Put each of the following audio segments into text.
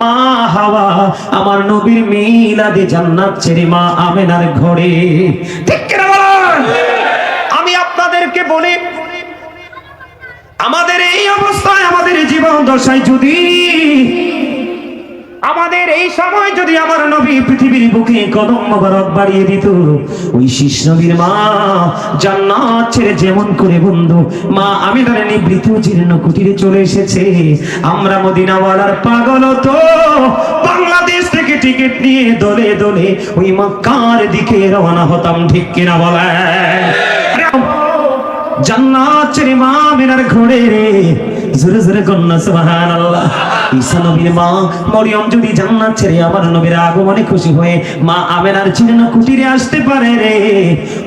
মা হাওয়া আমার নবীর মিলাদে জান্নাত ছেড়ে মা আমেনার ঘরে। ঠিক কিনা বলেন? আমি আপনাদেরকে বলি, আমাদের এই অবস্থায়, আমাদের জীবন দশায় যদি, আমাদের এই সময় যদি আমার নবী পৃথিবীর বুকে কদম মোবারক বাড়িয়ে দিত, ওই শীষ নবীর মা জান্নাত ছেড়ে যেমন করে বন্ধু মা আমিনার নিবৃত জীর্ণ কুটিরে চলে এসেছে, আমরা মদিনাওয়ালার পাগল তো বাংলাদেশ থেকে টিকিট নিয়ে দলে দলে ওই মক্কার দিকে রওনা হতাম। ঠিক কিনা বলেন? জান্নাত ছেড়ে মা আমিনার ঘরে রে, জোরে জোরে কন্যা সুবহানাল্লাহ। ঈসা নবীর মা মরিয়ম যদি জান্নাত ছেড়ে আমার নবীর আগমনে খুশি হয়ে মা আমেনার জীর্ণ কুটিরে আসতে পারে রে,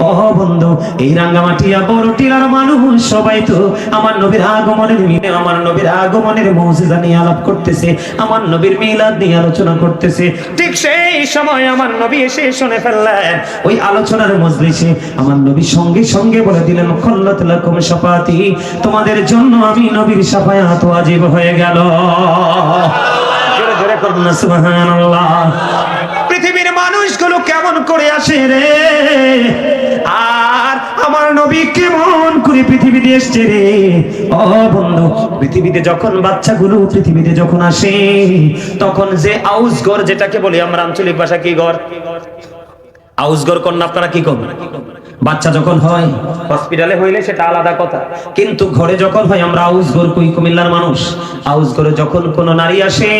ও বন্ধু, এই রাঙ্গামাটিয়া বড়টিলার মানুষ সবাই তো আমার নবীর আগমনের মিলে, আমার নবীর আগমনের মুজিজা নিয়ে আলাপ করতেছে, আমার নবীর মিলাদ নিয়ে আলোচনা করতেছে। ঠিক সেই সময় আমার নবী এসে শুনে ফেললেন ওই আলোচনার মজলিসে, আমার নবী সঙ্গে সঙ্গে বলে দিলেন, খল্লাত লাকুম শাফাতি, তোমাদের জন্য আমি নবীর শাফায়াত ওয়াজিব হয়ে গেল। জোরে জোরে করুন না সুবহানাল্লাহ। পৃথিবীর মানুষগুলো কেমন করে আসে রে, আর আমার নবী কেমন করে পৃথিবীতে এসছে রে। ও বন্ধু, পৃথিবীতে যখন বাচ্চাগুলো পৃথিবীতে যখন আসে, তখন যে আউসঘর, যেটাকে বলি আমরা আঞ্চলিক ভাষা কি ঘর, আউসঘর কন্যা, আপনারা কি করবেন? বাচ্চা যখন হয় হসপিটালে হইলে সেটা আলাদা কথা, কিন্তু ঘরে যখন হয় আমরা আউসঘর কই, কুমিল্লার মানুষ, আউসঘরে যখন কোন নারী আসে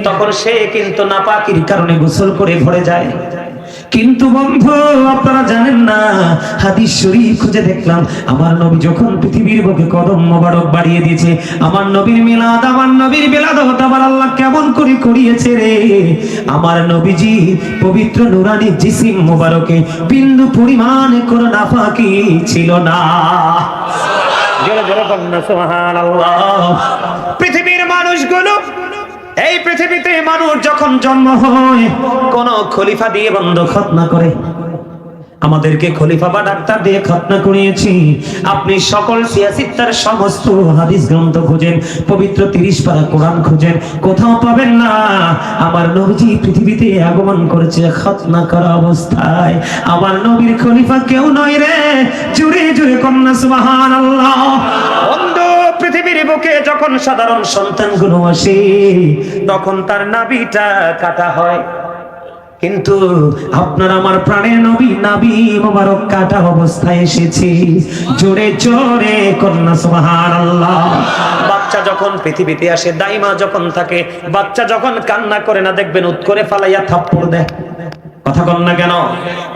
তখন সে কিন্তু নাপাকির কারণে গোসল করে ঘরে যায়। কিন্তু বন্ধু আপনারা জানেন না, হাদিস শরীফ খুঁজে দেখলাম, আমার নবী যখন পৃথিবীর বুকে কদম মোবারক বাড়িয়ে দিয়েছে, আমার নবীর মিলাদ, আমার নবীর বিলাদত আমার আল্লাহ কেমন করে করিয়েছে রে। আমার নবীজি পবিত্র নুরানি জিসিম মোবারকে বিন্দু পরিমাণ কোনো নাফাকি ছিল না। জোরে জোরে বলুন সুবহানাল্লাহ। পৃথিবীর মানুষগুলো, এই পৃথিবীতে মানুষ যখন জন্ম হয় কোন খলিফা দিয়ে বন্ধ খতনা করে, আমাদেরকে খলিফা বা ডাক্তার দিয়ে খতনা করিয়েছি। আপনি সকল সিয়াসিত্তার সমস্ত হাদিস গ্রন্থ খুঁজেন, পবিত্র 30 পারা কোরআন খুঁজেন, কোথাও পাবেন না আমার নবীজি পৃথিবীতে আগমন করেছে খতনা করা অবস্থায়। আমার নবীর খলিফা কেউ নয় রে, জোরে জোরে কন্যা সুবহানাল্লাহ। বন্ধু, পৃথিবীর বুকে যখন সাধারণ সন্তানগুলো আসে তখন তার নাভিটা কাটা হয়, কিন্তু আপনার আমার প্রাণের নবী নাভি মোবারক কাটা অবস্থায় এসেছে। জোরে জোরে কন্যা সুবহানাল্লাহ। বাচ্চা যখন পৃথিবীতে আসে, দাইমা যখন থাকে, বাচ্চা যখন কান্না করে না, দেখবেন উৎ করে ফালাইয়া থাপ্পড় দেয়। কথা বল না কেন?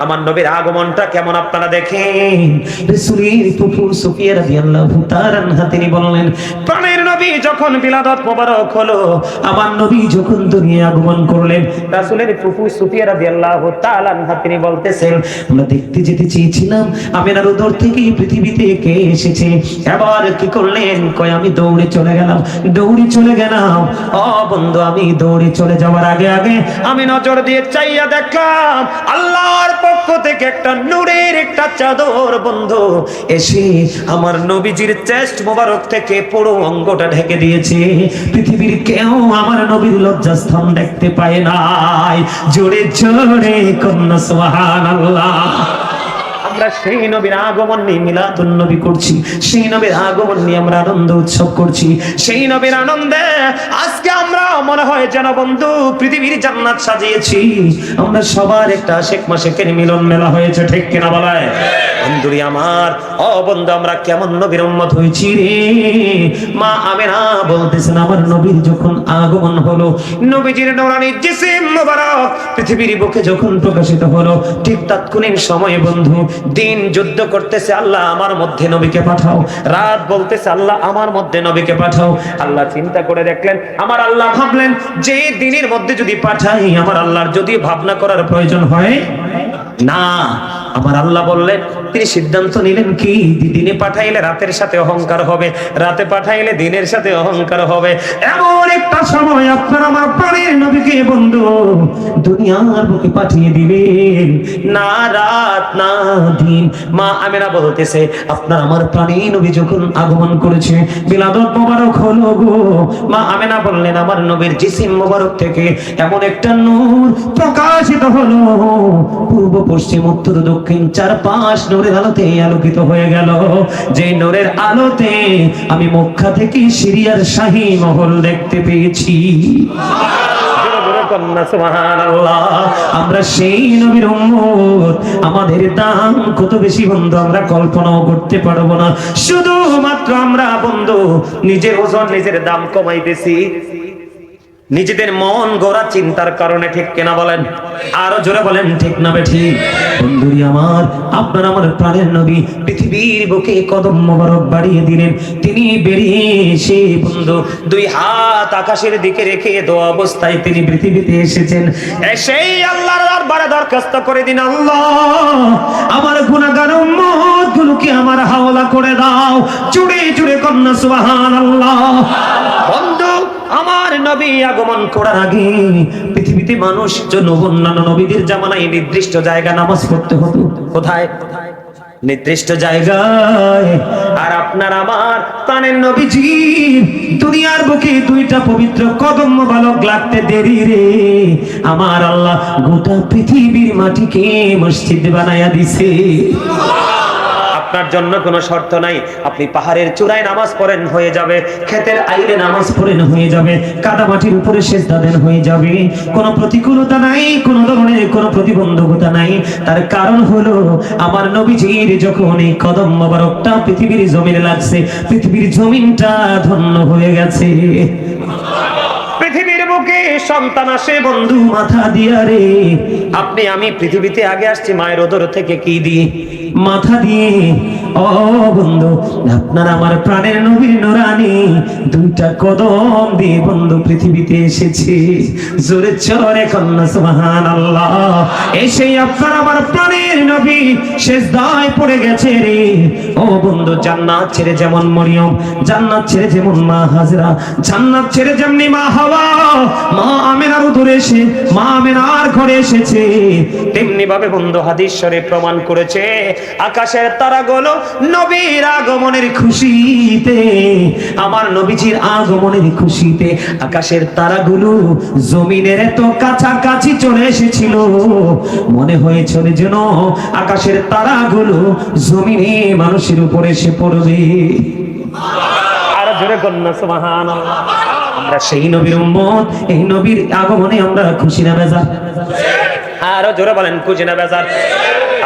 আমার নবীর আগমনটা কেমন আপনারা দেখেন। রাসূলের ফুফু সুফিয়া রাদিয়াল্লাহু তাআলা আনহা তিনি বললেন, প্রাণের নবী যখন বিলাদত মোবারক হলো, আমার নবী যখন দুনিয়ায় আগমন করলেন, রাসূলের ফুফু সুফিয়া রাদিয়াল্লাহু তাআলা আনহা তিনি বলতেছেন, আমরা দেখতে যেতে চেয়েছিলাম আমিনার উদর থেকে পৃথিবীতে কে এসেছে। এবার কি করলেন? কয় আমি দৌড়ে চলে গেলাম, দৌড়ে চলে গেলাম। ও বন্ধু, আমি দৌড়ে চলে যাওয়ার আগে আগে আমি নজর দিয়ে চাইয়া দেখলাম আল্লাহর পক্ষ থেকে একটা নূরের একটা চাদর বন্ধু এসে আমার নবীজির চেস্ট মোবারক থেকে পুরো অঙ্গটা ঢেকে দিয়েছে। পৃথিবীর কেউ আমার নবীর লজ্জাস্থান দেখতে পায় নাই। জোরে জোরে কন্যা সুবহানাল্লাহ। আমরা সেই নবীর আগমন নিয়ে মিলাদুন নবী করছি, সেই নবীর আগমন নিয়ে আমরা আনন্দ উৎসব করছি। সেই নবীর আনন্দে আজকে আমরা মনে হয় যেন বন্ধু পৃথিবীর জান্নাত সাজিয়েছি। আমরা সবার একটা আশেক মাশেকের মিলন মেলা হয়েছে। ঠিক কিনা বলায় বন্ধুরি আমার? ও বন্ধু, আমরা কেমন নবীর উম্মত হয়েছি রে। মা আমেনা বলতেছেন, আমার নবীর যখন আগমন হলো, নবীজির নূরানি জিসিম মোবারক পৃথিবীর বুকে যখন প্রকাশিত হলো, ঠিক তৎক্ষণিক সময়ে বন্ধু দিন যুদ্ধ করতেছে, আল্লাহ আমার মধ্যে নবীকে পাঠাও। রাত বলতেছে, আল্লাহ আমার মধ্যে নবীকে পাঠাও। আল্লাহ চিন্তা করে দেখলেন, আমার আল্লাহ ভাবলেন যে দিনের মধ্যে যদি পাঠাই, আমার আল্লাহর যদি ভাবনা করার প্রয়োজন হয় না। আমার আল্লাহ বললেন, তিনি সিদ্ধান্ত নিলেন কি, দিনে পাঠাইলে রাতের সাথে অহংকার হবে, রাতে পাঠাইলে দিনের সাথে অহংকার হবে। এমন একটা সময় আপনার আমার প্রাণের নবীকে নবীকে বন্ধু দুনিয়ার বুকে পাঠিয়ে দিলেন, না রাত না দিন। মা আমেনা বলতেছে আপনার আমার প্রাণী নবী যখন আগমন করেছে, বিলাদত মোবারক হলো গো। মা আমেনা বললেন আমার নবীর জিসিম মোবারক থেকে এমন একটা নূর প্রকাশিত হলো, পূর্ব পশ্চিম উত্তর দক্ষিণ চারপাশ নূরের আলোতে আলোকিত হয়ে গেল। যে নূরের আলোতে আমি মক্কা থেকে সিরিয়ার শাহী মহল দেখতে পেয়েছি। আমরা সেই নবীর উম্মত, আমাদের দাম কত বেশি বন্ধু আমরা কল্পনাও করতে পারবো না। শুধুমাত্র আমরা বন্ধু নিজের ওজন নিজের দাম কমাইতেছি, নিজেদের মন গড়া চিন্তার কারণে, ঠিক কিনা বলেন? আরো জোরে বলেন ঠিক না বেঠিক? বন্ধুরি আমার, আপনার আমার প্রাণের নবী পৃথিবীর বুকে কদম মোবারক বাড়িয়ে দিলেন। তিনি বেরিয়ে এসে বন্ধু দুই হাত আকাশের দিকে রেখে দোয়া অবস্থায় তিনি পৃথিবীতে এসেছেন। এসেই আল্লাহর দরবারে দরখাস্ত করে দিন, আল্লাহ আমার গুনাহগার উম্মত গুলোকে আমার হাওলা করে দাও। জুড়ে জুড়ে কন্যা সুবহানাল্লাহ। বন্ধু আমার নবী আগমন করার আগে পৃথিবীতে মানুষ অন্যান্য নবীদের জামানায় নির্দিষ্ট জায়গা নামাজ পড়তে হতো। কোথায়? নির্দিষ্ট জায়গায়। আর আপনার আমার প্রাণের নবীজি দুনিয়ার বুকে দুইটা পবিত্র কদম মোবারক লাগতে দেরি রে, আমার আল্লাহ গোটা পৃথিবীর মাটিকে মসজিদ বানায়া দিছে। আপনার জন্য কোনো শর্ত নাই, আপনি পাহাড়ের চূড়ায় নামাজ পড়েন হয়ে যাবে, ক্ষেতের আইলে নামাজ পড়েন হয়ে যাবে, কাদা মাটির উপরে সেজদা দেন হয়ে যাবে। কোনো প্রতিকূলতা নাই, কোনো ধরনের কোনো প্রতিবন্ধকতা নাই। তার কারণ হলো আমার নবীজির যখন এই কদম মোবারকটা পৃথিবীর জমিনে লাগছে, পৃথিবীর জমিনটা ধন্য হয়ে গেছে। পৃথিবীর বুকে সন্তান আসে বন্ধু মাথা দিয়া রে। আপনি আমি পৃথিবীতে আগে আসছি মায়ের উদর থেকে কি দিয়ে? মাথা দিয়ে। ও বন্ধু, আপনার আমার প্রাণের নবীর নূরানি দুইটা কদম দিয়ে বন্ধু পৃথিবীতে এসেছে। জোরে চরে কন্যা সুবহানাল্লাহ। এসেই আপনার আমার প্রাণের নবী সিজদায় পড়ে গেছে রে। ও বন্ধু, জান্নাত ছেড়ে যেমন মরিয়ম, জান্নাত ছেড়ে যেমন মা হাজরা, জান্নাত ছেড়ে যেমনি মা হাওয়া মা আমেনার উদরে এসে মা আমেনার ঘরে এসেছে, তেমনি ভাবে বন্ধু হাদিস শরীফ প্রমাণ করেছে আকাশের তারাগুলো নবীর আগমনের খুশিতে, আমার নবীজির আগমনের খুশিতে আকাশের তারাগুলো জমিনের এত কাছাকাছি চলে এসেছিল, মনে হয়েছিল যেন আকাশের তারাগুলো জমিনে মানুষের উপরে এসে পড়বে। আর জোরে কন্যা সুবহানাল্লাহ। আমরা সেই নবীর উম্মত, এই নবীর আগমনে আমরা খুশি না বেজার? আরো জোরে বলেন খুশি না বেজার?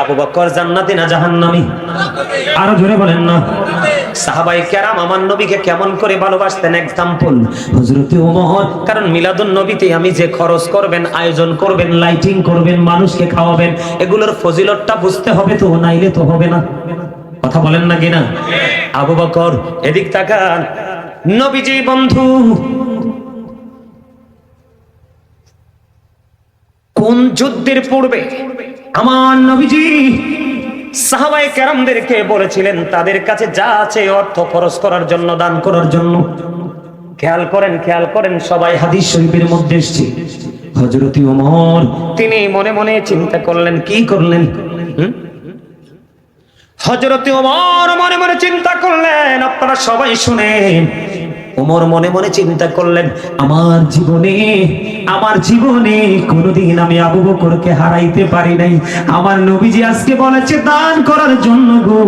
আবু বকর জান্নাতি না জাহান্নামী? আরো জোরে বলেন না। সাহাবায়ে কেরাম আমার নবীকে কেমন করে ভালোবাসতেন, এক্সাম্পল হযরত ওমর। কারণ মিলাদুন নবীতে আমি যে খরচ করবেন, আয়োজন করবেন, লাইটিং করবেন, মানুষকে খাওয়াবেন, এগুলোর ফজিলতটা বুঝতে হবে তো, নাইলে তো হবে না। কথা বলেন না কিনা? আবু বকর এদিক তাকান, নবীজি বন্ধু কোন যুদ্ধের পূর্বে আমার নবীজি সাহাবায়ে কেরামদেরকে বলেছিলেন তাদের কাছে যা আছে অর্থ খরচ করার জন্য, দান করার জন্য। খেয়াল করেন সবাই, হাদিস শরীফের মধ্যে এসেছে হযরত ওমর তিনি মনে মনে চিন্তা করলেন। কি করলেন? হযরত ওমর মনে মনে চিন্তা করলেন, আপনারা সবাই শুনেন। ওমর মনে মনে চিন্তা করলেন, আমার জীবনে কোনোদিন আমি আবু বকরকে হারাইতে পারি নাই। আমার নবীজি আজকে বলেছে দান করার জন্য গো,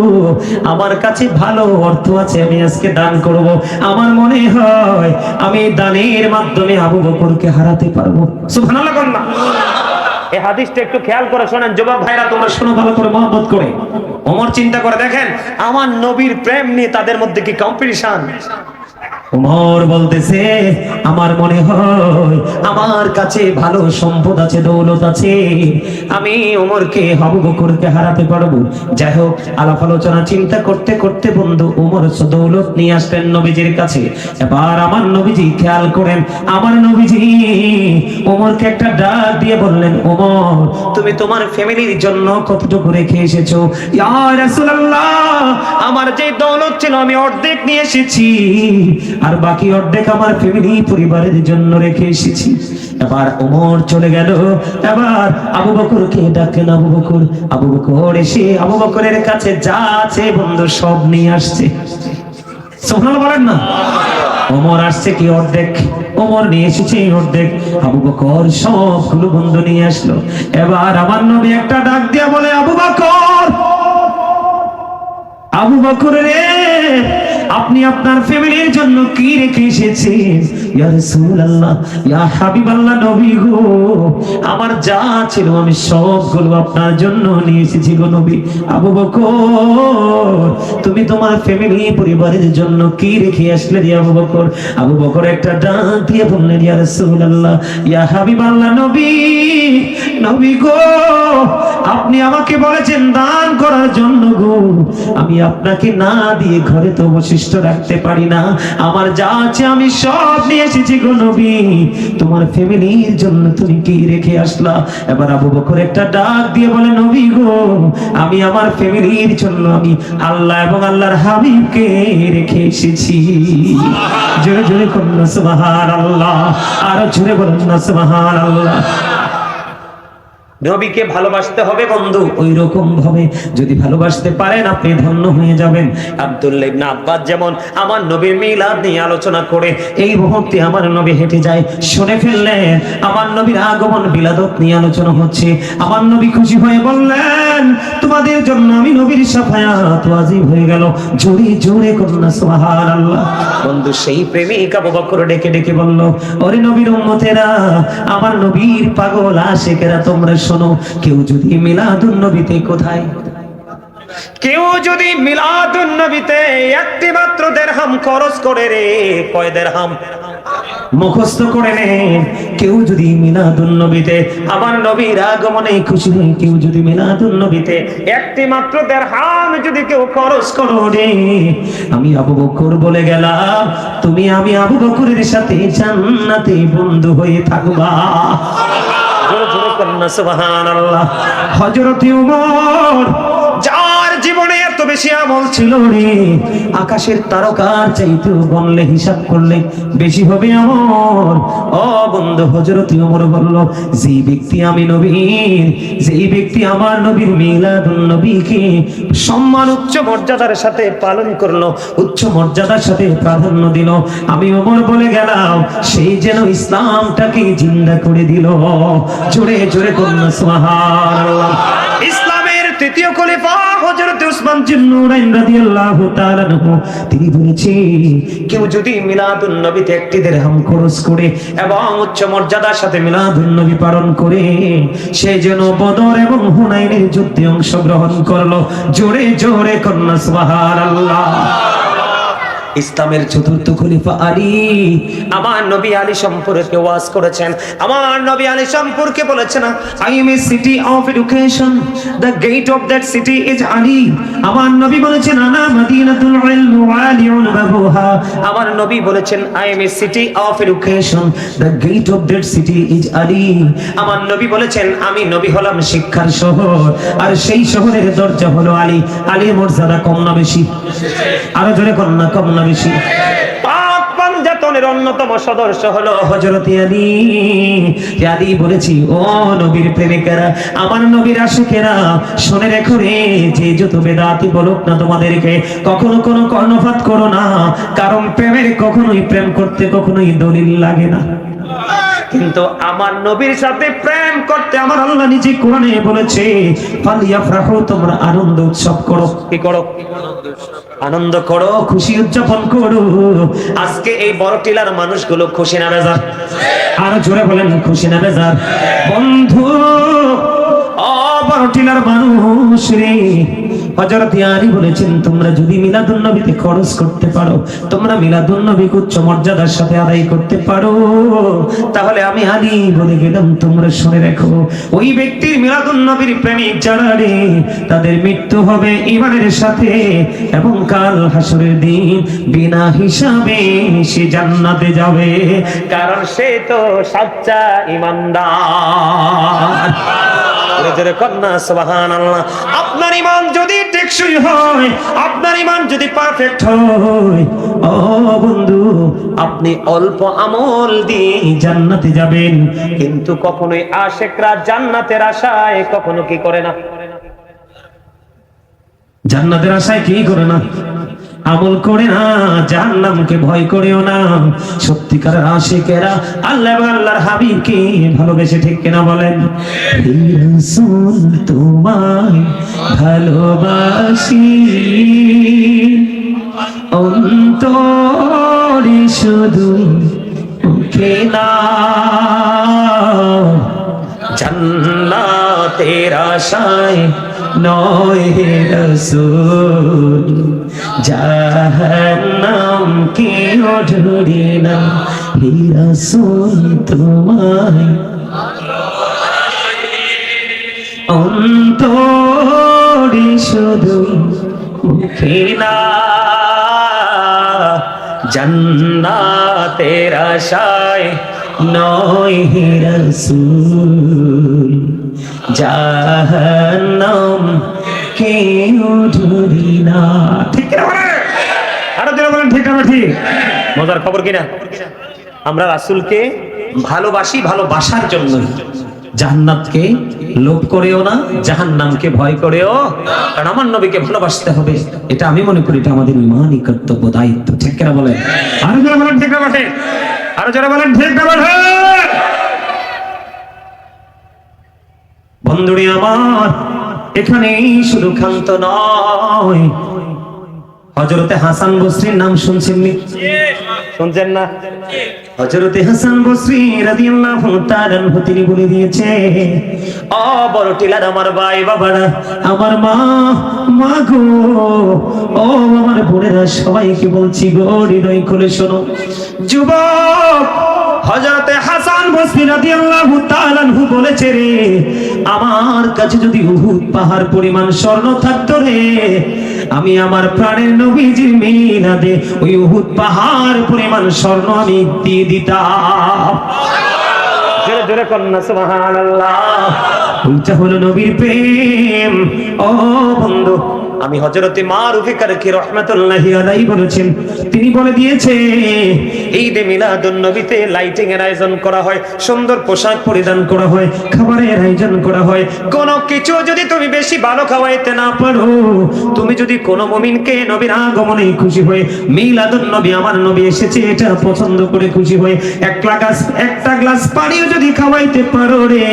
আমার কাছে ভালো অর্থ আছে, আমি আজকে দান করব। আমার মনে হয় আমি দানের মাধ্যমে আবু বকরকে হারাতে পারবো। সুবহানাল্লাহ বলনা। এই হাদিসটা একটু খেয়াল করে শোনেন যুবক ভাইরা, তোমরা শোনো ভালো করে, মহব্বত করে। ওমর চিন্তা করে দেখেন আমার নবীর প্রেম নিয়ে তাদের মধ্যে কি কম্পিটিশন। ওমর বলতেছে আমার মনে হয় আমার কাছে ভালো সম্পদ আছে, দৌলত আছে, আমি ওমরকে আবু বকরকে হারাতে পারবো। যাই হোক, আলাপ আলোচনা চিন্তা করতে করতে বন্ধু ওমর দৌলত নিয়ে আসলেন নবীজির কাছে। এবার আমার নবীজি খেয়াল করেন, আমার নবীজি ওমরকে একটা ডাক দিয়ে বললেন, ওমর তুমি তোমার ফ্যামিলির জন্য কতটুকু রেখে এসেছো? ইয়া রাসূলুল্লাহ, আমার যে দৌলত ছিল আমি অর্ধেক নিয়ে এসেছি, আর বাকি অর্ধেক আমার ফ্যামিলি পরিবারের জন্য রেখে এসেছি। এবার ওমর চলে গেল, এবার আবু বকরকে ডাকলেন। আবু বকর এসে আবু বকরের কাছে যা আছে বন্ধু সব নিয়ে আসছে। সুবহানাল্লাহ বলেন না। ওমর আসছে কি অর্ধেক, ওমর নিয়ে এসেছে অর্ধেক, আবু বকর সবগুলো বন্ধু নিয়ে আসলো। এবার আমার নবী একটা ডাক দিয়া বলে, আবু বকর রে, আপনি আপনার ফ্যামিলির জন্য কি রেখে এসেছেন? ইয়া রাসূলুল্লাহ, ইয়া হাবিবাল্লাহ, নবী গো, আমার যা ছিল আমি সবগুলো আপনার জন্য নিয়ে এসেছি গো নবী। আবু বকর, তুমি তোমার ফ্যামিলি পরিবারের জন্য কি রেখে আসলে রে আবু বকর? আবু বকর একটা ডাক দিয়ে বললেন, ইয়া রাসূলুল্লাহ, ইয়া হাবিবাল্লাহ, নবী গো, আপনি আমাকে বলেছেন দান করার জন্য গো, আমি আপনাকে না দিয়ে ঘরে তো অবশিষ্ট রাখতে পারি না, আমার যা আছে আমি সব নিয়ে এসেছি গো নবী, তোমার ফ্যামিলির জন্য তুমি কি রেখে আসলা? এবার আবু বকর একটা ডাক দিয়ে বলে, নবী গো, আমি আমার ফ্যামিলির জন্য আমি আল্লাহ এবং আল্লাহর হাবিবকে রেখে এসেছি। জোরে জোরে বলুন না সুবহানাল্লাহ, আরো জোরে বলুন না সুবহানাল্লাহ। নবীকে ভালোবাসতে হবে বন্ধু, ওই রকম ভাবে যদি ভালোবাসতে পারেন আপনি ধন্য হয়ে যাবেন। আব্দুল্লাহ ইবনে আব্বাস যেমন আমার নবীর মিলাদ নিয়ে আলোচনা করে এই মুহূর্তে আমার নবী হেঁটে যায়, শুনে ফেললেন আমার নবীর আগমন বিলাদত নিয়ে আলোচনা হচ্ছে। আমার নবী খুশি হয়ে বললেন, তোমাদের জন্য আমি নবীর শাফায়াত ওয়াজিব হয়ে গেল। জোরে জোরে কন্যা সুবহানাল্লাহ। বন্ধু সেই প্রেমিক আবু বকর ডেকে ডেকে বলল, ওরে নবীর উম্মতেরা, আমার নবীর পাগল আশিকেরা, তোমরা শোনো, কেউ যদি মিলাদুন নবীতে কোথায়, কেউ যদি মিলাদুন নবীতে একটি মাত্র দিরহাম খরচ করে রে, কয় দিরহাম মুখস্থ করে নেন, কেউ যদি মিলাদুন নবীতে আমার নবীর আগমনে খুশি হয়ে কেউ যদি মিলাদুন নবীতে একটি মাত্র দিরহাম যদি কেউ খরচ করো রে, আমি আবু বকর বলে গেলাম, তুমি আমি আবু বকরের সাথে জান্নাতে বন্ধু হয়ে থাকবা। সুবহানাল্লাহ। হযরত ওমর, যার জীবনে এত বেশি আমল ছিল রে, আকাশের তারকার চাইতেও গণলে হিসাব করলে বেশি হবে আমল। ও বন্ধু, হযরত ওমর বলল, যেই ব্যক্তি আমি নবীর, যেই ব্যক্তি আমার নবীর মিলাদুন নবীকে সম্মান উচ্চ মর্যাদার সাথে পালন করলো, উচ্চ মর্যাদার সাথে প্রাধান্য দিল, আমি ওমর বলে গেলাম, সেই যেন ইসলামটাকে জিন্দা করে দিল। জোরে জোরে কন্যা সুবহানাল্লাহ। ইসলামের তৃতীয় খলিফা হযরত উসমান জিন্নুরাইন রাদিয়াল্লাহু তাআলা আনহু, তিনি বলেছেন, কেউ যদি মিলাদুন নবীতে একটি দিরহাম খরচ করে এবং উচ্চ মর্যাদার সাথে মিলাদুন নবী পালন করে, সে যেন বদর এবং হুনাইনের যুদ্ধে অংশগ্রহণ করলো। জোরে জোরে কন্যা সুবহানাল্লাহ। ইসলামের চতুর্থ খলিফা আলী, আমার নবী আলী সম্পর্কে ওয়াজ করেছেন। আমার নবী আলী সম্পর্কে বলেছেন, I am a city of education, the gate of that city is Ali. আমার নবী বলেছেন, আনা মদিনাতুল ইলম ওয়া আলিউন বাবুহা। আমার নবী বলেছেন, I am a city of education, the gate of that city is Ali. আমার নবী বলেছেন, আমি নবী হলাম শিক্ষার শহর, আর সেই শহরের দরজা হলো আলী। আলীর মর্যাদা কম না বেশি? আরো জোরে কন্যা, কম না বেশি? পাক পাঞ্জাতনের অন্যতম সদস্য হলো হযরত আলী। আলী বলেছি, ও নবীর প্রেমিকেরা, আমার নবীর আশিকেরা, শুনে রেখো রে, যে যত বেদাতি বলুক না তোমাদেরকে, কখনো কোনো কর্ণপাত করো না, কারণ প্রেমের কখনোই প্রেম করতে কখনোই দলিল লাগে না। কিন্তু আমার নবীর সাথে প্রেম করতে আমার আল্লাহ নিজে কোরআনে বলেছে, ফালিয়াফরাহু, তোমরা আনন্দ উৎসব করো। কি করো? আনন্দ করো, খুশি উদযাপন করো। আজকে এই বড় টিলার মানুষগুলো খুশি না বেজার? আরো জোরে বলেন, খুশি না বেজার? বন্ধু, ও বড় টিলার মানুষ রে, হযরত আলী বলেছেন, তোমরা যদি মিলাদুন নবীতে খরচ করতে পারো, তোমরা মিলাদুন নবীকে উচ্চ মর্যাদার সাথে আদায় করতে পারো, তাহলে আমি আলী বলে গেলাম, তোমরা শুনে রাখো, ওই ব্যক্তির মিলাদুন নবীর প্রেমিক যারা রে, তাদের মৃত্যু হবে ঈমানের সাথে, এবং কাল হাসরের দিন বিনা হিসাবে সে জান্নাতে যাবে, কারণ সে তো সচ্চা ঈমানদার। কন্যা সুবহানাল্লাহ। আপনার ঈমান যদি টেকসই হয়, আপনার ঈমান যদি পারফেক্ট হয়, ও বন্ধু আপনি অল্প আমল দিয়ে জান্নাতে যাবেন। কিন্তু কখনোই আশিকরা জান্নাতের আশায় কখনো কি করে না? জান্নাতের আশায় কি করে না? আমল করে না, জাহান্নামকে ভয় করেও না। সত্যিকার আশিকেরা আল্লাহ এবং আল্লাহর হাবিবকে ভালোবেসে, ঠিক কিনা বলেন? হে রাসূল তোমায় ভালোবাসি, অন্তরে শুধু মুখে না, জান্নাতের আশায় নয় হে রাসূল, জাহান্নাম কেও ধরি না। হে রাসূল তোমায় অন্তরে শুধু মুখে না, জান্নাতের আশায় নয় হে রাসূল, জাহান্নাম কেউ ধরি না। ঠিক কিনা বলেন? আরো যারা বলেন ঠিক না ঠিক? মজার খবর কিনা? আমরা রাসূলকে ভালোবাসি ভালোবাসার জন্য, জান্নাতকে লোভ করেও না, জাহান্নামকে ভয় করেও। কারণ আমার নবীকে ভালোবাসতে হবে, এটা আমি মনে করি এটা আমাদের ঈমানি কর্তব্য, দায়িত্ব। ঠিক কিনা বলেন? আরো যারা বলেন ঠিক না বটে? আরো যারা বলেন ঠিক না বটে? বন্ধুরে আমার, এখানেই শুধু ক্ষান্ত নয়, হযরতে হাসান বসরীর নাম শুনছেননি? শুনছেন না? হযরতে হাসান বসরী রাদিয়াল্লাহু তাআলা আনহু তিনি বলে দিয়েছে, ও বড় টিলার আমার ভাই বাবারা, আমার মা গো, ও আমার বোনেরা, সবাইকে বলছি গো, হৃদয় খুলে শোনো। যুবক হযরতে হাসান বসরী রাদিয়াল্লাহু তাআলা আনহু বলেছে, রে আমার কাছে যদি উহুদ পাহাড় পরিমাণ স্বর্ণ থাকতো রে, আমি আমার প্রাণের নবীজির মিলাদে ওই উহুদ পাহাড় পরিমাণ স্বর্ণ আমি দিয়ে দিতাম। জোরে জোরে কন্যা সুবহানাল্লাহ। ওইটা হলো নবীর প্রেম। ও বন্ধু, আমি হযরতে মারুফি কারকি রাহমাতুল্লাহি আলাইহি বলেছেন, তিনি বলে দিয়েছে, ঈদে মিলাদুন নবীতে লাইটিং এর আয়োজন করা হয়, সুন্দর পোশাক পরিধান করা হয়, খাবারের আয়োজন করা হয়। কোনো কিছু যদি তুমি বেশি ভালো খাওয়াইতে না পারো, তুমি যদি কোনো মুমিনকে নবীর আগমনে খুশি হয়ে, মিলাদুন নবী আমার নবী এসেছে এটা পছন্দ করে খুশি হয়ে একটা গ্লাস পানিও যদি খাওয়াইতে পারো রে,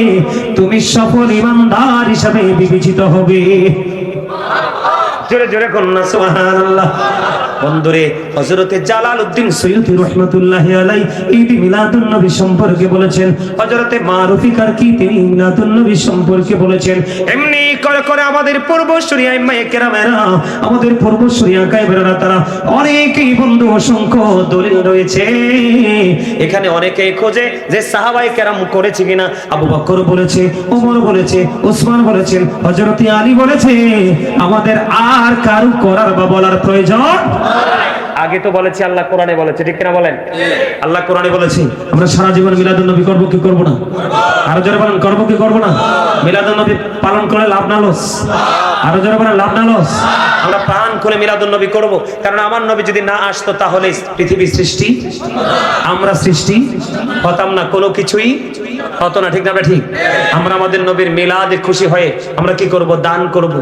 তুমি সফল ঈমানদার হিসাবে বিবেচিত হবে। জোরে জোরে কন্যা সুবহানাল্লাহ। বন্ধুরে, হযরতে জালালউদ্দিন সৈয়দী রাহমাতুল্লাহি আলাইহি ঈদ মিলাদুন নবী সম্পর্কে বলেছেন, হযরতে মারুফি কারকি তিনি মিলাদুন নবী সম্পর্কে বলেছেন, এমনি করে করে আমাদের পূর্বসূরি আইম্মায়ে কেরামেরা, আমাদের পূর্বসূরি আকাইবেরা, তারা অনেকেই বন্ধু অসংখ্য দলিল রয়েছে। এখানে অনেকেই খোঁজে যে সাহাবায়ে কেরাম করেছে কিনা। আবু বকর বলেছে, ওমর বলেছে, ওসমান বলেছেন, হযরতে আলী বলেছে। আমাদের আর কারু করার বা বলার প্রয়োজন। আগে তো বলেছি আল্লাহ কোরআনে বলেছে, ঠিক কিনা বলেন? আল্লাহ কোরআনে বলেছে, আমরা সারা জীবন মিলাদুন নবী করব কি করব না? আরো জোরে বলেন, করব কি করব না? মিলাদুন নবী পালন করে লাভ না লস? আরো জোরে বলেন, লাভ না লস? আমরা প্রাণ খুলে মিলাদুন নবী করব, কারণ আমার নবী যদি না আসতো তাহলে পৃথিবীর সৃষ্টি, আমরা সৃষ্টি হতাম না, কোনো কিছুই হতো না। ঠিক না ঠিক? আমরা আমাদের নবীর মিলাদে খুশি হয়ে আমরা কি করব? দান করব,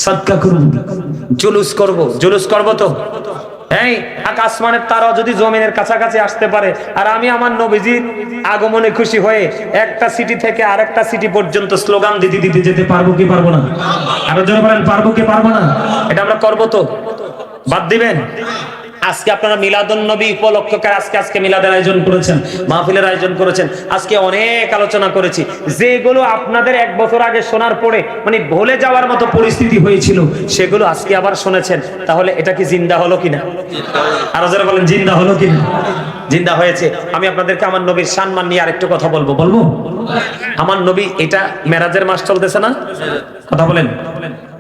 সাদকা করব, জুলুস করব। জুলুস করব তো? এই আসমানের তারা যদি জমিনের কাছাকাছি আসতে পারে, আর আমি আমার নবীজির আগমনে খুশি হয়ে একটা সিটি থেকে আরেকটা সিটি পর্যন্ত স্লোগান দিতে দিতে যেতে পারবো কি পারবো না? আরো জোরে বলেন, পারবো কি পারবো না? এটা আমরা করব তো? বাদ দিবেন? আজকে আপনারা মিলাদুন নবী উপলক্ষে আজকে মিলাদের আয়োজন করেছেন, মাহফিলের আয়োজন করেছেন। আজকে অনেক আলোচনা করেছি, যেগুলো আপনাদের এক বছর আগে শোনার পরে মানে ভুলে যাওয়ার মতো পরিস্থিতি হয়েছিল, সেগুলো আজকে আবার শুনেছেন। তাহলে এটা কি জিন্দা হলো কিনা? আরো যারা বলেন, জিন্দা হলো কিনা? জিন্দা হয়েছে। আমি আপনাদেরকে আমার নবীর সম্মান নিয়ে আরেকটু কথা বলবো। আমার নবী, এটা মেরাজের মাস চলতেছে না? কথা বলেন,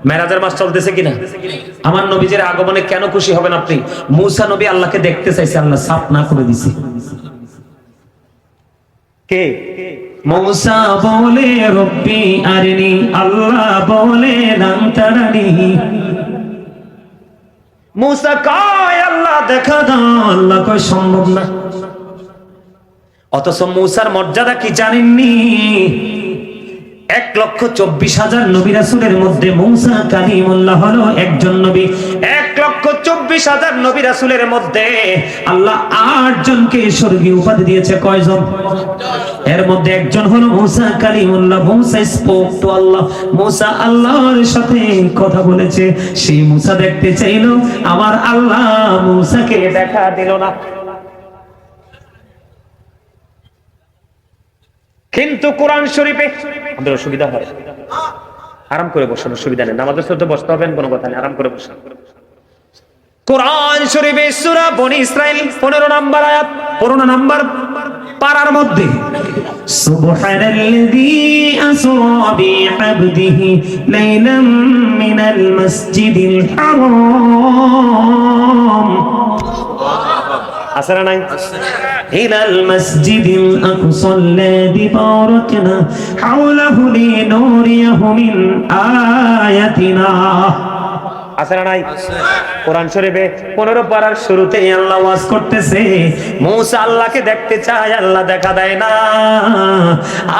মেরাজের মাস চলতেছে কিনা? আমার নবীজির আগমনে কেন খুশি হবেন আপনি? মূসা নবী আল্লাহকে দেখতে চাইছে, আল্লাহ সাফ না করে দিছে। কে? মূসা বলে রব্বি আরিনি, আল্লাহ বলে লান তারানি। মূসা কয় আল্লাহ দেখা দাও, আল্লাহ কয় সম্ভব না। অথচ মূসার মর্যাদা কি জানেননি? 1,24,000 নবী রাসূলের মধ্যে মূসা কালিমুল্লাহ হলো একজন নবী। 1,24,000 নবী রাসূলের মধ্যে আল্লাহ 8 জনকে স্বর্গীয় উপাধি দিয়েছে। কয়জন? এর মধ্যে একজন হলো মূসা কালিমুল্লাহ। মূসা স্পোক টু আল্লাহ। মূসা আল্লাহর সাথে কথা বলেছে। সেই মূসা দেখতে চাইলো, আমার আল্লাহ মূসাকে দেখা দিল না। কিন্তু কোরআন শরীফে আমাদের অসুবিধা হয়, আরাম করে বসেন, অসুবিধা নেই। নামাজের সাথে বসতে হবে কোনো কথা নেই, আরাম করে বসেন। কোরআন শরীফে সূরা বনী ইসরাইল 15 নম্বর আয়াত, 15 নম্বর পারার মধ্যে সুবহানাল্লাযী আসরা বিআবদিহি লাইলাম মিনাল মাসজিদিল হারাম। আসরা নাই? ইলাল মাসজিদিল আকসাল্লাযী বারাকনা হাওলাহু লিনুরিয়াহু মিন আয়াতিনা। আসরা নাই? কোরআন শরীফে 15 পারার শুরুতেই আল্লাহ ওয়াজ করতেছে, মূসা আল্লাহকে দেখতে চায়, আল্লাহ দেখা দেয় না।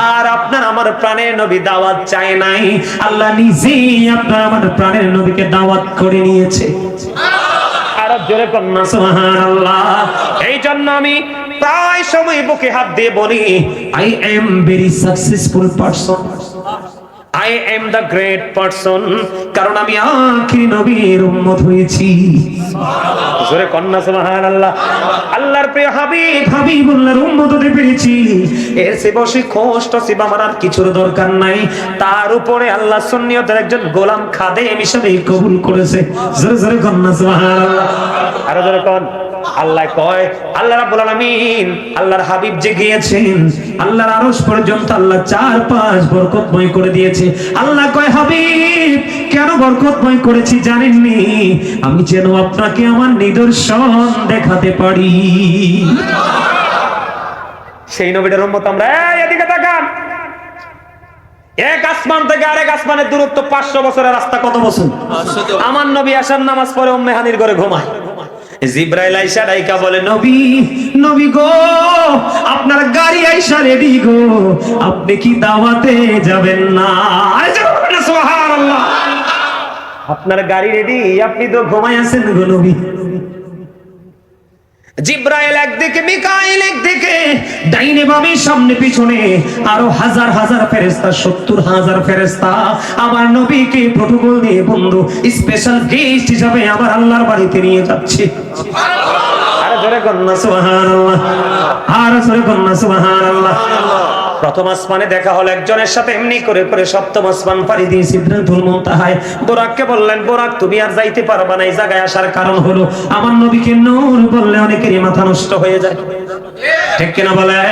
আর আপনার আমার প্রাণের নবী দাওয়াত চায় নাই, আল্লাহ নিজেই আপনার আমার প্রাণের নবীকে দাওয়াত করে নিয়েছে। জোরে কন্যা সুবহানাল্লাহ। এই জন্য আমি প্রায় সময় বুকে হাত দিয়ে বলি, I am very successful person, I am the great person, কারণ আমি আখিরি নবীর উম্মত হয়েছি। জোরে কন্যা সুবহানাল্লাহ। আল্লাহর প্রিয় হাবিব হাবিবুল্লাহর উম্মত হতে পেরেছি, এর চেয়ে বেশি কষ্ট নসিব আমার আর কিছুর দরকার নাই। তার উপরে আল্লাহ সুন্নিয়তের একজন গোলাম খাদেম হিসেবে কবুল করেছে। জোরে জোরে কন্যা সুবহানাল্লাহ। আর জোরে কোন আল্লাহ কয়, আল্লাহ রাব্বুল আলামিন আল্লাহর হাবিব যে গিয়েছেন, আল্লাহর আরশ পর্যন্ত আল্লাহ 4-5 বরকতময় করে দিয়েছে। আল্লাহ কয়, হাবিব কেন বরকতময় করেছি জানেননি? আমি যেন আপনাকে আমার নিদর্শন দেখাতে পারি। সেই নবীর উম্মত আমরা। এদিকে তাকান, এক আসমান থেকে আরেক আসমানের দূরত্ব 500 বছরের রাস্তা। কত বছর? আমার নবী আসার নামাজ পড়ে উম্মে হানির ঘরে ঘুমায়। জিবরাইল আইসা ডাইকা বলে, নবী নবী গো, আপনার গাড়ি আইসা রেডি গো, আপনি কি দাওয়াতে যাবেন না? সুবহানাল্লাহ। আপনার গাড়ি রেডি, আপনি তো ঘুমায় আছেন গো নবী। জিবরাইল একদিকে, মিকাইল একদিকে, ডাইনে বামে সামনে পিছনে আরো হাজার হাজার ফেরেশতা, 70,000 ফেরেশতা আমার নবীকে প্রটোকল দিয়ে বন্ধু স্পেশাল গেস্ট হিসেবে আমার আল্লাহর বাড়িতে নিয়ে যাচ্ছে। আর জোরে কন্যা সুবহানাল্লাহ, আর জোরে কন্যা সুবহানাল্লাহ। প্রথম আসমানে দেখা হলো একজনের সাথে, এমনি করে করে সপ্তম আসমান পাড়ি দিয়ে সিদরাতুল মুনতাহায় বুরাককে বললেন, বুরাক তুমি আর যাইতে পারবা না। এই জায়গায় আসার কারণ হলো আমার নবীকে নূর বললে অনেকেরই মাথা নষ্ট হয়ে যায়। ঠিক কিনা বলেন?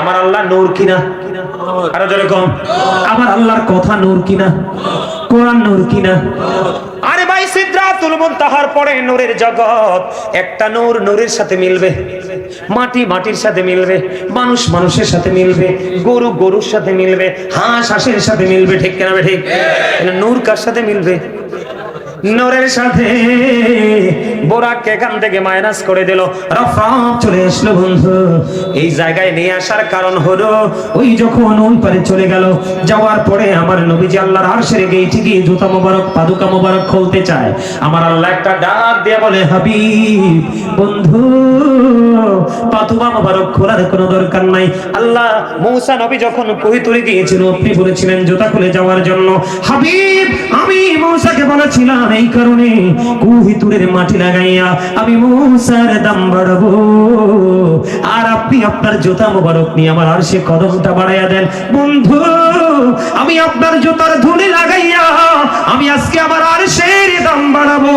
আমার আল্লাহ নূর কিনা? আরো জোরে কম। আমার আল্লাহর কথা নূর কিনা? কোরআন নূর কিনা? আরে ভাই, সিদরাতুল মুনতাহার পরে নূরের জগৎ। একটা নূর নূরের সাথে মিলবে, মাটি মাটির সাথে মিলবে, মানুষ মানুষের সাথে মিলবে, গরু গরুর সাথে মিলবে, হাঁস হাঁসের সাথে মিলবে। ঠিক কিনা? ঠিক। নূর কার সাথে মিলবে? নূরের সাথে। বোরাককে এখান থেকে মাইনাস করে দিল, রফরাফ চলে আসলো বন্ধু। এই জায়গায় নিয়ে আসার কারণ হলো, ওই যখন ওই পারে চলে গেল, যাওয়ার পরে আমার নবীজি আল্লাহর আরশের গেইটে গিয়ে জুতা মোবারক পাদুকা মোবারক খুলতে চায়। আমার আল্লাহ একটা ডাক দিয়ে বলে, হাবিব বন্ধু, পাদুকা মোবারক খোলার কোনো দরকার নাই। আল্লাহ মূসা নবী যখন কুহিতুরে গিয়েছিল, আপনি বলেছিলেন জুতা খুলে যাওয়ার জন্য। হাবিব, আমি মূসাকে বলেছিলাম এই কারণে কুহিতুরের মাটি লাগাইয়া আমি মূসার দাম বাড়াবো, আর আপনি আপনার জুতা মোবারক নিয়ে আমার আরশে কদমটা বাড়াইয়া দেন। বন্ধু, আমি আপনার জুতার ধুলি লাগাইয়া আমি আজকে আমার আরশের দাম বাড়াবো।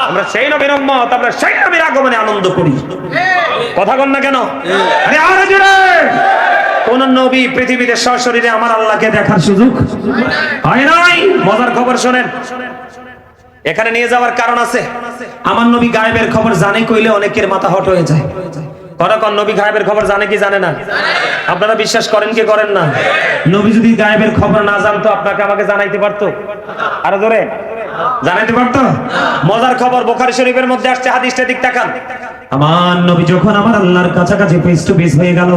আমরা সেই নবীর উম্মত, আমরা সেই নবীর আগমনে আনন্দ করি। কথা কন না কেন? আরে আরো জোরে। কোন নবী পৃথিবীতে সশরীরে আমার আল্লাহকে দেখার সুযোগ হয় নাই? মজার খবর শোনেন, এখানে নিয়ে যাওয়ার কারণ আছে। আমার নবী গায়েবের খবর জানে কইলে অনেকের মাথা হট হয়ে যায়। কোন নবী গায়েবের খবর জানে কি জানে না? আপনারা বিশ্বাস করেন কি করেন না? নবী যদি গায়েবের খবর না জানতো আপনাকে আমাকে জানাইতে পারতো? আরো জোরে জানাইতে পারতো? মজার খবর বুখারী শরীফের মধ্যে আসছে, হাদিসটা দিক তাকান। আমার নবী যখন আমার আল্লাহর কাছাকাছি ফেস টু ফেস হয়ে গেল,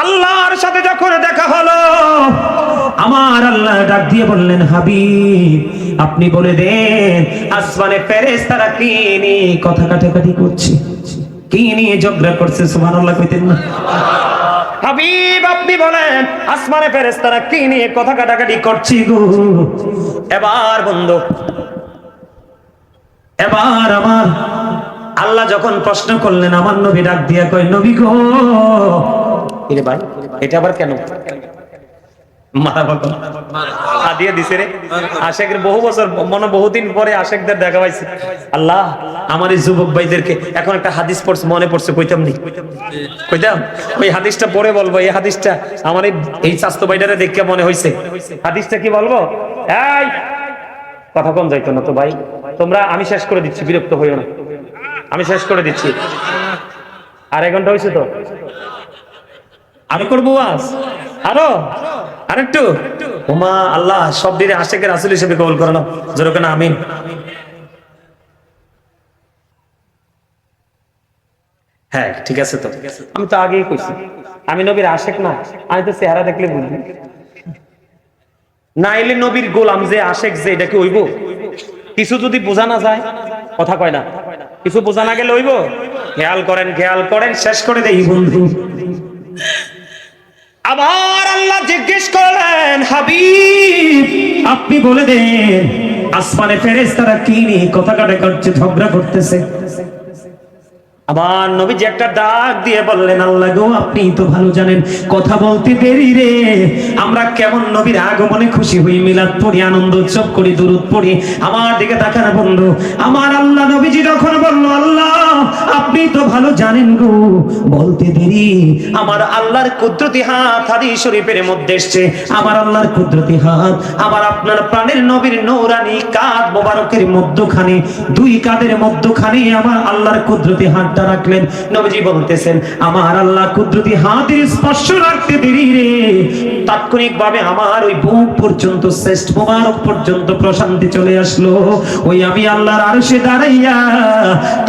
আল্লাহর সাথে যখন দেখা হলো, আমার আল্লাহ ডাক দিয়ে বললেন, হাবিব আপনি বলে দেন আসমানে ফেরেশতারা কি নিয়ে কথা কাটাকাটি করছে, কি নিয়ে ঝগড়া করছে? সুবহানাল্লাহ কইতেন না? হাবিব আপনি বলেন আসমানে ফেরেশতারা কি নিয়ে কথা কাটাকাটি করছে গো? এবার বন্ধু, এবার আমার আল্লাহ যখন প্রশ্ন করলেন, আমার নবী ডাক দিয়া কয়, নবী গো, এরে ভাই এটা আবার কেন মারা বাবা হাদিয়া দিছে রে? আশেকের বহু বছর মনে বহুদিন পরে আশেকদের দেখা পাইছে। আল্লাহ আমার এই যুবক ভাইদেরকে এখন একটা হাদিস পড়ছে, মনে পড়ছে, কইতাম নি? কইতাম? ওই হাদিসটা পরে বলবো। এই হাদিসটা আমার এই স্বাস্থ্য ভাইটারে দেখে মনে হইছে। হাদিসটা কি বলবো? এই কথা কম যাইতো না তো ভাই, তোমরা, আমি শেষ করে দিচ্ছি, বিরক্ত হইও না, আমি শেষ করে দিচ্ছি। আড়াই ঘন্টা হয়েছে তো, আরো করবো আজ, আরো আরেকটু। ওমা আল্লাহ সব দিনে আশেকের রাসূল হিসেবে কবুল করে নাও, জোরে কেন আমিন। হ্যাঁ ঠিক আছে তো, আমি তো আগেই কইছি আমি নবীর আশেক না, আমি তো চেহারা দেখলে বুঝবি না। এলে নবীর গোলাম যে আশেক যে, এটা কি হইব? কিছু যদি বোঝা না যায়, কথা কয় না, কিছু বোঝা না গেলে হইব? খেয়াল করেন, খেয়াল করেন, শেষ করে দেই বন্ধু। আবার আল্লাহ জিজ্ঞেস করলেন, হাবিব আপনি বলে দেন আসমানে ফেরেশতারা কি নিয়ে কথা কাটাকাটি করছে, ঝগড়া করতেছে? আমার নবীজি একটা ডাক দিয়ে বললেন, আল্লাহ গো আপনি তো ভালো জানেন, কথা বলতে দেরি রে, আমরা কেমন নবীর আগমনে খুশি হই, মিলাদ পড়ি, আনন্দ উৎসব করি, দুরূদ পড়ি। আমার দিকে তাকান বন্ধু, আমার আল্লাহ নবীজি যখন বলল, আল্লাহ আপনি তো ভালো জানেন গো, বলতে দেরি, আমার আল্লাহর কুদরতি হাত হাদিস শরীফের মধ্যে এসেছে, আমার আল্লাহর কুদরতি হাত আমার আপনার প্রাণের নবীর নূরানি কাঁধ মোবারকের মধ্যখানে, দুই কাঁধের মধ্যখানে আমার আল্লাহর কুদরতি হাত রাখলেন। নবীজি বলতেছেন, আমার আল্লাহ কুদরতি হাতের স্পর্শ রাখতে দেরি রে, তাৎক্ষণিকভাবে আমার ওই বুক পর্যন্ত, শ্রেষ্ঠ মোবারক পর্যন্ত প্রশান্তি চলে আসলো। ওই আমি আল্লাহর আরশে দাঁড়াইয়া,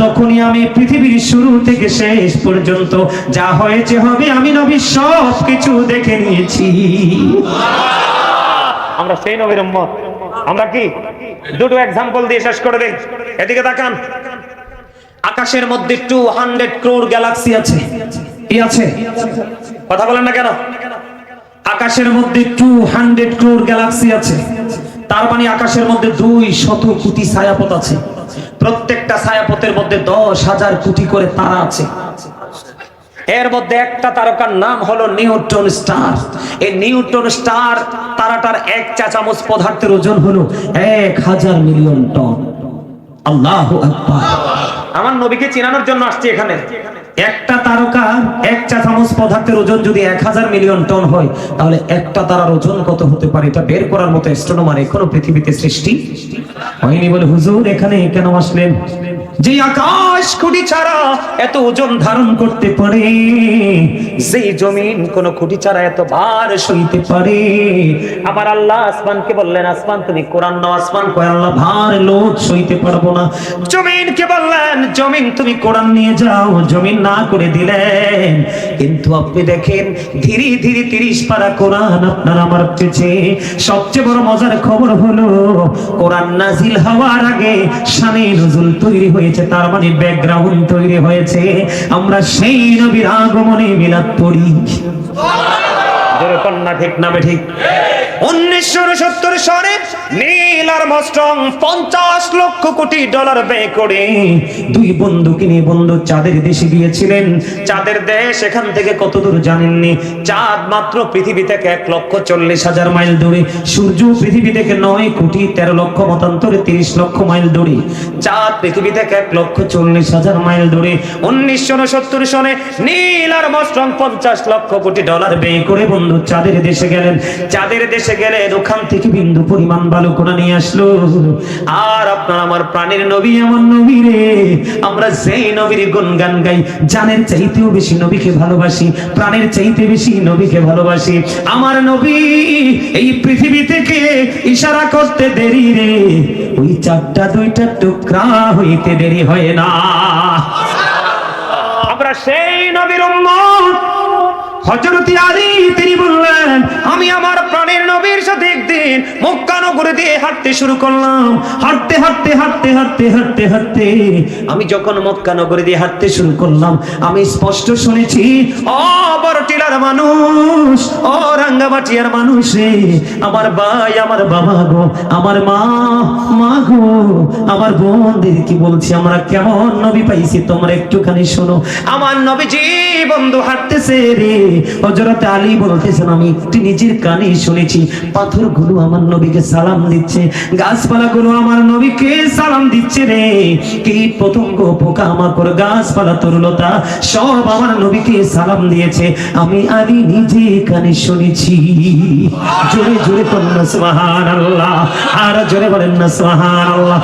তখনই আমি পৃথিবীর শুরু থেকে শেষ পর্যন্ত যা হয়েছে হবে, আমি নবী সব কিছু দেখে নিয়েছি। আমরা সেই নবীর উম্মত। আমরা কি দুটো এক্সাম্পল দিয়ে শেষ করে দেই। এদিকে তাকান, আকাশের মধ্যে 200 crore গ্যালাক্সি আছে। কি আছে? কথা বলেন না কেন? আকাশের মধ্যে 200 crore গ্যালাক্সি আছে। তার মানে আকাশের মধ্যে 200 কোটি ছায়াপথ আছে। প্রত্যেকটা ছায়াপথের মধ্যে 10,000 কোটি করে তারা আছে। এর মধ্যে একটা তারকার নাম হলো নিউট্রন স্টার। এই নিউট্রন স্টার তারাটার এক চা চামচ পদার্থের ওজন হলো 1000 মিলিয়ন টন। আল্লাহু আকবার। আমার নবীকে চিনানোর জন্য আসছি এখানে। একটা তারকা এক চা চামচ পদার্থের ওজন যদি 1000 মিলিয়ন টন হয়, তাহলে একটা তারার ওজন কত হতে পারে, এটা বের করার মতো অ্যাস্ট্রোনমার এখনো পৃথিবীতে সৃষ্টি হয়নি। বলে হুজুর এখানে কেন আসলেন? যে আকাশ খুঁটি ছাড়া এত ওজন ধারণ করতে পারে, সেই জমিন কোন খুঁটি ছাড়া এত ভার সইতে পারে। আমার আল্লাহ আসমানকে বললেন, আসমান তুমি কোরআন নাও। আসমান কয়, আল্লাহ ভার লোড সইতে পারবো না। জমিনকে বললেন, জমিন তুমি কোরআন নিয়ে যাও। জমিন না করে দিলেন। কিন্তু আপনি দেখেন ধীরে ধীরে 30 পারা কোরআন আপনার আমার পেছে। সবচেয়ে বড় মজার খবর হলো, কোরআন নাজিল হওয়ার আগে শানে নুজুল তৈরি হয়েছে, তার মানে ব্যাকগ্রাউন্ড তৈরি হয়েছে। আমরা সেই নবীর আগমনে মিলাদ পড়ি। জোরে কন্যা ঠিক না ঠিক? 1969 সালে Neil Armstrong 50 lakh crore dollar ব্যয় করে দুই বন্ধুকে নিয়ে বন্ধু চাঁদের দেশে গিয়েছিলেন। চাঁদের দেশ এখান থেকে কত দূর জানেননি? চাঁদ মাত্র পৃথিবী থেকে 1,40,000 মাইল দূরে। সূর্য পৃথিবী থেকে 9 কোটি 13 লক্ষ মতান্তরে 30 লক্ষ মাইল দূরে। চাঁদ পৃথিবী থেকে 1,40,000 মাইল দূরে। 1969 সালে Neil Armstrong 50 lakh crore dollar ব্যয় করে বন্ধু চাঁদের দেশে গেলেন। চাঁদের দেশে দেশে গেলেন, ওখান থেকে বিন্দু পরিমাণ বালুকণা নিয়ে আসলো। আর আপনার আমার প্রাণের নবী এমন নবী রে, আমরা যেই নবীর গুণগান গাই, জানের চাইতেও বেশি নবীকে ভালোবাসি, প্রাণের চাইতে বেশি নবীকে ভালোবাসি। আমার নবী এই পৃথিবী থেকে ইশারা করতে দেরি রে, ওই চারটা দুইটা টুকরা হইতে দেরি হয় না। আমরা সেই নবীর উম্মত। হযরত আলী তিনি বললেন, আমি আমার প্রাণের নবীর সাথে একদিন মক্কা নগরী দিয়ে হাঁটতে শুরু করলাম। হাঁটতে হাঁটতে হাঁটতে হাঁটতে হাঁটতে হাঁটতে আমি যখন মক্কা নগরী দিয়ে হাঁটতে শুরু করলাম, আমি স্পষ্ট শুনেছি, ও বড়টিলার মানুষ, ও রাঙ্গামাটিয়ার মানুষ রে, আমার ভাই, আমার বাবা গো, আমার মা গো, আমার বোনদের কি বলছি, আমরা কেমন নবী পাইছি তোমরা একটুখানি শোনো। আমার নবীজি বন্ধু হাঁটতেছে রে, হযরত আলী বলতেছেন, আমি একটু নিজের কানে শুনেছি, পাথরগুলো আমার নবীকে সালাম দিচ্ছে, গাছপালাগুলো আমার নবীকে সালাম দিচ্ছে রে, কীট পতঙ্গ পোকামাকড় গাছপালা তরুলতা সব আমার নবীকে সালাম দিয়েছে, আমি আলী নিজে কানে শুনেছি। জোরে জোরে বলেন না সুবহানাল্লাহ, আর জোরে বলেন না সুবহানাল্লাহ।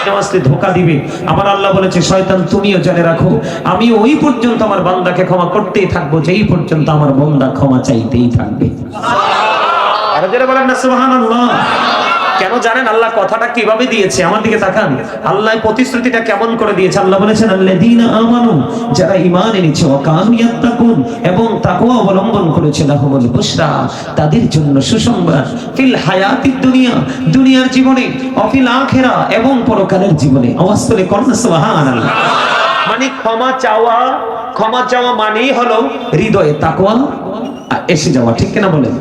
নামাজে ধোঁকা দিবে আমার আল্লাহ বলেছে, শয়তান তুমিও জেনে রাখো, আমি ওই পর্যন্ত আমার বান্দাকে ক্ষমা করতেই থাকবো যেই পর্যন্ত আমার বান্দা ক্ষমা চাইতেই থাকবে। আর যারা বলেন না সুবহানাল্লাহ। কেন জানেন আল্লাহ কথাটা কিভাবে দিয়েছে? আমার দিকে তাকান, আল্লাহ প্রতিশ্রুতিটা কেমন করে দিয়েছে। আল্লাহ বলেছেন, আল্লাযীনা আমানু, যারা ঈমান এনেছে, ওয়া কানু ইয়াত্তাকুন, এবং তাকওয়া অবলম্বন করেছে, লাহুমুল বুশরা, তাদের জন্য সুসংবাদ, ফিল হায়াতিদ দুনিয়া, দুনিয়ার জীবনে, ও ফিল আখিরা, এবং পরকালের জীবনে। আওয়াজ করে কোন সুবহানাল্লাহ। মানে ক্ষমা চাওয়া মানেই হলো হৃদয়ে তাকওয়া এসে যাওয়া, ঠিক কিনা বলেন?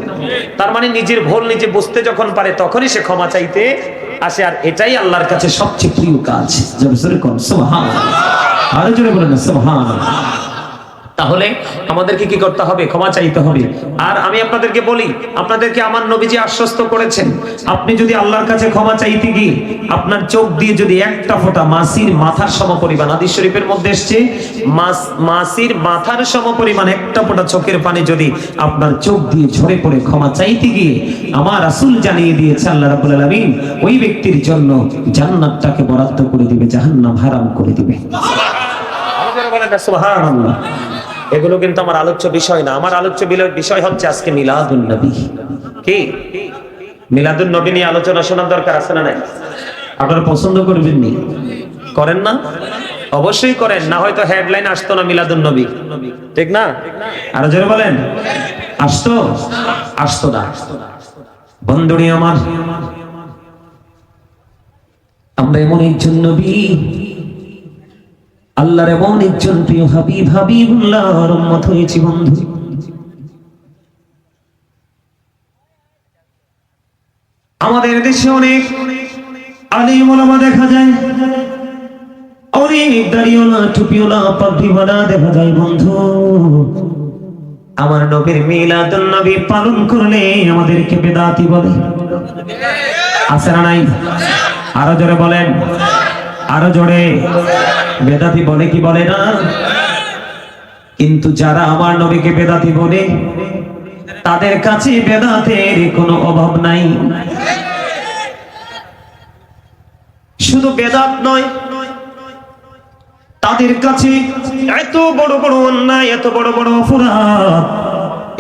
তার মানে নিজের ভুল নিজে বুঝতে যখন পারে তখনই সে ক্ষমা চাইতে আসে, আর এটাই আল্লাহর কাছে সবচেয়ে প্রিয় কাজ। জোরে জোরে কোন সুবহানাল্লাহ, আরো জোরে বলেন সুবহানাল্লাহ। তাহলে আমাদেরকে কি করতে হবে? ক্ষমা চাইতে হবে। আর আমি আপনাদেরকে বলি, আপনাদেরকে আমার নবীজি আশ্বস্ত করেছেন, আপনি যদি আল্লাহর কাছে ক্ষমা চাইতে গিয়ে আপনার চোখ দিয়ে যদি একটা ফোঁটা মাছির মাথার সমপরিমাণ, হাদিস শরীফের মধ্যে এসেছে, মাছির মাথার সমপরিমাণ একটা ফোঁটা চোখের পানি যদি আপনার চোখ দিয়ে ঝরে পড়ে ক্ষমা চাইতে গিয়ে, আমার রাসূল জানিয়ে দিয়েছে আল্লাহ রাব্বুল আলামিন ওই ব্যক্তির জন্য জান্নাতটাকে বরাদ্দ করে দিবে, জাহান্নাম হারাম করে দিবে। আপনারা বলেন না সুবহানাল্লাহ। এগুলো কিন্তু আমার আলোচ্য বিষয় না। আমার আলোচ্য বিষয় হচ্ছে আজকে মিলাদুন নবী। কি মিলাদুন নবী নিয়ে আলোচনা শোনার দরকার আছে না নাই? আপনারা পছন্দ করবেন নি? করেন না? অবশ্যই করেন, না হয়তো হেডলাইন আসতো না মিলাদুন নবী, ঠিক না? আর জোরে বলেন, আসতো না। বন্ধুরে আমার, আমরা এমন একজন নবী, আল্লাহর এমন একজন প্রিয় হাবিবুল্লাহর উম্মত হয়েছি বন্ধু। আমাদের দেশে অনেক আলেম ওলামা দেখা যায়, অনেক দাড়িওয়ালা টুপিওয়ালা পাগড়িওয়ালা দেখা যায় বন্ধু। আমার নবীর মিলাদুন নবী পালন করলে আমাদেরকে বেদাতি বলে, আছে না নাই? আরো জোরে বলেন, আরো জোরে। বেদাতি বলে কি বলে না? কিন্তু যারা আমার নবীকে বেদাতি বলে, তাদের কাছে বেদাতের কোনো অভাব নাই। শুধু বেদাত নয়, তাদের কাছে এত বড় বড় অন্যায়, এত বড় বড় অপরাধ,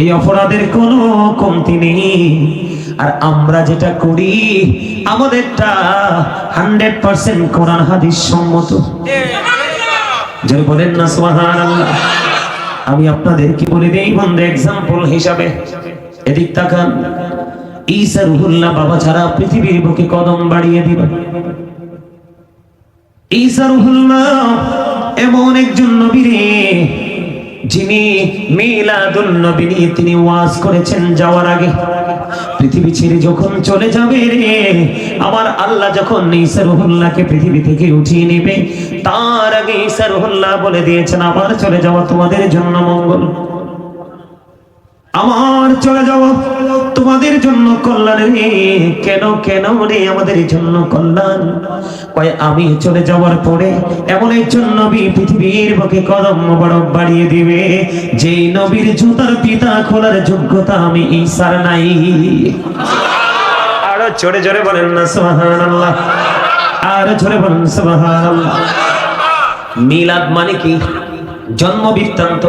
এই অপরাধের কোনো কমতি নেই। আর আমরা যেটা করি, আমাদেরটা 100% কোরআন হাদিস সম্মত। যারা বলেন না সুবহানাল্লাহ। আমি আপনাদেরকে বলে দেই বন্ধু, এক্সাম্পল হিসাবে, এদিক তাকান। ঈসা রুহুল্লাহ বাবা ছাড়া পৃথিবীর বুকে কদম বাড়িয়ে দিবেন। ঈসা রুহুল্লাহ এমন একজন নবী রে, যিনি মিলাদুন নবী নিয়ে তিনি ওয়াজ করেছেন যাওয়ার আগে। পৃথিবী ছেড়ে যখন চলে যাবে রে, আমার আল্লাহ যখন ঈসা রুহুল্লাহকে পৃথিবী থেকে উঠিয়ে নেবে, তার আগে ঈসা রুহুল্লাহ বলে দিয়েছেন, আমার চলে যাওয়া তোমাদের জন্য মঙ্গল, আমার চলে যাওয়া তোমাদের জন্য কল্যাণ রে। কেন রে আমাদের জন্য কল্যাণ? কয় আমি চলে যাওয়ার পরে এমন একজন নবী পৃথিবীর বুকে কদম মোবারক বাড়িয়ে দিবে, যেই নবীর জুতার পিতা খোলার যোগ্যতা আমি ঈসার নাই। আরো জোরে জোরে বলেন না সুবহানাল্লাহ, আরো জোরে বলেন সুবহানাল্লাহ। মিলাদ মানে কি? জন্ম বৃত্তান্ত,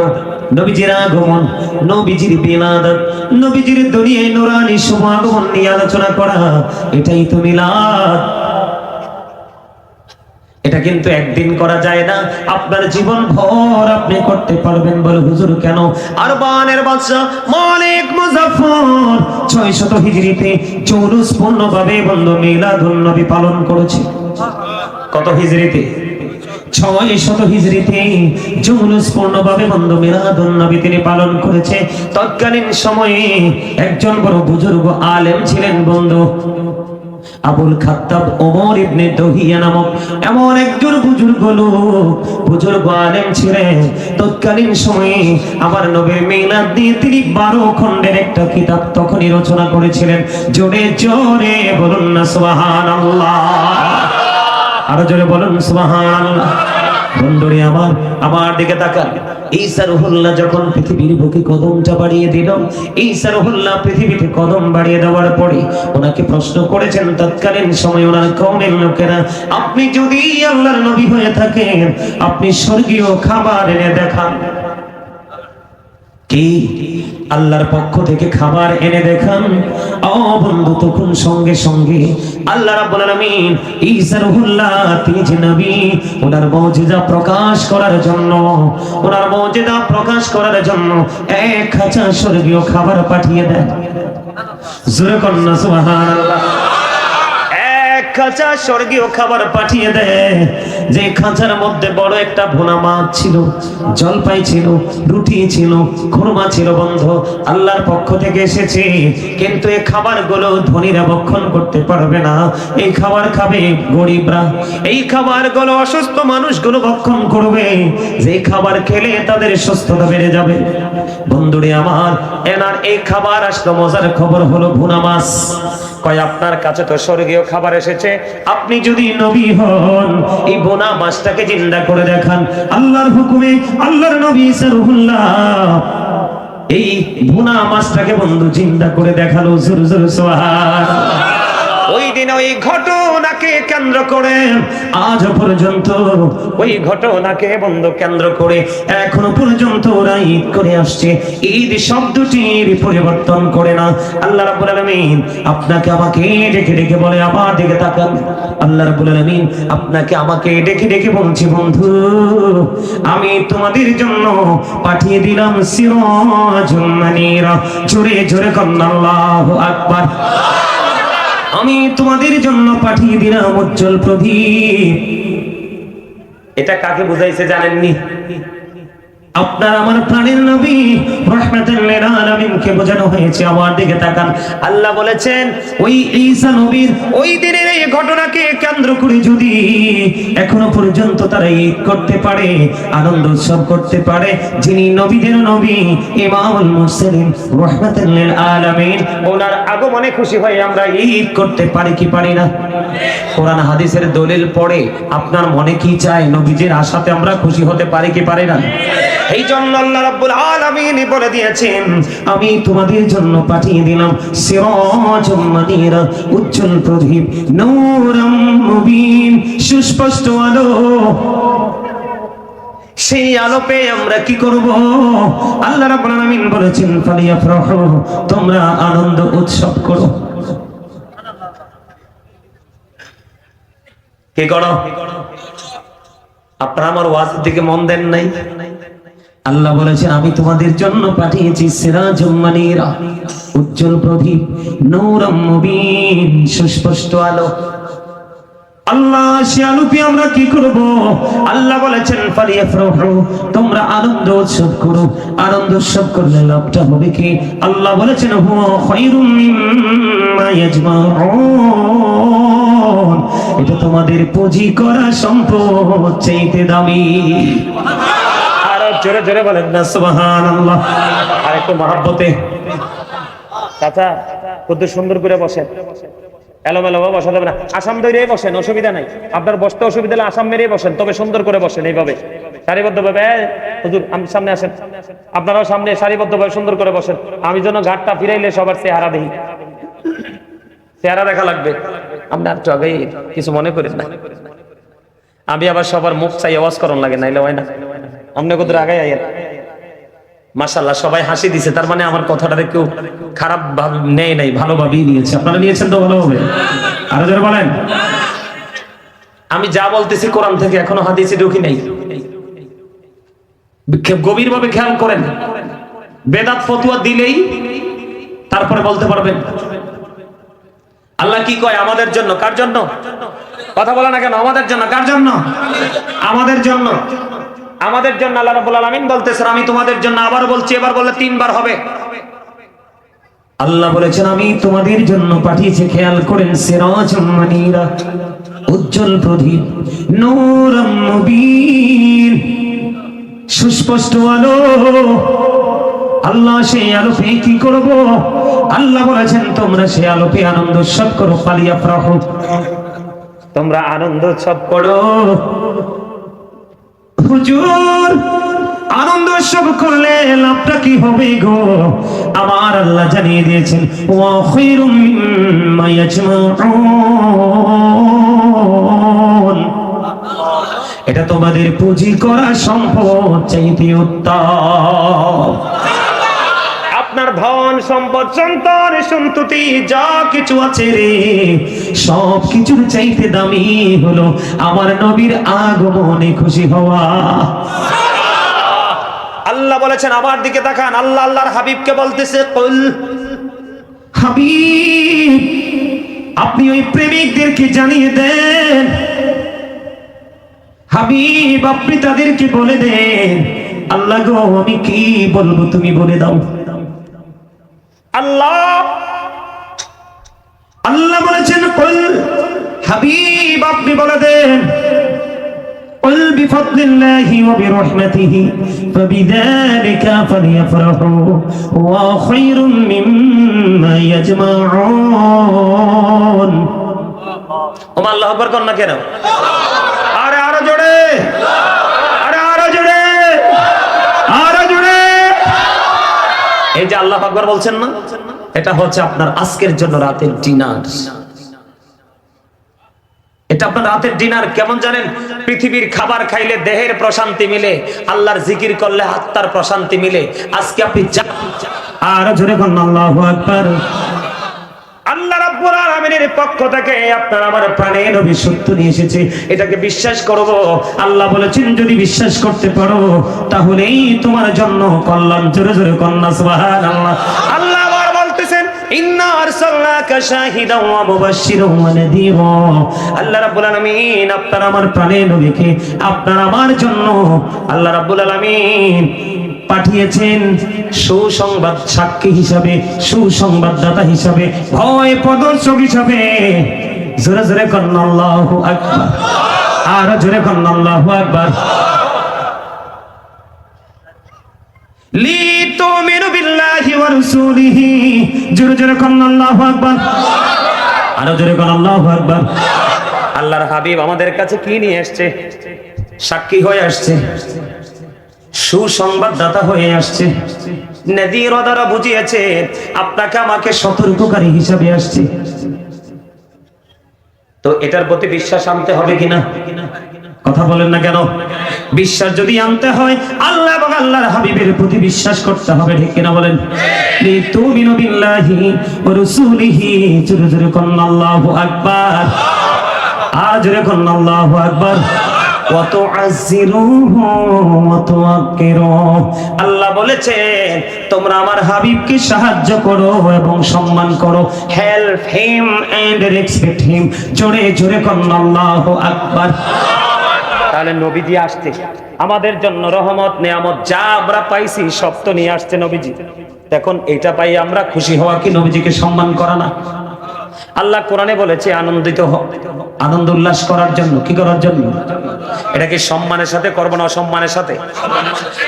নবীজির আগমন, নবীজির বিলাদত, নবীজির দুনিয়ায় নূরানি শুভ আগমন নিয়ে আলোচনা করা, এটাই তো মিলাদ। এটা কিন্তু একদিন করা যায় না, আপনার জীবন ভর আপনি করতে পারবেন। বলে হুজুর কেন? আরবানের বাদশা মালিক মুজাফফর 600 হিজরিতে জৌলুস পূর্ণভাবে বন্ধ মিলাদুন নবী পালন করেছে। কত হিজরিতে? 600 হিজরিতে জৌলুস পূর্ণভাবে বন্ধ মিলাদুন নবী তিনি পালন করেছে। তৎকালীন সময়ে একজন বড় বুজুর্গ আলেম ছিলেন বন্ধু আবুল খাত্তাব ওমর ইবনে দহিয়া নামক এমন একজন বুজুর্গ আলেম ছিলেন। তৎকালীন সময়ে আমার নবীর মিলাদ নিয়ে তিনি 12 খণ্ডের একটা কিতাব তখনই রচনা করেছিলেন। জোরে জোরে বলুন না সুবহানাল্লাহ, আরো জোরে বলুন সুবহানাল্লাহ। বন্ধুরে আমার দিকে তাকান। ঈসা রুহুল্লাহ যখন পৃথিবীর বুকে কদমটা বাড়িয়ে দিল, ঈসা রুহুল্লাহ পৃথিবীতে কদম বাড়িয়ে দেওয়ার পরে ওনাকে প্রশ্ন করেছেন তৎকালীন সময় ওনার কওমের লোকেরা, আপনি যদি আল্লাহর নবী হয়ে থাকেন আপনি স্বর্গীয় খাবার এনে দেখান। কি? আল্লাহর পক্ষ থেকে খাবার এনে দেখান। ও বন্ধু, তখন সঙ্গে সঙ্গে আল্লাহ রাব্বুল আলামিন ঈসা রুহুল্লাহ তিনি যে নবী, ওনার মুজিজা প্রকাশ করার জন্য এক খাঁচা স্বর্গীয় খাবার পাঠিয়ে দেন। জোরে কন্না সুবহানাল্লাহ। খাঁচা স্বর্গীয় খাবার পাঠিয়ে দেয়। যে খাঁচার মধ্যে বড় একটা ভুনা মাছ ছিল, জলপাই ছিল, রুটি ছিল, খুরমা ছিল। বন্ধু, আল্লাহর পক্ষ থেকে এসেছে, কিন্তু এই খাবারগুলো ধনীরা ভক্ষণ করতে পারবে না। এই খাবার খাবে গরিবরা, এই খাবারগুলো অসুস্থ মানুষগুলো ভক্ষণ করবে। যে খাবার খেলে তাদের সুস্থতা বেড়ে যাবে। বন্ধুরে আমার, এনার এই খাবার আসলো, মজার খবর হলো ভুনা মাছ। কয় আপনার কাছে তো স্বর্গীয় খাবার এসেছে, আপনি যদি নবী হন এই বোনা মাছটাকে জিন্দা করে দেখান। আল্লাহর হুকুমে আল্লাহর নবী ঈসা রুহুল্লাহ এই বোনা মাছটাকে বন্ধু জিন্দা করে দেখালো। জোরে জোরে সুবহানাল্লাহ। ওই দিন ওই ঘটনাকে কেন্দ্র করে আজ পর্যন্ত, ওই ঘটনাকে বন্ধ কেন্দ্র করে এখনো পর্যন্ত ওরা ঈদ করে আসছে। ঈদ শব্দটির পরিবর্তন করে না। আল্লাহ রাব্বুল আলামিন আপনাকে আমাকে ডেকে ডেকে বলে, আমার দিকে তাকান। আল্লাহ রাব্বুল আলামিন আপনাকে আমাকে ডেকে ডেকে বলছে, বন্ধু আমি তোমাদের জন্য পাঠিয়ে দিলাম সিরাজুম মুনীরা। জোরে জোরে কন্না আল্লাহু আকবার। আমি তোমাদের জন্য পাঠিয়ে দিলাম উজ্জ্বল প্রদীপ। এটা কাকে বুঝাইছে জানেননি? আপনার আমার প্রাণের নবী রাহমাতুল লিল আলামিনকে বোঝানো হয়েছে। আমার দিকে তাকান। আল্লাহ বলেছেন ওই ঈসা নবীর ওই দিনের এই ঘটনাকে কেন্দ্র করে যদি এখনো পর্যন্ত তারা ঈদ করতে পারে, আনন্দ উৎসব করতে পারে, যিনি নবীদের নবী ইমামুল মুরসালিন রাহমাতুল লিল আলামিন, ওনার আগমনে খুশি হয়ে আমরা ঈদ করতে পারি কি পারি না? কোরআন হাদিসের দলিল পড়ে আপনার মনে কি চায়? নবীজির আশাতে আমরা খুশি হতে পারি কি পারি না? এই জন্য আল্লাহ রাব্বুল আলামিন বলে দিয়েছেন, আমি তোমাদের জন্য পাঠিয়ে দিলাম সিরাজুম মুনীরা, উজ্জ্বল প্রদীপ, নূরুম মুবিন, সুস্পষ্ট আলো। সেই আলো পেয়ে আমরা কি করব? আল্লাহ রাব্বুল আলামিন বলেছেন ফালিয়াফরাহু, তোমরা আনন্দ উৎসব করো। কি করো? আপনারা আমার ওয়াজের দিকে মন দেন নাই? আল্লাহ বলেছেন আমি তোমাদের জন্য পাঠিয়েছি সিরাজুম মুনীরা, উজ্জ্বল প্রদীপ, নূরুম মুবিন, সুস্পষ্ট আলো। আল্লাহ সে আলো পেয়ে আমরা কি করব? আল্লাহ বলেছেন ফালিয়াফরাহু, তোমরা আনন্দ উৎসব করো। আনন্দ উৎসব করলে লাভটা হবে কি? আল্লাহ বলেছেন হুয়া খায়রুম মিম্মা ইয়াজমাউন, এটা তোমাদের পুঁজি করা সম্পদ চাইতে দামি। জোরে জোরে বলেন না সুবহানাল্লাহ। আর একটু মহব্বতে চাচা কত সুন্দর করে বসেন, এলোমেলো বসা যাবে না, আসাম ধরে বসেন, অসুবিধা নাই। আপনার বসতে অসুবিধা হলে আসাম মেরে বসেন, তবে সুন্দর করে বসেন এইভাবে সারিবদ্ধভাবে। হুজুর আমি সামনে আসেন, আপনারাও সামনে সারিবদ্ধভাবে সুন্দর করে বসেন। আমি যেন ঘাটটা ফিরাইলে সবার চেহারা দেখি। চেহারা দেখা লাগবে, আপনি আর একটু আগে কিছু মনে করেন না। আমি আবার সবার মুখ চাই আওয়াজ করন লাগে, নাইলে হয় না। আপনি কোথায় আগে আইয়েন। মাশাআল্লাহ সবাই হাসি দিছে, তার মানে আমার কথাটা কেউ খারাপ ভাবে নেই নাই, ভালোভাবেই নিয়েছে। আপনারা নিয়েছেন তো ভালোভাবে? আরো জোরে বলেন। আমি যা বলতেছি কোরআন থেকে, এখনো হাদিসে ঢুকি নাই। গভীর ভাবে খেয়াল করেন, বেদাত ফতোয়া দিলেই তারপরে বলতে পারবেন। আল্লাহ কি কয় আমাদের জন্য? কার জন্য? কথা বলে না কেন? আমাদের জন্য। কার জন্য? আমাদের জন্য। আমাদের জন্য আল্লাহ রাব্বুল আলামিন বলতেছেন, আমি তোমাদের জন্য আবার বলছি, এবার বললে 3 বার হবে। আল্লাহ বলেছেন আমি তোমাদের জন্য পাঠিয়েছি, খেয়াল করেন, সিরাজুম মুনীরা, উজ্জ্বল প্রদীপ, নূরুম মুবিন, সুস্পষ্ট আলো। আল্লাহ সেই আলো পেয়ে কি করব? আল্লাহ বলেছেন তোমরা সেই আলো পেয়ে আনন্দ উৎসব করো, ফালিয়াফরাহু, তোমরা আনন্দ উৎসব করো। হুজুর, আনন্দ উৎসব করলে লাভটা কি হবে গো? আমার আল্লাহ জানিয়ে দিয়েছেন, ওয়া খায়রুম মিম্মা ইয়াজমাউন, এটা তোমাদের পুঁজি করা সম্পদ চাইতে উত্তম। আপনার ধন সম্পদ সন্তান সন্ততি যা কিছু আছে রে, সব কিছুর চাইতে দামি হলো আমার নবীর আগমনে খুশি হওয়া। আল্লাহ বলেছেন, আমার দিকে তাকান, আল্লাহ আল্লাহর হাবিবকে বলতেছে, কুল, হাবিব আপনি ওই প্রেমিকদেরকে জানিয়ে দেন, হাবিব আপনি তাদেরকে বলে দেন। আল্লাহ গো আমি কি বলবো, তুমি বলে দাও। আল্লাহ বলেছেন, কুল, হাবিব আপনি বলে দেন, কুল বিফাদলিল্লাহি ওয়া বিরহমাতিহি ফাবিযালিকা ফালিয়াফরাহু ওয়া খায়রুম মিম্মা ইয়াজমাউন। ওমা আল্লাহু আকবার কোন না কেন? আরে আরো জোরে, আরে আরো জোরে, আরো জোরে। এই যে আল্লাহু আকবার বলছেন না, এটা হচ্ছে আপনার আজকের জন্য রাতের ডিনার। এটা আপনার রাতের ডিনার। কেমন জানেন? পৃথিবীর খাবার খাইলে দেহের প্রশান্তি মিলে, আল্লাহর জিকির করলে আত্মার প্রশান্তি মিলে। আজকে আপনি আরো জোরে বলুন আল্লাহু আকবার। আল্লাহ রাব্বুল আলামিনের পক্ষ থেকে আপনার আমার প্রাণে নবী সত্য নিয়ে এসেছে, এটাকে বিশ্বাস করব। আল্লাহ বলেছেন যদি বিশ্বাস করতে পারো তাহলেই তোমার জন্য কল্যাণ। জোরে জোরে কন্যা সুবহানাল্লাহ। আল্লাহ আবার বলতেছেন, ইন্না আরসালনাকা শাহিদান ওয়া মুবাশশিরান ওয়া নাযীরা। আল্লাহ রাব্বুল আলামিন আপনার আমার প্রাণে নবীকে আপনার আমার জন্য আল্লাহ রাব্বুল আলামিন পাঠিয়েছেন সুসংবাদ সাক্ষী হিসাবে, সুসংবাদদাতা হিসাবে, ভয় প্রদর্শক হিসাবে। জোরে জোরে কন্যা আল্লাহু আকবার, আর জোরে কন্যা আল্লাহু আকবার। লিতুমিনু বিল্লাহি ওয়া রাসূলিহি, জোরে জোরে কন্যা আল্লাহু আকবার, আর জোরে কন্যা আল্লাহু আকবার। আল্লাহর হাবিব আমাদের কাছে কি নিয়ে আসছে? সাক্ষী হয়ে আসছে, সুসংবাদদাতা হয়ে আসছে, নদীর দ্বারা বুঝিয়েছে আপনাকে আমাকে সতর্ককারী হিসাবে আসছে। তো এটার প্রতি বিশ্বাস আনতে হবে কিনা? কথা বলেন না কেন? বিশ্বাস যদি আনতে হয় আল্লাহ এবং আল্লাহর হাবিবের প্রতি বিশ্বাস করতে হবে, ঠিক কিনা বলেন? লিতুমিনু বিল্লাহি ওয়া রাসূলিহি, জোরে জোরে কন্না আল্লাহু আকবার, আর জোরে কন্না আল্লাহু আকবার। আল্লাহ বলেছেন তোমরা আমার হাবিবকে সাহায্য করো এবং সম্মান করো। Help him and respect him. জোরে জোরে কন্না আল্লাহু আকবার। তাহলে নবীজি আসছে আমাদের জন্য রহমত নিয়ামত যা আমরা পাইছি সব তো নিয়ে আসছে নবীজি। এখন এটা পাই আমরা খুশি হওয়া কি নবীজিকে সম্মান করা না? আল্লাহ কোরআনে বলেছে আনন্দিত হও, আনন্দ উল্লাস করার জন্য। কি করার জন্য? এটা কি সম্মানের সাথে করব না অসম্মানের সাথে?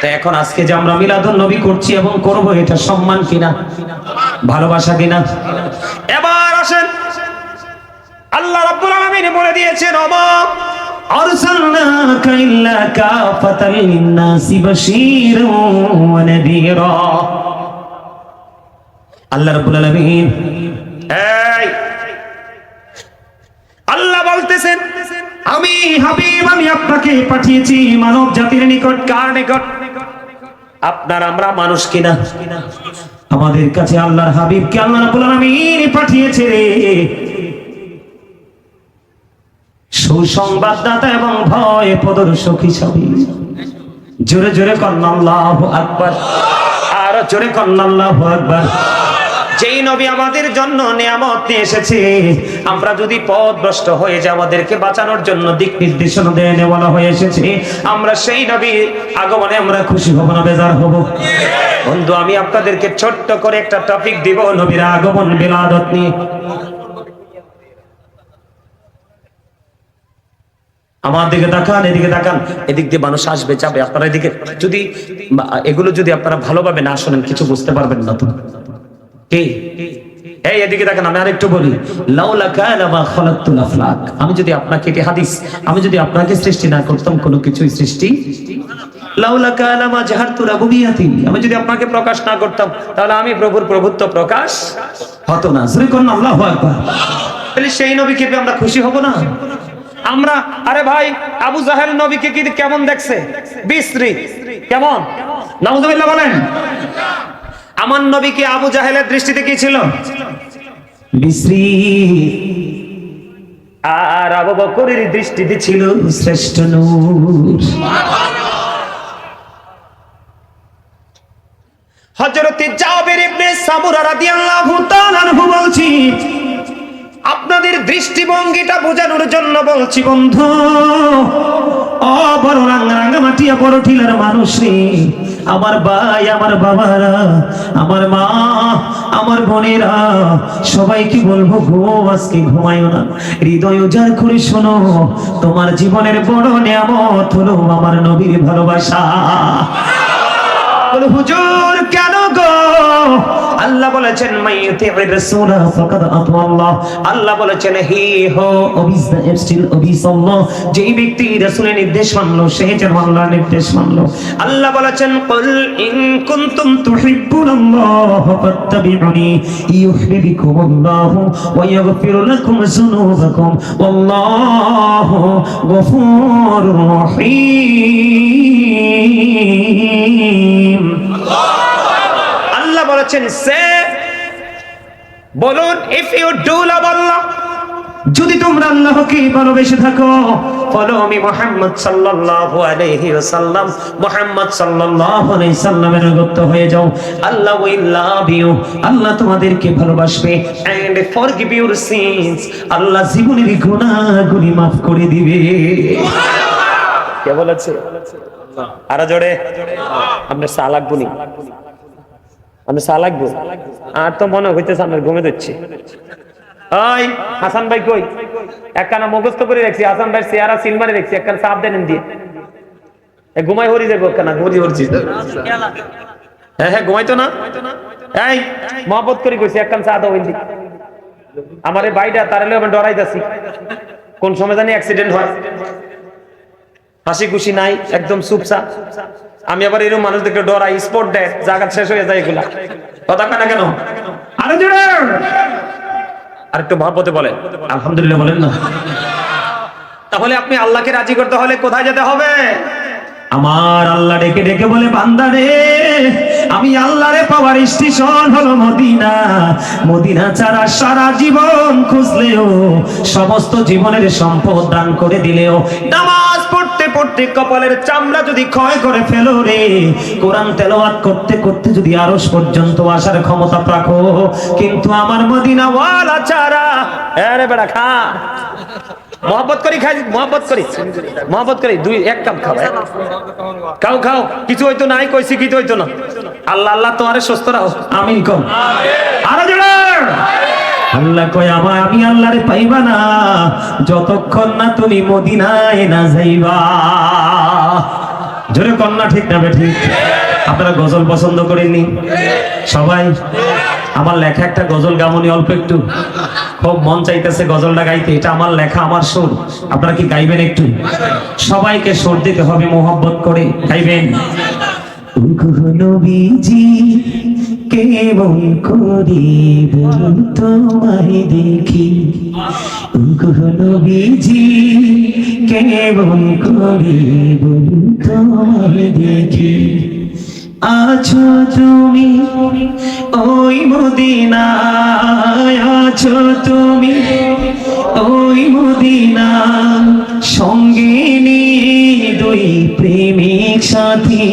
তো এখন আজকে যে আমরা মিলাদুন নবী করছি এবং করব, এটা সম্মান কিনা, ভালোবাসা কিনা? এবার আসেন, আল্লাহ রাব্বুল আলামিন বলে দিয়েছেন, ওমা আরসালনাকা ইল্লা কাফাতাল লিন-নাসি বাশীরান ওয়া নাযীরা। আল্লাহ রাব্বুল আলামিন এই বলতেছেন আমি হাবিব আমি আপনাকে পাঠিয়েছি মানব জাতির নিকট। কার নিকট? আপনার আমরা মানুষ কিনা? আমাদের কাছে আল্লাহর হাবিবকে আল্লাহ রাব্বুল আলামিন পাঠিয়েছে রে সুসংবাদদাতা এবং ভয় প্রদর্শক হিসাবে। জোরে জোরে কন্না আল্লাহু আকবার, আর জোরে কন্না আল্লাহু আকবার। যেই নবী আমাদের জন্য নিয়ামত নিয়ে এসেছে, আমরা যদি পথভ্রষ্ট হয়ে যাই আমাদেরকে বাঁচানোর জন্য দিক নির্দেশনা দেনে বলা হয়ে এসেছে, আমরা সেই নবীর আগমনে আমরা খুশি হব না বেজার হব? বন্ধু আমি আপনাদেরকে ছোট্ট করে একটা টপিক দিব নবীর আগমন বিলাদত নিয়ে। আমার দিকে তাকান, এদিকে তাকান, এদিক দিয়ে মানুষ আসবে যাবে, আপনারা এদিকে যদি এগুলো যদি আপনারা ভালোভাবে না শোনেন কিছু বুঝতে পারবেন না। তো কি এই এদিকে দেখেন, আমি আরেকটু বলি, লাউলা কানা মা খালাকতুল আফলাক, আমি যদি আপনাকে এটি হাদিস, আমি যদি আপনাকে সৃষ্টি না করতাম কোনো কিছুই সৃষ্টি, লাউলা কানা মা জাহারতু রাবুবিয়াতি, আমি যদি আপনাকে প্রকাশ না করতাম তাহলে আমি প্রভুর প্রভুত্ব প্রকাশ হতো না। জোরে করুন আল্লাহু আকবার। তাহলে সেই নবীকে পেয়ে আমরা খুশি হব না? আমরা আরে ভাই আবু জাহেল নবীকে কি কেমন দেখছে? বিশ্রী। কেমন? নাউজুবিল্লাহ বলেন। আমার নবীকে আবু জাহেলের দৃষ্টিতে কি ছিল? বিশ্রী। আর আবু বকরের দৃষ্টিতে ছিল শ্রেষ্ঠ নূর। হযরত জাবের ইবনে সামুরা রাদিয়াল্লাহু তাআলা আনহু বলছি, আপনাদের দৃষ্টিভঙ্গিটা বোঝানোর জন্য বলছি বন্ধু। ও বড় রাঙ্গামাটিয়া বড় টিলার মানুষ রে, আমার ভাই, আমার বাবারা, আমার মা, আমার বোনেরা, সবাইকে বলবো গো আজকে ঘুমাইও না, হৃদয় উজাড় করে শোনো, তোমার জীবনের বড় নিয়ামত হলো আমার নবীর ভালোবাসা। হুজুর কেন গো? আল্লাহ বলেছেন মাইয়ুতি'ir রাসূলা ফাকাদ আতাআল্লাহ। আল্লাহ বলেছেন হি হো ওবিস দ্য স্টিল ওবিস আল্লাহ, যেই ব্যক্তি রাসূলের নির্দেশ মানলো সে যেন আল্লাহর নির্দেশ মানলো। আল্লাহ বলেছেন কুল ইন কুনতুম তুহিব্বুনাল্লাহ ফাত্তাবিউনি ইউহিব্বুকুমুল্লাহু ওয়া ইয়াগফির লাকুম যুনুবাকুম ওয়াল্লাহু গফুরুর রহিম। আল্লাহ বলেছেন সে বলুন ইফ ইউ ডু লাভ আল্লাহ, যদি তোমরা আল্লাহকে ভালোবেসে থাকো, ফলো আমি মুহাম্মদ সাল্লাল্লাহু আলাইহি ওয়াসাল্লাম, মুহাম্মদ সাল্লাল্লাহু আলাইহি সাল্লামের অনুগত হয়ে যাও, আল্লাহ উইল লাভ ইউ, আল্লাহ তোমাদেরকে ভালোবাসবে, এন্ড ফরগিভ ইউর সিনস, আল্লাহ জীবনের গুনাহগুলি maaf করে দিবে। কে বলেছে? আরো জোরে। আমরা সালাক বুনি, আমি সালাকবো। আর তো মনে হইতেছে আমার ঘুমে দিচ্ছে। ওই হাসান ভাই কই? একখানা মুখস্থ করে রাখছি, হাসান ভাই চেহারা সিলমারে রাখছি, একখানা চাপ দেন দিয়ে ঘুমাই হরি যাবো, একখানা ঘুরি হরছি। হ্যাঁ হ্যাঁ ঘুমাইতো না। এই মহব্বত করে কইছি একখান চা দাও ইন্দি। আমার এই ভাইটা তারালে আমি ডরাইতাছি, কোন সময় জানি অ্যাক্সিডেন্ট হয়। হাসি খুশি নাই, একদম চুপচাপ। আমি আবার এরকম মানুষ দেখে ডরাই, স্পট দেয়, জায়গা শেষ হয়ে যায় এগুলা। কথা কেনা কেন? আরে জোরে আরেকটু মহব্বতে বলেন আলহামদুলিল্লাহ বলেন না। তাহলে আপনি আল্লাহকে রাজি করতে হলে কোথায় যেতে হবে? আমার আল্লাহ ডেকে ডেকে বলে বান্দা রে, আমি আল্লাহরে পাওয়ার স্টেশন হলো মদিনা। মদিনা ছাড়া সারা জীবন খুঁজলেও, সমস্ত জীবনের সম্পদ দান করে দিলেও, নামাজ পড়তে পড়তে কপালের চামড়া যদি ক্ষয় করে ফেলো রে, কোরআন তেলাওয়াত করতে করতে যদি আরশ পর্যন্ত আসার ক্ষমতা রাখো, কিন্তু আমার মদিনা ওয়ালা ছাড়া আরে বেটা খা মহব্বত করি, খাই মহব্বত করি, দুই এক কাপ খাও, খাও খাও, কিছু হইতো নাই কইছি, কিছু হইতো না। আল্লাহ আল্লাহ তোমারে সুস্থ রাখো, আমিন কম। আরো জোরে আল্লাহ কয় আমি আল্লাহরে পাইবা না যতক্ষণ না তুমি মদিনায় না যাইবা। জোরে কন্যা ঠিক না ঠিক? আপনারা গজল পছন্দ করেননি সবাই? আমার লেখা একটা গজল গামনি, অল্প একটু খুব মন চাইতেছে গজলটা গাইতে। এটা আমার লেখা, আমার সুর, আপনারা কি গাইবেন? একটু সবাইকে সুর দিতে হবে, মোহব্বত করে গাইবেন। নবীজি কেমন করে বলুন তোমায় দেখি, নবীজি কেমন করে বলুন তোমায় দেখি। আছো তুমি ওই মদিনায়, আছো তুমি ওই মদিনা, সঙ্গে নিয়ে দুই প্রেমিক সাথী,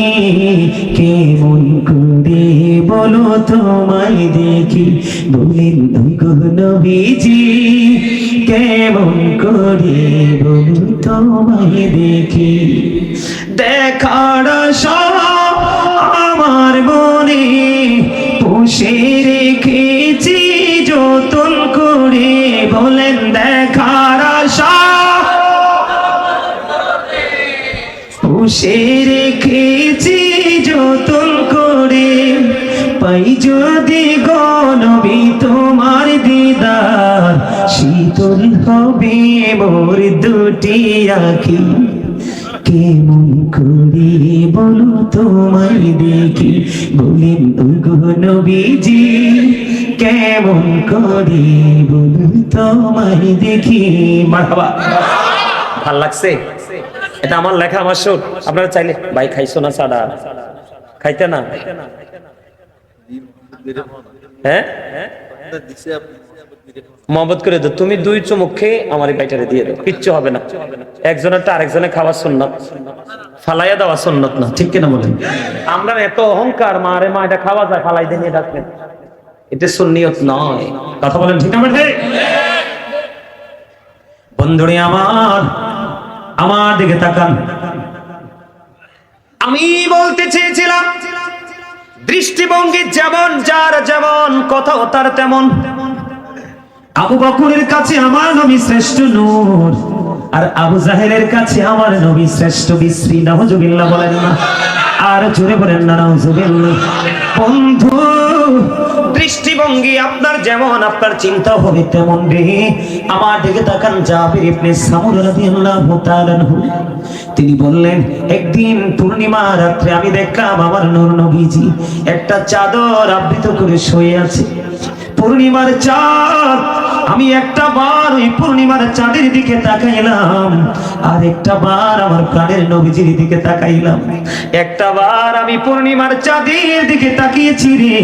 কেমন করে বলো তোমায় দেখি, বলেন গো নবীজি কেমন করে বলো তোমায় দেখি। দেখার সব আমার মনে পুষে রেখেছি যতন করে, বলেন দেখার আশা পুষে রেখেছি যতন করে, পাই যদি গো নবী তোমার দিদার, শীতল হবে মোর দুটি আঁখি, কেমন করে বলো তোমায় দেখি, বলেন গো নবীজি কেমন করে বলো তোমায় দেখি। মারহাবা, ভাল লাগছে? এটা আমার লেখা, আমার সুর। আপনারা চাইলে ভাই খাইছো না সাদা, খাইতে না? হ্যাঁ মহব্বত করে দাও, তুমি দুই চুমুক খেয়ে আমার এই বাইটারে দিয়ে দাও, কিচ্ছু হবে না। একজনেরটা আরেকজনে খাওয়া সুন্নাত, ফালাইয়া দেওয়া সুন্নাত না, ঠিক কিনা বলেন? আমরা এত অহংকার, মা রে মা এটা খাওয়া যায়, ফালাই দিয়ে ডাকলেন, এটা সুন্নিয়ত নয়। কথা বলেন ঠিক না? বন্ধুরে আমার, আমার দিকে তাকান। আমি বলতে চেয়েছিলাম দৃষ্টিভঙ্গি যেমন, যার যেমন কথাও তার তেমন। আবু বকরের কাছে আমার নবী শ্রেষ্ঠ নূর, আর আবু জাহেলের কাছে আমার নবী শ্রেষ্ঠ বিশ্রী। নাউজুবিল্লাহ বলেন না, আর জোরে বলেন না নাউজুবিল্লাহ। বন্ধু, দৃষ্টিভঙ্গি আপনার যেমন, আপনার চিন্তা হবে তেমন রে। আমার দিকে তাকান, জাবির ইবনে সামুরা রাদিয়াল্লাহু তাআলা আনহু, তিনি বললেন একদিন পূর্ণিমা রাত্রে আমি দেখলাম আমার নূর নবীজি একটা চাদর আবৃত করে শুয়ে আছে। পূর্ণিমার চাঁদ, আমি একটা বার ওই পূর্ণিমার চাঁদের দিকে তাকাইলাম, আর একটা বার আমার প্রাণের নবীজির দিকে তাকাইলাম। একটা বার আমি পূর্ণিমার চাঁদের দিকে তাকিয়েছি রে,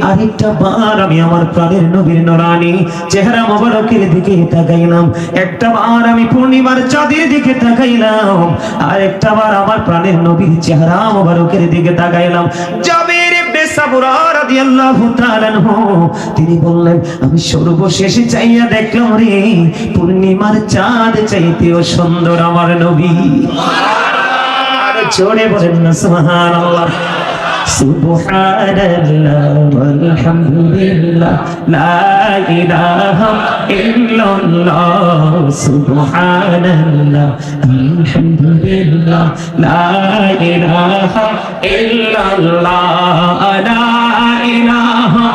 আর একটা বার আমি আমার প্রাণের নবীর নূরানী চেহারা মোবারকের দিকে তাকাইলাম। একটা বার আমি পূর্ণিমার চাঁদের দিকে তাকাইলাম, আর একটা বার আমার প্রাণের নবীর চেহারা মোবারকের দিকে তাকাইলাম। জাবির ইবনে সামুরা রাদিয়াল্লাহু তাআলা আনহু, তিনি বললেন আমি সর্বশেষে চাইয়া দেখলাম রে, পূর্ণিমার চাঁদ চাইতেও সুন্দর আমার নবী। আর জোরে বলেন না সুবহানাল্লাহ। সুবহানাল্লাহ ওয়ালহামদুলিল্লাহ লা ইলাহা ইল্লাল্লাহ, সুবহানাল্লাহ আলহামদুলিল্লাহ লা ইলাহা ইল্লাল্লাহ, লা ইলাহা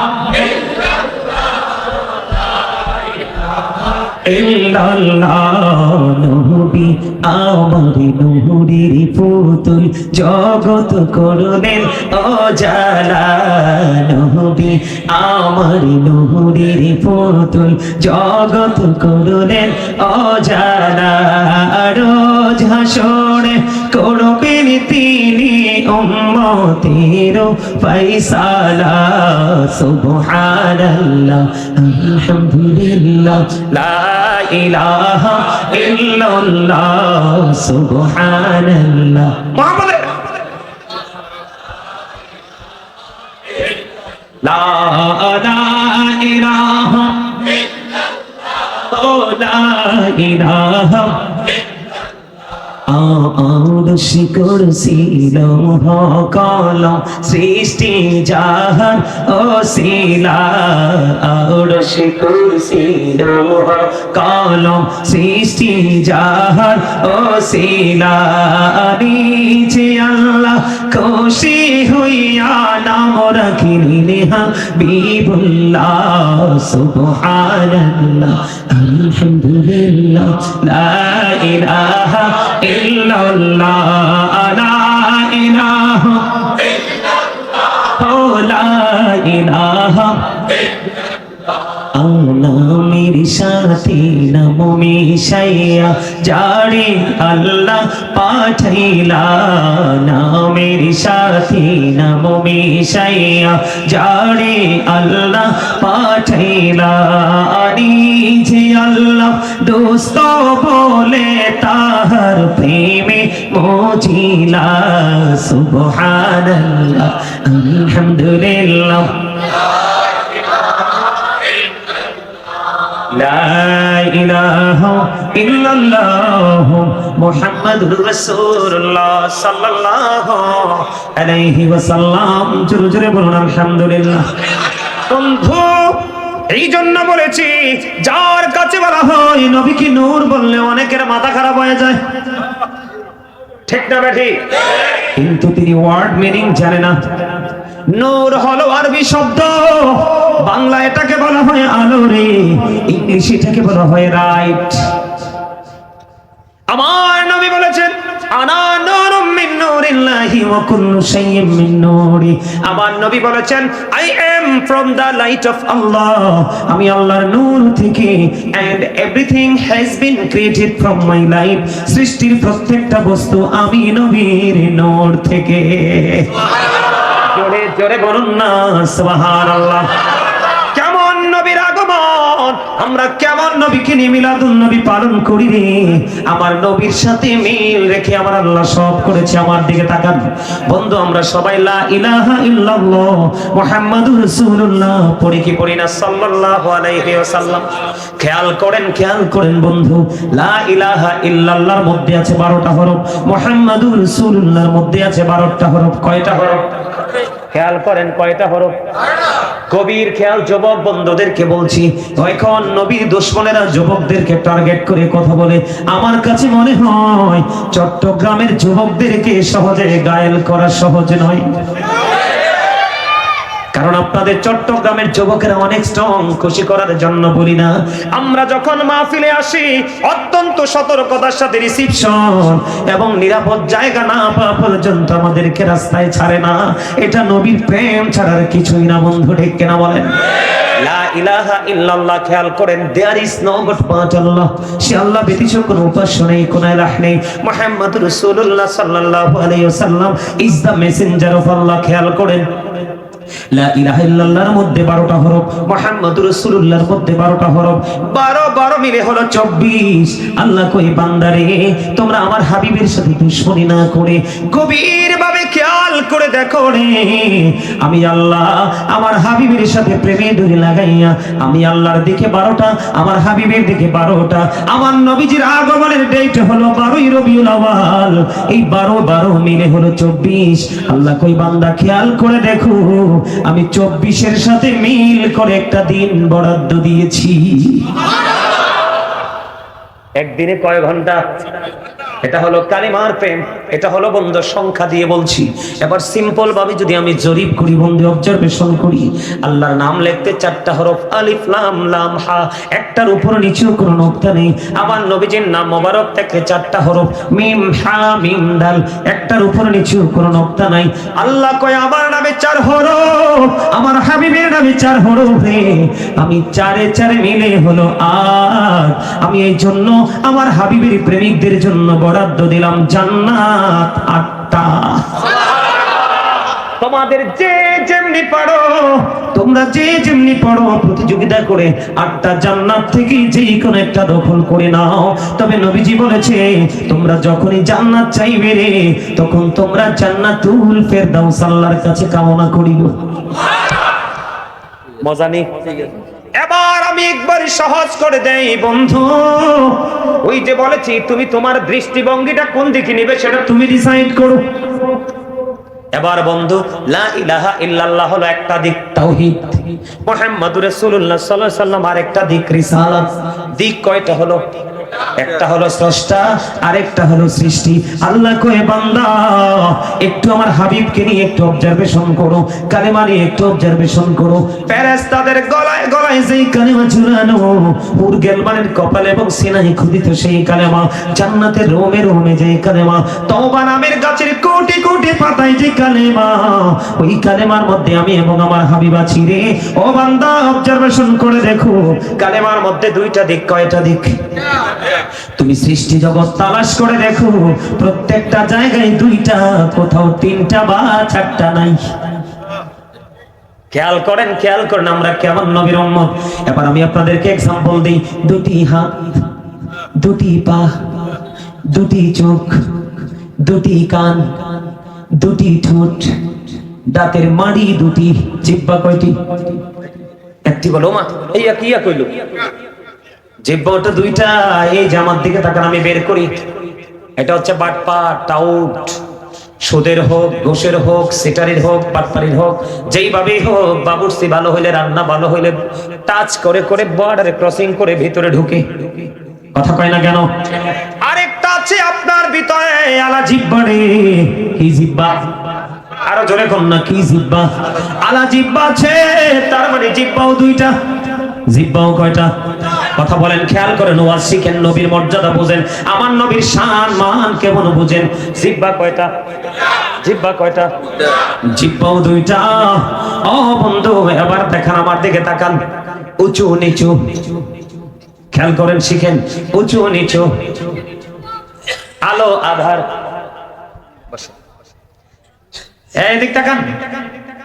ইল্লাল্লাহ। নবী আমার নূরের পুতুল, জগৎ করলেন উজালা। নবী আমার নূরের পুতুল, জগৎ করলেন উজালা। রোজ হাসরে করবেন তিনি উম্মতের ফয়সালা। সুবহানাল্লাহ আলহামদুলিল্লাহ লা ইলাহা ইল্লাল্লাহ, সুবহানাল্লাহ। মুহাম্মদ লা ইলাহা ইল্লাল্লাহ, লা ইলাহা আরশ কুরসি লৌহ কলম সৃষ্টি জাহান ওসিলা। আরশ কুরসি লৌহ কলম সৃষ্টি জাহান ওসিলা। নিচে আল্লাহ খুশি হইয়া নাম রাখিলেন হাবিবুল্লাহ। সুবহানাল্লাহ আলহামদুলিল্লাহ লা ইলাহা ইল্লাল্লাহ, লা ইলাহা ইল্লাল্লাহ, লা ইলাহা নামের সাথে নাম মিশাইয়া যারে আল্লাহ পাঠাইলা নামের সাথে নাম মিশাইয়া যারে আল্লাহ পাঠাইলা যে আল্লাহ দোস্ত বলে তাহার প্রেমে মজিলা সুবহানাল্লাহ আলহামদুলিল্লাহ লা ইলাহা ইল্লাল্লাহ মুহাম্মাদুর রাসূলুল্লাহ সাল্লাল্লাহু আলাইহি ওয়াসাল্লাম। জোরে জোরে বলুন আলহামদুলিল্লাহ। বন্ধু, এই জন্য বলেছি, যার কাছে বলা হয় নবী কি নূর বললে অনেকের মাথা খারাপ হয়ে যায়, ঠিক না বেঠি? কিন্তু তিনি ওয়ার্ড মিনিং জানে না। নূর হলো আরবি শব্দ, বাংলা এটাকে বলা হয় আলো রে, ইংলিশ এটাকে বলা হয় রাইট। আমার নবী বলেছেন আনা নূরুম মিন নূরিল্লাহি ওয়া কুল্লু শাইইন মিন নূরি। আমার নবী বলেছেন I am from the light of Allah, আমি আল্লাহর নূর থেকে, and everything has been created from my light, সৃষ্টির প্রত্যেকটা বস্তু আমি নবীর নূর থেকে। জোরে জোরে বলুন না সুবহানাল্লাহ। কেমন নবীর আগমন, আমরা কেমন নবীকে নিয়ে মিলাদুন নবী পালন করি রে। আমার নবীর সাথে মিল রেখে আমার আল্লাহ সব করেছে। আমার দিকে তাকান বন্ধু, আমরা সবাই লা ইলাহা ইল্লাল্লাহ মুহাম্মাদুর রাসূলুল্লাহ পড়ি কি পড়ি না সাল্লাল্লাহু আলাইহি ওয়াসাল্লাম? খেয়াল করেন বন্ধু, লা ইলাহা ইল্লাল্লাহর মধ্যে আছে 12টা হরফ, মুহাম্মাদুর রাসূলুল্লাহর মধ্যে আছে 12টা হরফ। কয়টা হরফ? খেয়াল করেন কয়টা হরফ? কবির খেয়াল। যুবক বন্ধুদেরকে বলছি, এখন নবীর দুশমনেরা যুবকদেরকে টার্গেট করে কথা বলে। আমার কাছে মনে হয় চট্টগ্রামের যুবকদেরকে সহজে গায়েল করা সহজ নয়, কারণ আপনাদের চট্টগ্রামের যুবকেরা অনেক স্ট্রং। খুশি করার জন্য বলি না, আমরা যখন মাহফিলে আসি অত্যন্ত সতর্কতার সাথে রিসিপশন এবং নিরাপদ জায়গা না পাওয়া পর্যন্ত আমাদেরকে রাস্তায় ছাড়ে না। এটা নবীর প্রেম ছাড়ার কিছুই না বন্ধু, ঠিক কিনা বলেন? লা ইলাহা ইল্লাল্লাহ। খেয়াল করেন, there is no god but Allah, সে আল্লাহ ব্যতীত কোনো উপাস্য নেই, কোনো ইলাহ নেই। মুহাম্মাদুর রাসূলুল্লাহ সাল্লাল্লাহু আলাইহি ওয়াসাল্লাম ইজ দ্য মেসেঞ্জার অফ আল্লাহ। খেয়াল করেন, লা ইলাহা ইল্লাল্লাহর মধ্যে 12টা হরফ, মুহাম্মাদুর রাসূলুল্লাহর মধ্যে 12টা হরফ, 12 মিলে হলো 24। আল্লাহ কই বান্দারে, তোমরা আমার হাবিবের সাথে দুশমনি না করে গভীর ভাবে খেয়াল করে দেখো রে, আমি আল্লাহ আমার হাবিবের সাথে প্রেমে ডুরি লাগাইয়া আমি আল্লাহর দিকে 12টা, আমার হাবিবের দিকে 12টা। আমার নবীজির আগমনের ডেট হলো 12ই রবিউল আউয়াল, এই 12 মিলে হলো 24। আল্লাহ কই বান্দা খেয়াল করে দেখো, আমি 24-এর সাথে মিল করে একটা দিন বরাদ্দ দিয়েছি। একদিনে কয় ঘন্টা? এটা হলো কালিমার প্রেম, এটা হলো বন্ধু সংখ্যা দিয়ে বলছি। এবার সিম্পল ভাবে যদি আমি জরিপ করি বন্ধু, অবজারভেশন করি, আল্লাহর নাম লিখতে 4টা হরফ, আলিফ লাম লাম হা, একটার উপর নিচেও কোনো নোক্তা নেই। আমার নবীজির নাম মোবারক থেকে 4টা হরফ, মিম হা মিম দাল, একটার উপর নিচেও কোনো নোক্তা নাই। আল্লাহ কয় আমার নামে 4 হরফ, আমার হাবিবের নামে 4 হরফ রে, আমি 4 মিলে হলো 8। আমি এই জন্য আমার হাবিবের প্রেমিকদের জন্য বরাদ্দ দিলাম জান্নাত 8টা। তোমাদের যে যেমনি পারো, তোমরা যে যেমনি পারো প্রতিযোগিতা করে 8টা জান্নাত থেকে যেই কোনো একটা দখল করে নাও। তবে নবীজি বলেছে, তোমরা যখনই জান্নাত চাইবে রে, তখন তোমরা জান্নাতুল ফেরদাউস আল্লাহর কাছে কামনা করিও। মজা নেই? এবার আমি একবার সহজ করে দেই বন্ধু, ওই যে বলেছি তুমি তোমার দৃষ্টিভঙ্গিটা কোন দিকে নিবে সেটা তুমি ডিসাইড করো। এবার বন্ধু, লা ইলাহা ইল্লাল্লাহ হলো একটা দিক, তাওহীদ। মুহাম্মাদুর রাসূলুল্লাহ সাল্লাল্লাহু আলাইহি ওয়াসাল্লাম আরেকটা দিক, রিসালাত। দিক কয়টা হলো? একটা হলো স্রষ্টা, আরেকটা হলো সৃষ্টি। আল্লাহ কয় বান্দা, একটু আমার হাবিবকে নিয়ে একটু অবজারভেশন করো, কালেমা নিয়ে একটু অবজারভেশন করো। ফেরেশতাদের গলায় গলায় যেই কালেমা ঝুলানো, হুর গেলমানের কপালে এবং সিনায় খোদিত সেই কালেমা, জান্নাতের রোমে রোমে যেই কালেমা, তওবা নামের গাছের কোট কোটি কোটি পাতায় যে কালেমা, ওই কালেমার মধ্যে আমি এবং আমার হাবিব আছি রে। ও বান্দা, অবজারভেশন করে দেখো, কালেমার মধ্যে দুইটা দিক। কয়টা দিক? তুমি সৃষ্টি জগৎ তালাশ করে দেখো, প্রত্যেকটা জায়গায় দুইটা, কোথাও তিনটা বা চারটা নাই। খেয়াল করেন, খেয়াল করেন আমরা কেমন নবীর উম্মত। এবার আমি আপনাদেরকে এক্সাম্পল দিই। দুটি হাত, দুটি পা, দুটি চোখ, দুটি কান, দুটি ঠোঁট, দাঁতের মাড়ি দুটি, জিহ্বা কয়টি? একটি। বলো মা, এই কি কইল? জিহ্বাটা দুইটা। এই যে আমার দিকে তাকান, আমি বের করি, এটা হচ্ছে বাটপার, টাউট। সুদের হোক, ঘুষের হোক, সিটারির হোক, বাটপারির হোক, যেইভাবেই হোক, বাবুর্চি ভালো হইলে, রান্না ভালো হইলে টাচ করে করে বর্ডারে ক্রসিং করে ভিতরে ঢুকে। কথা কয় না কেন? আরেকটা আছে আপনার ভিতরে, আলা জিহ্বা রে। কি জিহ্বা? আরো জোরে কোন না, কি জিহ্বা? আলা জিহ্বা আছে, তার মানে জিহ্বাও দুইটা। জিহ্বাও কয়টা? কথা বলেন, খেয়াল করেন, ওয়াজ শিখেন, নবীর মর্যাদা বুঝেন, আমার নবীর শান মান কেমন বুঝেন। জিহ্বা কয়টা? জিহ্বা কয়টা? জিহ্বাও দুইটা। ও বন্ধু, এবার দেখেন, আমার দিকে তাকান, উঁচু নিচু, খেয়াল করেন, শিখেন, উঁচু নিচু, আলো আধার। এদিক তাকান,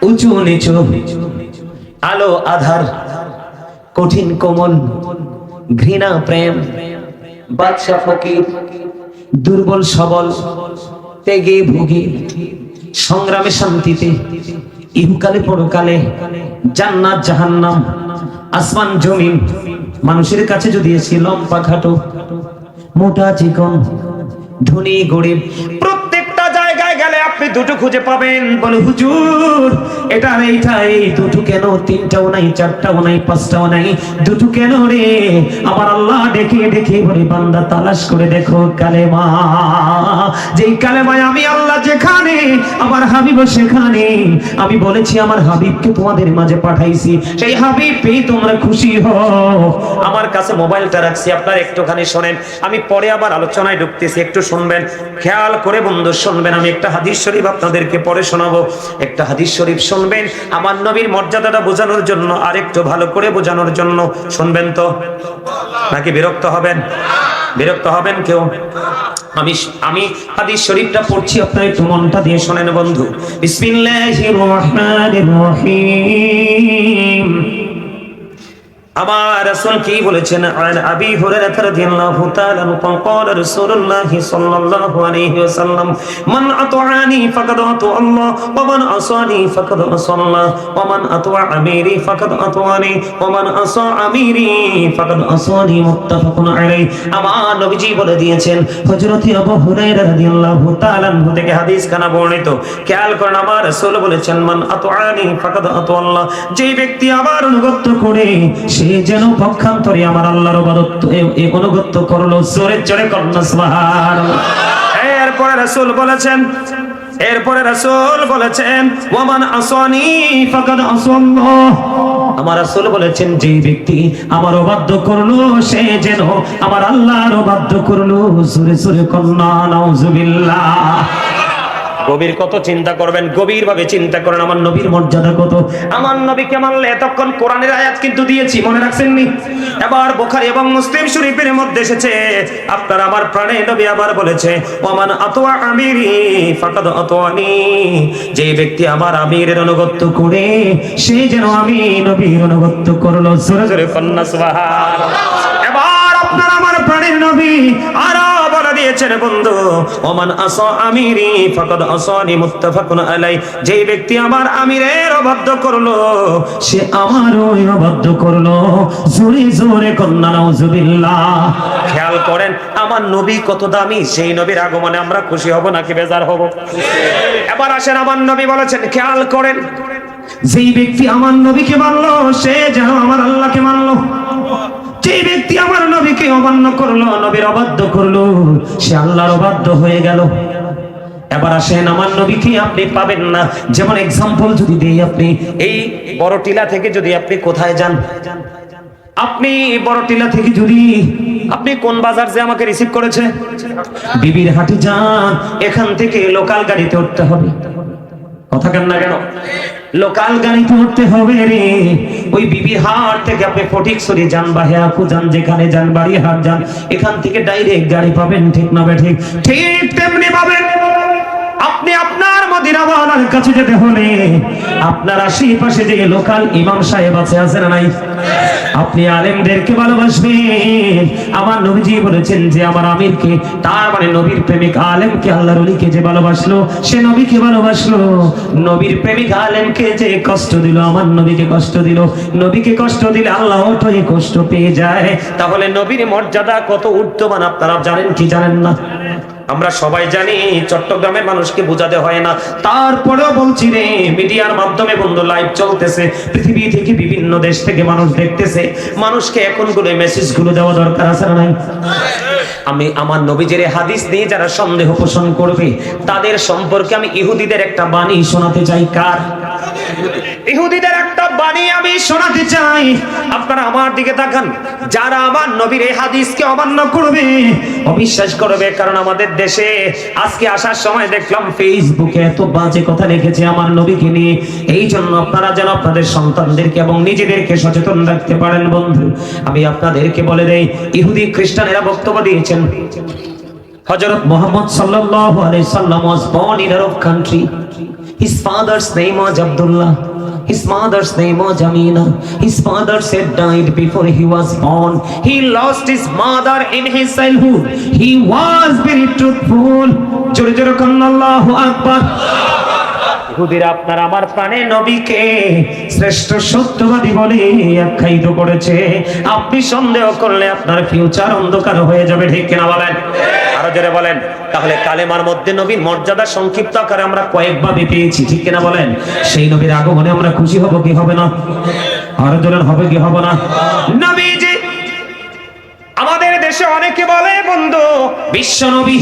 উঁচু নিচু, আলো আধার, কঠিন কোমল, ঘৃণা প্রেম, বাদশা ফকির, দুর্বল সবল, ত্যাগে ভোগী, সংগ্রামে শান্তিতে, ইহকালে পরকালে, জান্নাত জাহান্নাম, আসমান জমিন, মানুষের কাছে যদি এসে লম্বা খাটো, মোটা চিকন, ধনী গরিব, প্রত্যেকটা জায়গায় গেলে আপনি দুটো খুঁজে পাবেন। বলে হুজুর, এটা আর এইটা, এই দুটো কেন? তিনটাও নাই, চারটাও নাই, পাঁচটাও নাই, দুটো কেন রে? আমার আল্লাহ ডেকে ডেকে বলে, বান্দা তালাশ করে দেখো কালেমা। যেই কালেমায় আমি আল্লাহ যেখানে, আমার হাবিব সেখানে। আমি বলেছি আমার হাবিবকে তোমাদের মাঝে পাঠাইছি, সেই হাবিব পেয়ে তোমরা খুশি হও। আমার কাছে মোবাইলটা রাখছি, আপনারা একটুখানি শোনেন, আমি পরে আবার আলোচনায় ঢুকতেছি, একটু শুনবেন, খেয়াল করে বন্ধু শুনবেন। আমি একটা হাদিস শরীফ আপনাদেরকে পরে শোনাবো, একটা হাদিস শরীফ শুনবেন, আমার নবীর মর্যাদাটা বোঝানোর জন্য, আর একটু ভালো করে বোঝানোর জন্য। শুনবেন তো, নাকি বিরক্ত হবেন? বিরক্ত হবেন কেউ? আমি হাদিস শরীফটা পড়ছি, আপনারা একটু মনটা দিয়ে শোনেন বন্ধু। বিসমিল্লাহির রহমানির রহিম। আমার রাসূল কি বলেছেন? আন আবি হুরায়রা রাদিয়াল্লাহু তাআলা আনহু قال رسول الله صلى الله عليه وسلم من اطاعني فقد اطاع الله ومن عصاني فقد عصى الله ومن اطاع اميري فقد اطاعني ومن عصى اميري فقد عصاني متفق عليه। আমার নবীজি বলে দিয়েছেন, হযরত আবু হুরায়রা রাদিয়াল্লাহু তাআলা আনহু থেকে হাদিস খানা বর্ণিত। খেয়াল করেন, আমার রাসূল বলেছেন, মান আতাআনি ফাকাদ আতা আল্লাহ, যে ব্যক্তি আমার অনুগত করে সে যেন পক্ষান্তরে আমার আল্লাহর অনুগত করলো। জোরে জোরে কন্না সুবহানাল্লাহ। এরপরে রাসূল বলেছেন, ওয়ামান আসানি ফাকাদ আসাল্লাহ, আমার রাসূল বলেছেন, যে ব্যক্তি আমার অবাধ্য করলো সে যেন আমার আল্লাহর অবাধ্য করলো। জোরে জোরে কন্না নাউজুবিল্লাহ। গভীর কত চিন্তা করবেন, গভীর ভাবে চিন্তা করেন, আমার নবীর মর্যাদা কত। আমার নবীকে মানলে, এতক্ষণ কোরআনের আয়াত কিন্তু দিয়েছি, মনে রাখছেননি? এবার বুখারী এবং মুসলিম শরীফের মধ্যে এসেছে, আপনার আমার প্রাণের নবী আবার বলেছে, ওয়ামান আতওয়া আমিরি ফাকাদ আতওয়ানি, যে ব্যক্তি আমার আমিরের অনুগত করে সে যেন আমি নবীর অনুগত করলো। জোরে জোরে কন্না সুবহানাল্লাহ। এবার আপনার আমার প্রাণের নবী আরো বলে দিয়েছেন বন্ধু, ওমান আসা আমিরি ফাকাদ আসানি মুত্তাফাকুন আলাই, যে ব্যক্তি আমার আমিরের অবাধ্য করলো সে আমারও অবাধ্য করলো। জোরে জোরে কন্না নাউজুবিল্লাহ। খেয়াল করেন, আমার নবী কত দামি, সেই নবীর আগমনে আমরা খুশি হব নাকি বেজার হব? এবার আসেন, আমার নবী বলেছেন, খেয়াল করেন, যেই ব্যক্তি আমার নবীকে মানলো সে যেন আমার আল্লাহকে মানলো। যে ব্যক্তি আমার নবীকে অমান্য করলো, নবীর অবাধ্য করলো, সে আল্লাহর অবাধ্য হয়ে গেল। এবার আসেন, আমার নবীকে আপনি পাবেন না। যেমন এক্সাম্পল যদি দেই, আপনি এই বড় টিলা থেকে যদি আপনি কোথায় যান, আপনি বড় টিলা থেকে যদি আপনি কোন বাজার যে আমাকে রিসিভ করেছে? বিবির হাটে যান, এখান থেকে লোকাল গাড়িতে উঠতে হবে। কথা কেন না কেন? লোকাল গাড়িতে উঠতে হবে রে। ওই বিবির হাট থেকে আপনি ফটিকছড়ি যান বা হেয়াকু যান, যেখানে যান, বাড়িহাট যান, এখান থেকে ডাইরেক্ট গাড়ি পাবেন। ঠিক না বে ঠিক? ঠিক তেমনি পাবেন। আপনি আপনার মদিনা ওয়ালার কাছে যেতে হলে আপনার আশেপাশে যে লোকাল ইমাম সাহেব আছে না নাই? আপনি আলেমদেরকে ভালোবাসবেন। আমার নবীজি বলেছেন যে আমার আমিরকে, তার মানে নবীর প্রেমিক আলেমকে, আল্লাহর ওলিকে যে ভালোবাসলো সে নবীকে ভালোবাসলো। নবীর প্রেমিক আলেমকে যে কষ্ট দিল, আমার নবীকে কষ্ট দিল। নবীকে কষ্ট দিলে আল্লাহ ওই কষ্ট পেয়ে যায়। তাহলে নবীর মর্যাদা কত ঊর্ধ্বমান আপনারা জানেন কি জানেন না? আমরা সবাই জানি, চট্টগ্রামের মানুষকে বোঝাতে হয় না। তারপরেও বলছি রে, মিডিয়ার মাধ্যমে বন্ধু লাইভ চলতেছে, পৃথিবী থেকে বিভিন্ন দেশ থেকে মানুষ দেখতেছে। মানুষকে এখন গুলো মেসেজ গুলো দেওয়া দরকার আছে না নাই? আমি আমার নবীজির হাদিস নিয়ে যারা সন্দেহ পোষণ করবে তাদের সম্পর্কে আমি ইহুদিদের একটা বাণী শোনাতে চাই। কার? ইহুদিদের একটা বাণী আমি শোনাতে চাই। আপনারা আমার দিকে তাকান। যারা আমার নবীর এই হাদিসকে অমান্য করবে, অবিশ্বাস করবে, কারণ আমাদের দেশে আজকে আসার সময় দেখলাম ফেসবুকে এত বাজে কথা লিখেছে আমার নবীকে নিয়ে। এই জন্য আপনারা যেন আপনাদের সন্তানদেরকে এবং নিজেদেরকে সচেতন রাখতে পারেন। বন্ধু, আমি আপনাদেরকে বলে দেই, ইহুদি খ্রিস্টানেরা বক্তব্য দিয়েছেন হযরত মুহাম্মদ সাল্লাল্লাহু আলাইহি সাল্লাম was born in Arab country. His father's name was Abdullah. His mother's name was Amina. His father said died before he was born. He lost his mother in his childhood. He was very truthful. জোরে জোরে কান আল্লাহু আকবার। ইহুদিরা আপনার আমার প্রাণের নবীকে শ্রেষ্ঠ সত্যবাদী বলে আখ্যায়িত করেছে। আপনি সন্দেহ করলে আপনার ফিউচার অন্ধকার হয়ে যাবে। ঠিক কিনা বলেন? আরো জোরে বলেন। তাহলে কালেমার মধ্যে নবীর মর্যাদা সংক্ষিপ্ত আকারে আমরা কয়েকভাবে পেয়েছি। ঠিক কিনা বলেন? সেই নবীর আগমনে আমরা খুশি হব কি হবে না? আরো জোরে হবে কি হবে না? নবীজি আমাদের দেশে অনেকে বলে বন্ধু বিশ্ব নবী।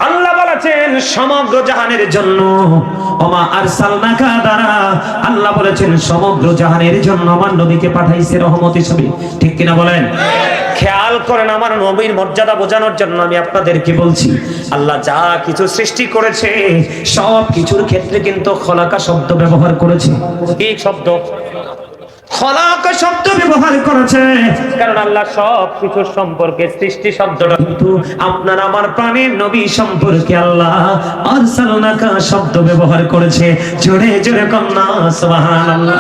আল্লাহ বলেছেন সমগ্র জাহানের জন্য, ওমা আরসালনাকা দ্বারা আল্লাহ বলেছেন সমগ্র জাহানের জন্য আমার নবীকে পাঠাইছে রহমত হিসেবে। ঠিক কিনা বলেন? খেয়াল করেন, আমার নবীর মর্যাদা বোঝানোর জন্য আমি আপনাদেরকে বলছি, আল্লাহ যা কিছু সৃষ্টি করেছে সব কিছুর ক্ষেত্রে কিন্তু খলাকা শব্দ ব্যবহার করেছে। কি শব্দ? খলাকা শব্দ ব্যবহার করেছে, কারণ আল্লাহ সব কিছু সম্পর্কে সৃষ্টি শব্দটা, কিন্তু আপনার আমার প্রাণের নবী সম্পর্কে আল্লাহ আরসালনাকা শব্দ ব্যবহার করেছে। জোরে জোরে কন্যা সুবহানাল্লাহ।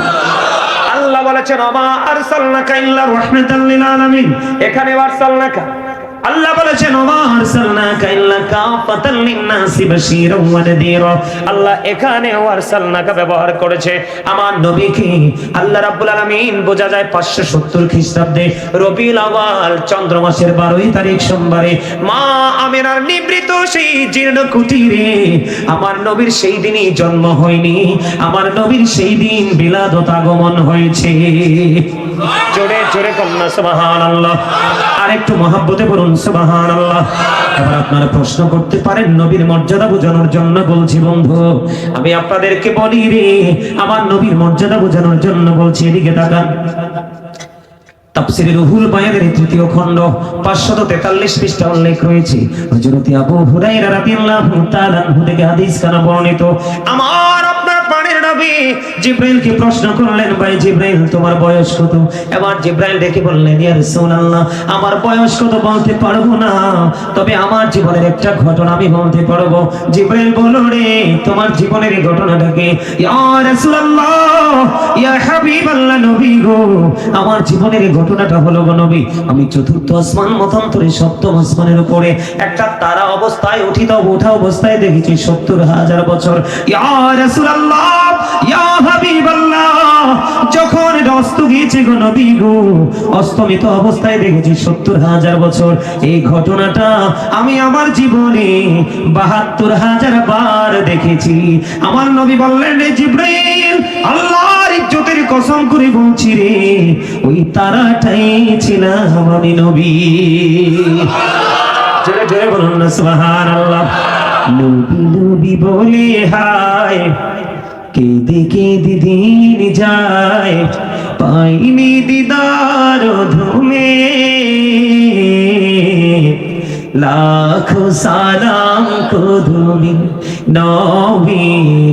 আল্লাহ বলেছেন ওমা আরসালনাকা ইল্লা রাহমাতাল লিল আলামিন। এখানে আরসালনাকা আল্লাহ বলেছেন ওমা আরসালনাকা ইল্লা কাফাতাল লিন-নাসি বাশীরাও ওয়া নাযীরা। আল্লাহ এখানে আরসালনাকা ব্যবহার করেছে আমার নবীকে। আল্লাহ রাব্বুল আলামিন বোঝা যায় 570 খ্রিস্টাব্দে রবিউল আউয়াল চন্দ্র মাসের 12 তারিখ সোমবারে মা আমিনার নিবৃত সেই জীর্ণ কুটিরে আমার নবীর সেই দিনই জন্ম হয়নি, আমার নবীর সেই দিন বিলাদত আগমন হয়েছে। জোরে জোরে কন্যা সুবহানাল্লাহ। আর একটু মহব্বতে বলুন সুবহানাল্লাহ। এবার আপনারা প্রশ্ন করতে পারেন নবীর মর্যাদা বোঝানোর জন্য বলছি। বন্ধু আমি আপনাদেরকে বলি রে, আমার নবীর মর্যাদা বোঝানোর জন্য বলছি। এদিকে তাকান। তাফসীরে রুহুল বায়ানের 3য় খণ্ড 543 পৃষ্ঠা উল্লেখ রয়েছে হযরত আবু হুরায়রা রাদিয়াল্লাহু তাআলা আনহু থেকে হাদিস কানা বর্ণিত। আমার আপনার প্রাণের নবী জিবরাইলকে প্রশ্ন করলেন, ভাই জিবরাইল তোমার বয়স কত? এবার জিবরাইল ডেকে বললেন, ইয়া রাসূলুল্লাহ আমার বয়স কত বলতে পারবো না, তবে আমার জীবনের একটা ঘটনা আমি বলতে পারবো। জিবরাইল বলল, রে তোমার জীবনের এই ঘটনাটা কি? ইয়া রাসূলুল্লাহ ইয়া হাবিবাল্লাহ নবী গো, আমার জীবনের ঘটনাটা হলো গো নবী, আমি 4র্থ আসমান মতান্তরে 7ম আসমানের উপরে একটা তারা অবস্থায় ওঠা অবস্থায় দেখেছি 70,000 বছর। ইয়া রাসূলুল্লাহ ইয়া হাবিবাল্লাহ যখন অস্ত গিয়েছে গো নবী গো, অস্তমিত অবস্থায় দেখেছি 70,000 বছর। এই ঘটনাটা আমি আমার জীবনে 72,000 বার দেখেছি। আমার নবী বললেন, রে জিবরাইল আল্লাহর ইজ্জতের কসম করে বলছি রে, ওই তারাটাই ছিলাম আমি নবী। জোরে জোরে বলুন না সুবহানাল্লাহ। নবী নবী বলে হায় কেঁদে কেঁদে দিন যায়, পাইনি দিদার ধুমে লাখো সালাম কুদুমি নবী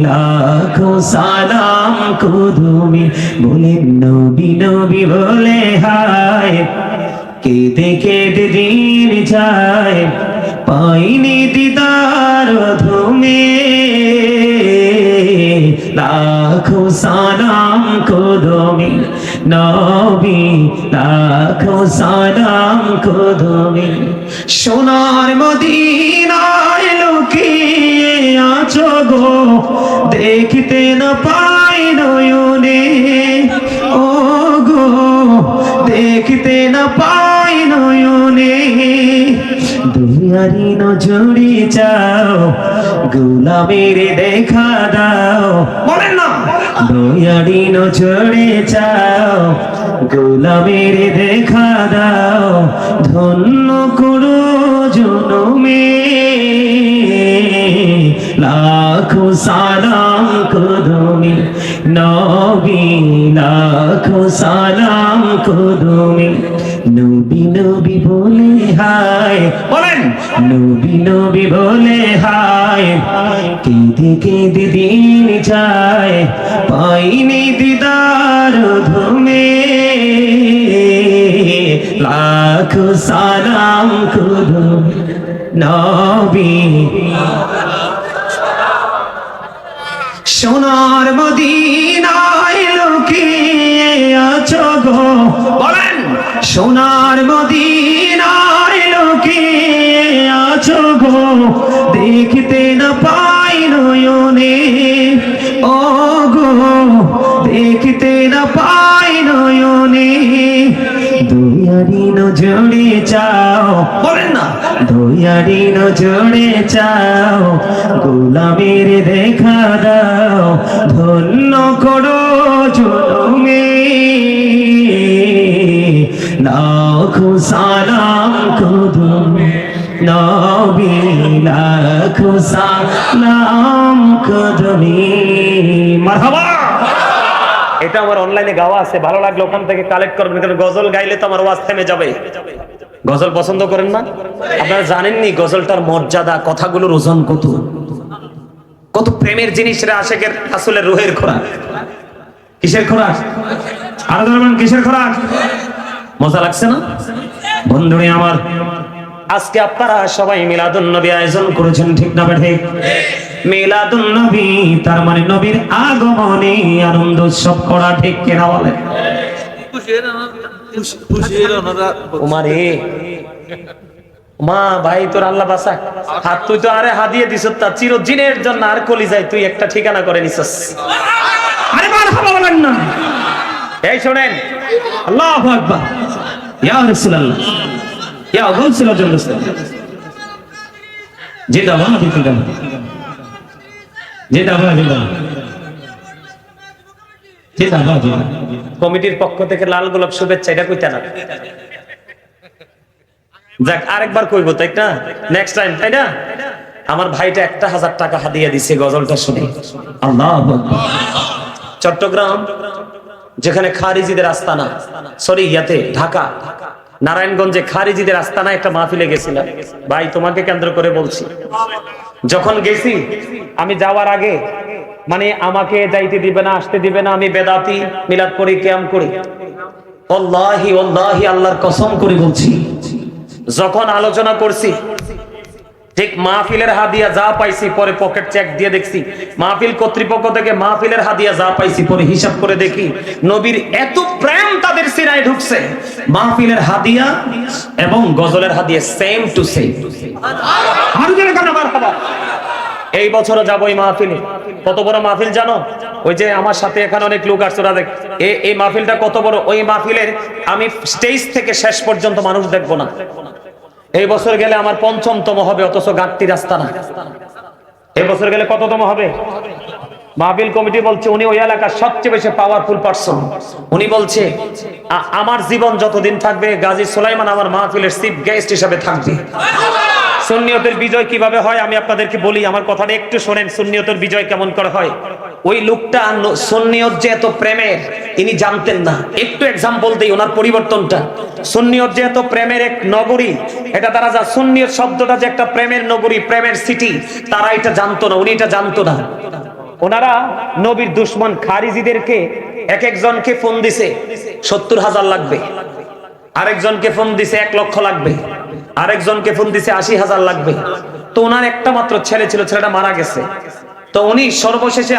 লাখো সালাম কুদুমি বলে নবী নবী বলে হায় কেঁদে কেঁদে দিন যায় পাইনি দিদার ধুমে লাখো সালাম কুদুমি নবী লাখো সালাম কুদুমি সোনার মদিনায় লুকিয়ে আছো গো দেখতে না পাই নয়নে ও গো দেখতে না পাই নয়নে দুনিয়ারি নজরে চাও গোলামের দেখা দাও বলেন না দুনিয়ারি নজরে চাও গোলামের দেখা দাও ধন্য করো জনমে লাখো সালাম কুদুমি নবী লাখো সালাম কুদুমি নবী নবী বলে হায় বলেন নবী নবী বলে হায় কেঁদে কেঁদে দিন যায় পাইনি দিদার ধুমে লাখো সালাম কুদুমি নবী সোনার মদিনায় লুকিয়ে আছো গো বলেন সোনার মদিনায় লুকিয়ে আছো গো দেখতে না পাই নয়নে ও গো দেখতে না পাই নয়নে দুয়ারি নজরে চাও বলেন না দুয়ারি নজরে চাও গোলামের দেখা দাও ধন্য করো জনমে লাখো সালাম কুদুমি নবী লাখো সালাম কুদুমি মারহাবা। এটা আমার অনলাইনে গাওয়া আছে, ভালো লাগলে ওখান থেকে কালেক্ট করবেন, কারণ গজল গাইলে তো আমার ওয়াজ থেমে যাবে। গজল পছন্দ করেন না? আপনারা জানেননি গজলটার মর্যাদা, কথাগুলোর ওজন কত, কত প্রেমের জিনিস রে আশেকের রাসূলের রূহের খোরাক। কিসের খোরাক? আরো জানেন কিসের খোরাক? মজা লাগছে না বন্ধুরে আমার? আজকে আপনারা সবাই মিলাদুন নবী আয়োজন করেছেন, ঠিক না ঠিক? মিলাদুন নবী তার মানে নবীর আগমনে আনন্দ উৎসব করা, ঠিক কিনা বলেন? ওমারে মা ভাই তোর আল্লাহ বাসা হাত, তুই তো আরে হাদিয়ে দিছ তার চিরদিনের জন্য, আর কলিজায় তুই একটা ঠিকানা করে নিছস। আরে মারহাবা বলেন না? এই শুনেন, আল্লাহু আকবার, ইয়া রাসূলুল্লাহ, ইয়া গাউসুল জান্নাত, জিন্দাবাদ জিন্দাবাদ জিন্দাবাদ জিন্দাবাদ জিন্দাবাদ। কমিটির পক্ষ থেকে লাল গোলাপ শুভেচ্ছা, এটা কইতা না? যাক আরেকবার কইব, তাই না? নেক্সট টাইম, তাই না? আমার ভাইটা 1000 টাকা হাদিয়া দিছে গজলটা শুনে। আল্লাহু আকবার। চট্টগ্রাম যেখানে খারিজিদের আস্তানা, সরি ইয়াতে ঢাকা নারায়ণগঞ্জে খারিজিদের আস্তানা একটা মাহফিলে গেছিলাম। ভাই তোমাকে কেন্দ্র করে বলছি, যখন গেছি আমি যাওয়ার আগে মানে আমাকে যাইতে দিবে না, আসতে দিবে না, আমি বেদাতি মিলাদ পড়ি, কিয়াম করি। ওয়াল্লাহি ওয়াল্লাহি আল্লাহর কসম করে বলছি, যখন আলোচনা করছি ঠিক মাহফিলের হাদিয়া যা পাইছি পরে পকেট চেক দিয়ে দেখছি, মাহফিল কর্তৃপক্ষ থেকে মাহফিলের হাদিয়া যা পাইছি পরে হিসাব করে দেখি নবীর এত প্রেম তাদের সিনায় ঢুকছে, মাহফিলের হাদিয়া এবং গজলের হাদিয়া সেম টু সেম। এই বছরও যাবো এই মাহফিলে। কত বড় মাহফিল জানো? ওই যে আমার সাথে এখানে অনেক লোক আসছে, ওরা দেখ এই মাহফিলটা কত বড়। ওই মাহফিলের আমি স্টেজ থেকে শেষ পর্যন্ত মানুষ দেখবো না। এই বছর গেলে আমার ৫ম হবে, অথচ গাঁটটি রাস্তা না। এই বছর গেলে কততম হবে? মাহফিল কমিটি বলছে উনি ওই এলাকার সবচেয়ে বেশি পাওয়ারফুল পারসন। উনি বলছে আমার জীবন যতদিন থাকবে গাজী সুলাইমান আমার মাহফিলের চিফ গেস্ট হিসেবে থাকবে। সুন্নিয়তের বিজয় কিভাবে হয় আমি আপনাদেরকে বলি, আমার কথাটা একটু শোনেন। সুন্নিয়তের বিজয় কেমন করে হয়? ওই লোকটা সুন্নিয়ত যে এত প্রেমের ইনি জানতেন না। একটু এক্সাম্পল দেই ওনার পরিবর্তনটা। সুন্নিয়ত যেহেতু প্রেমের এক নগরী, এটা তারা যা সুন্নিয়ত শব্দটা যে একটা প্রেমের নগরী, প্রেমের সিটি, তারা এটা জানতো না, উনি এটা জানতো না। ওনারা নবীর দুশমন খারিজিদেরকে এক একজনকে ফোন দিছে 70,000 লাগবে, আরেকজনকে ফোন দিছে 1 লক্ষ লাগবে, আরেকজনকে ফোন দিছে 80,000 লাগবে। তো ওনার একটা মাত্র ছেলে ছিল, ছেলেটা মারা গেছে। তো উনি সর্বশেষে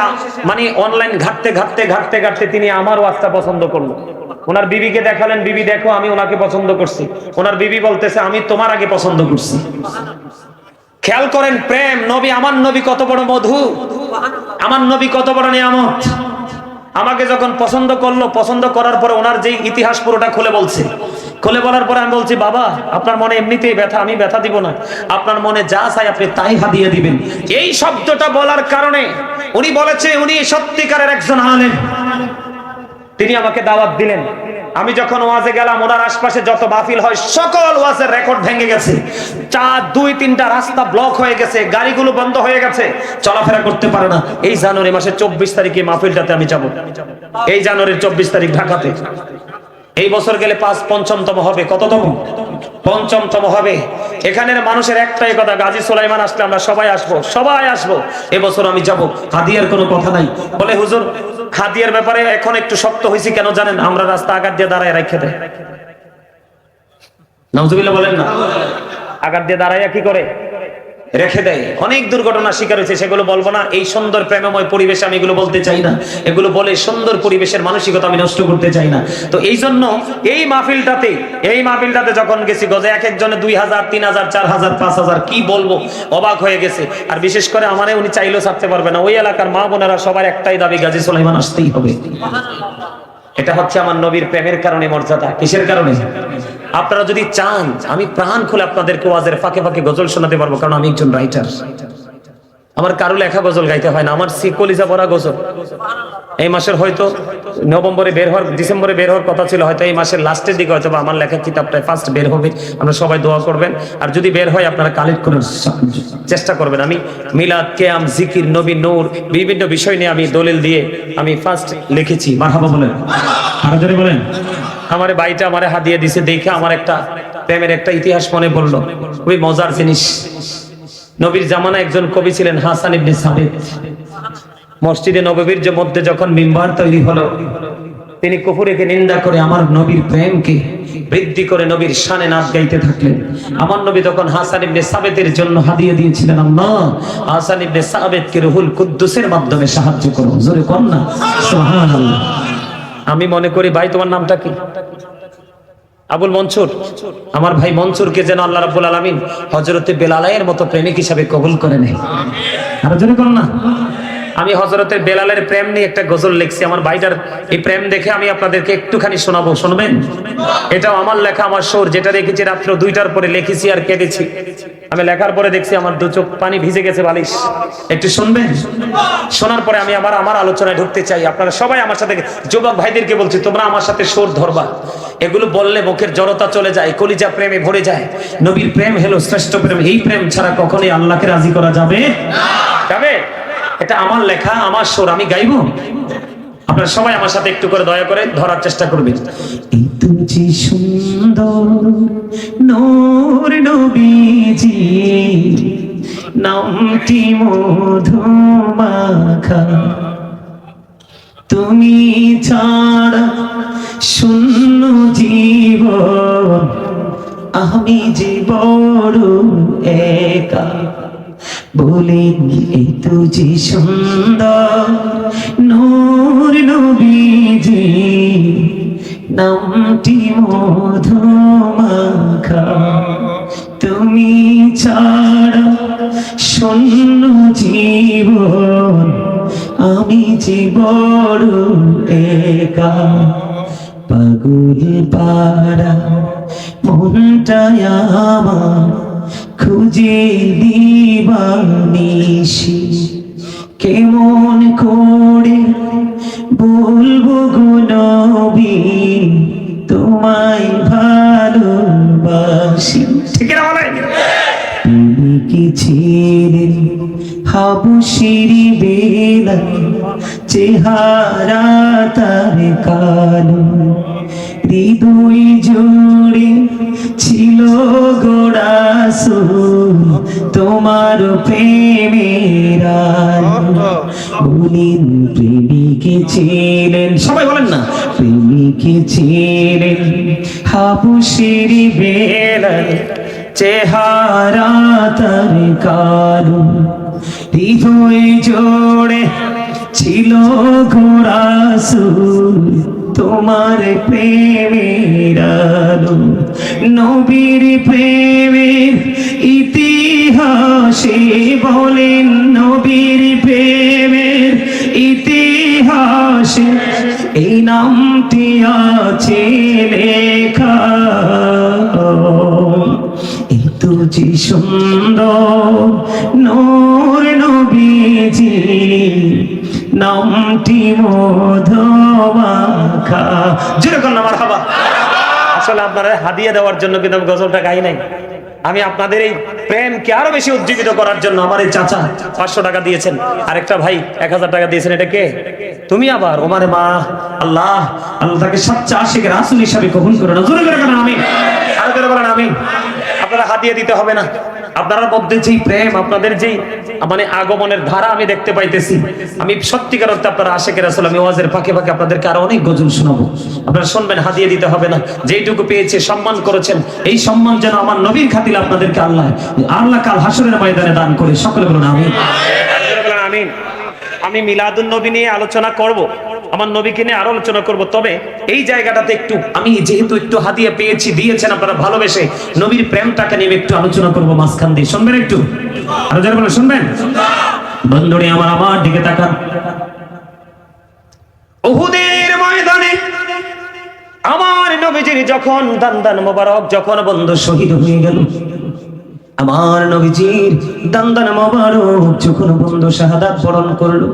মানে অনলাইন ঘাটতে ঘাটতে ঘাটতে ঘাটতে তিনি আমার ওয়াজটা পছন্দ করলো। ওনার বিবিকে দেখালেন, বিবি দেখো আমি ওনাকে পছন্দ করছি। ওনার বিবি বলতেছে আমি তোমার আগে পছন্দ করছি। খেয়াল করেন প্রেম, নবী, আমার নবী কত বড় মধু, আমার নবী কত বড় নিয়ামত। আমাকে যখন পছন্দ করলো, পছন্দ করার পরে ওনার যে ইতিহাস পুরোটা খুলে বলছে। খুলে বলার পরে আমি বলছি বাবা আপনার মনে এমনিতেই ব্যথা, আমি ব্যথা দিব না, আপনার মনে যা চাই আপনি তাই হাদিয়া দিবেন। এই শব্দটা বলার কারণে উনি বলেছে উনি সত্যিকারের একজন আলেম। তিনি আমাকে দাওয়াত দিলেন। আমি যখন ওয়াজে গেলাম, ওনার আশপাশে যত মাহফিল হয় সকল ওয়াজের রেকর্ড ভেঙে গেছে। 2-3টা রাস্তা ব্লক হয়ে গেছে, গাড়িগুলো বন্ধ হয়ে গেছে, চলাফেরা করতে পারে না। এই জানুয়ারি মাসের 24 তারিখে মাহফিলটাতে আমি যাব, এই জানুয়ারির 24 তারিখ ঢাকাতে। এই বছর গেলে 5-5তম হবে। কততম? 5তম হবে। এখানের মানুষের একটাই কথা, গাজী সুলাইমান আসলে আমরা সবাই আসবো, সবাই আসবো। এবছর আমি যাব। হাদিয়ার কোনো কথা নাই। বলে হুজুর হাদিয়ার ব্যাপারে এখন একটু শক্ত হয়েছি কেন জানেন? আমরা রাস্তা আগার দিয়ে দাঁড়ায় রেখে দেয়। নাউজুবিল্লাহ বলেন না। আগার দিয়ে দাঁড়াইয়া কি করে? রেখে দেয়। অনেক দুর্ঘটনার শিকার হয়েছে, সেগুলো বলবো না। এই সুন্দর প্রেমময় পরিবেশে আমি এগুলো বলতে চাই না। এগুলো বলে সুন্দর পরিবেশের মানসিকতা আমি নষ্ট করতে চাই না। তো এই জন্য এই মাহফিলটাতে যখন গেছি, গজে এক একজনে 2,000, 3,000, 4,000, 5,000 কি বলবো, অবাক হয়ে গেছে। আর বিশেষ করে আমারে উনি চাইলেও ছাড়তে পারবে না। ওই এলাকার মা বোনেরা সবার একটাই দাবি, গাজী সুলাইমান আসতেই হবে। এটা হচ্ছে আমার নবীর প্রেমের কারণে মর্যাদা। কিসের কারণে? আপনারা যদি চান আমি প্রাণ খুলে আপনাদেরকে ওয়াজের ফাঁকে ফাঁকে গজল শোনাতে পারবো, কারণ আমি একজন রাইটার। আমার কারো লেখা গজল গাইতে হয় না, আমার কলিজা ভরা গজল। এই মাসের হয়তো নভেম্বরে বের হওয়ার, ডিসেম্বরে বের হওয়ার কথা ছিল, হয়তো এই মাসের লাস্টের দিকে হয়তো আমার লেখা কিতাবটা ফার্স্ট বের হবে। আমরা সবাই দোয়া করবেন। আর যদি বের হয় আপনারা কালেক্ট করার চেষ্টা করবেন। আমি মিলাদ, কিয়াম, জিকির, নবী, নূর বিভিন্ন বিষয় নিয়ে আমি দলিল দিয়ে আমি ফার্স্ট লিখেছি। মারহাবা বলেন, আরো জোরে বলেন। আমার ভাইটা আমারে হাদিয়া দিছে, দেখে আমার একটা প্রেমের একটা ইতিহাস মনে পড়লো। খুবই মজার জিনিস। নবীর জামানায় একজন কবি ছিলেন হাসান ইবনে সাবিত। মসজিদে নববীর মধ্যে যখন মিম্বার তৈরি হলো, তিনি কুফুরকে নিন্দা করে আমার নবীর প্রেমকে বৃদ্ধি করে নবীর শানে নাচ গাইতে থাকলেন। আমার নবী তখন হাসান ইবনে সাবিতের জন্য হাদিয়া দিয়েছিলেন, আল্লাহ হাসান ইবনে সাবিতকে রুহুল কুদ্দুসের মাধ্যমে সাহায্য করো। জোরে কোন না সুবহানাল্লাহ। আমি মনে করি ভাই তোমার নামটা কি? আবুল মনসুর। আমার ভাই মনসুরকে যেন আল্লাহ রাব্বুল আলামিন হযরতে বেলালের মতো প্রেমিক হিসাবে কবুল করে নেয়। আর জোরে কোন না। আমি হযরতে বেলালের প্রেম নিয়ে একটা গজল লিখছি। আমার ভাইটার এই প্রেম দেখে আমি আপনাদেরকে একটুখানি শোনাবো, শুনবেন? এটাও আমার লেখা, আমার সুর, যেটা রেখেছি রাত্র 2টার পরে লিখেছি আর কেটেছি। আমি লেখার পরে দেখছি আমার 2 চোখ পানি ভিজে গেছে বালিশ। একটু শুনবেন? শোনার পরে আমি আমার আলোচনায় ঢুকতে চাই। আপনারা সবাই আমার সাথে, যুবক ভাইদেরকে বলছি তোমরা আমার সাথে সুর ধরবা। এগুলো বললে মুখের জড়তা চলে যায়, কলিজা প্রেমে ভরে যায়। নবীর প্রেম হলো শ্রেষ্ঠ প্রেম। এই প্রেম ছাড়া কখনোই আল্লাহকে রাজি করা যাবে না। যাবে? এটা আমার লেখা, আমার সুর, আমি গাইবো। আপনারা সবাই আমার সাথে একটু করে দয়া করে ধরার চেষ্টা করবেন। এই তুজি সুন্দর নূর নবীজি, নামটি মধুমাখা, তুমি ছাড়া শূন্য জীবন, আমি যে বড় একা। বলেন এই তুজি সুন্দর নূর নবীজি, নামটি মধুমাখা, তুমি ছাড়া শূন্য জীবন, আমি যে বড় একা। পাগল পাড়া মনটায় আমার খুঁজে দিবানিশি, কেমন করে বলবো গো নবী তোমায় ভালোবাসি। ঠিক না বলেন? তুমি কি ছিলেন হাবশির বেলা, চেহারা তার কালো, হৃদয় জুড়ে রাসূল তোমার প্রেমের আলো বলিন প্রেমিকে ছিলেন সবাই বলেন না প্রেমিকে ছিলেন হাবুশের বেলাল চেহারা তার কালো হৃদয় জোড়ে ছিল গো রাসূল তোমার প্রেমের আলো নবীর প্রেমের ইতিহাসে বলেন নবীর প্রেমের ইতিহাসে এই নামটি আছে লেখা এত যে সুন্দর নূর নবীজি নামটি মধুমাখা যেরকম মারহাবা। আসলে আপনারা হাদিয়া দেওয়ার জন্য কিন্তু আমি গজলটা গাই নাই, আমি আপনাদের এই প্রেমকে আরো বেশি উজ্জীবিত করার জন্য আমার এই চাচা 500 টাকা দিয়েছেন, আরেকটা ভাই 1000 টাকা দিয়েছেন। এটা কে? তুমি আবার ওমারে মা আল্লাহ আল্লাহ তাকে সচ্চা আশিক রাসূল হিসাবে কবুল করুন। জোরে করে বলেন আমিন, আরো করে বলেন আমিন। আপনারা হাদিয়া দিতে হবে না, আপনার মধ্যে যেই প্রেম আপনাদের যেই মানে আগমনের ধারা আমি দেখতে পাইতেছি, আমি সত্যিকার অর্থে আপনারা আশিক রাসূল। আমি ওয়াজের ফাঁকে ফাঁকে আপনাদেরকে আরো অনেক গজল শোনাবো, আপনারা শুনবেন। হাদিয়া দিতে হবে না, যেইটুকু পেয়েছে সম্মান করেছেন এই সম্মান যেন আমার নবীর খাতিরে আপনাদেরকে আল্লাহ কাল হাসরের ময়দানে দান করে। সকলে বলুন আমিন, আমিন। আমি মিলাদুন নবী নিয়ে আলোচনা করব, আমার নবীকে নিয়ে আরো আলোচনা করব, তবে এই জায়গাটাতে একটু আমি যেহেতু একটু হাদিয়া পেয়েছি দিয়েছেন আপনারা ভালোবেসে, নবীর প্রেমটাকে নিয়ে একটু আলোচনা করব মাঝখান দিয়ে। শুনবেন একটু, আরো যারা বলেন শুনবেন। বন্ধুরে আমার দিকে তাকান। উহুদের ময়দানে আমার নবীজির যখন দান্দান মোবারক যখন বন্ধু শহীদ হয়ে গেল, আমার নবীজির দান্দান মোবারক যখন বন্ধু শাহাদাত বরণ করলো,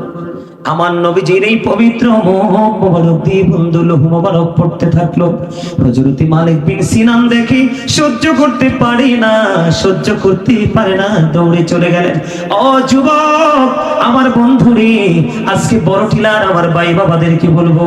আমার নবীজির এই পবিত্র মুখ মোবারক দিয়ে বন্ধু লোহ মোবারক পড়তে থাকলো। হযরত মালিক বিন সিনান দেখে সহ্য করতে পারে না, সহ্য করতে পারে না, দৌড়ে চলে গেলেন। ও যুবক আমার বন্ধুরে, আজকে বড় টিলার আমার ভাই বাবাদেরকে বলবো,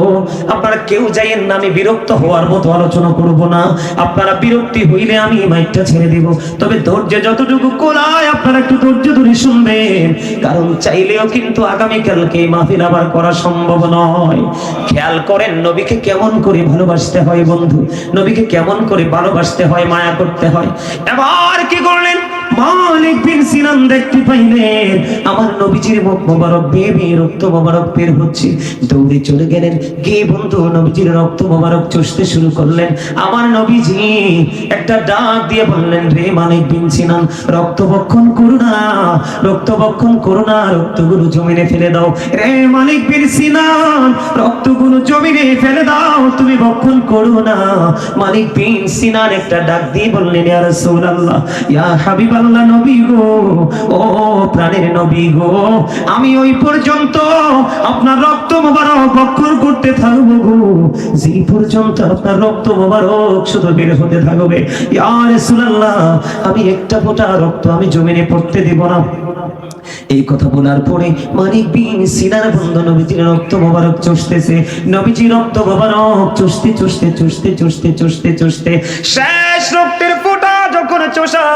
আপনারা কেউ যাইয়েন না, আমি বিরক্ত হওয়ার মতো আলোচনা করব না। আপনারা বিরক্তি হইলে আমি মাইকটা ছেড়ে দিব, তবে ধৈর্য যতটুকু কোলায় আপনারা একটু ধৈর্য ধরে শুনবেন, কারণ চাইলেও কিন্তু আগামীকালকে মাহফিল আবার করা সম্ভব নয়। খেয়াল করেন নবীকে কেমন করে ভালোবাসতে হয় বন্ধু, নবীকে কেমন করে ভালোবাসতে হয়, মায়া করতে হয়। এবার কি করলেন মালিক বিন সিনান দেখতে পাইলেন আমার নবীজির মুখ মোবারক বেয়ে রক্ত মোবারক বের হচ্ছে, দৌড়ে চলে গেলেন, গিয়ে বন্ধু নবীজির রক্ত মোবারক চুষতে শুরু করলেন। আমার নবীজি একটা ডাক দিয়ে বললেন, রে মালিক বিন সিনান, রক্ত বক্ষণ করো না, রক্ত বক্ষণ করো না, রক্তগুলো জমিনে ফেলে দাও। রে মালিক বিন সিনান, রক্তগুলো জমিনে ফেলে দাও, তুমি বক্ষণ করো না। মালিক বিন সিনান একটা ডাক দিয়ে বললেন, ইয়া রাসূলুল্লাহ, ইয়া হাবিবাল্লাহ, নবী গো, ও প্রাণের নবী গো, আমি ওই পর্যন্ত আপনার রক্ত মোবারক বক্ষণ করতে থাকবো গো, যে পর্যন্ত আপনার রক্ত মোবারক শুধু বের হতে থাকবে। ইয়া রাসূলুল্লাহ, আমি একটা ফোঁটা রক্ত আমি জমিনে পড়তে দেব না। এই কথা বলার পরে মালিক বিন সিনার বন্ধু নবীজির রক্ত মোবারক চুষতেছে, নবীজির রক্ত মোবারক চুষতে চুষতে চুষতে চুষতে চুষতে চুষতে শেষ রক্তের ফোঁটা যখন চোষা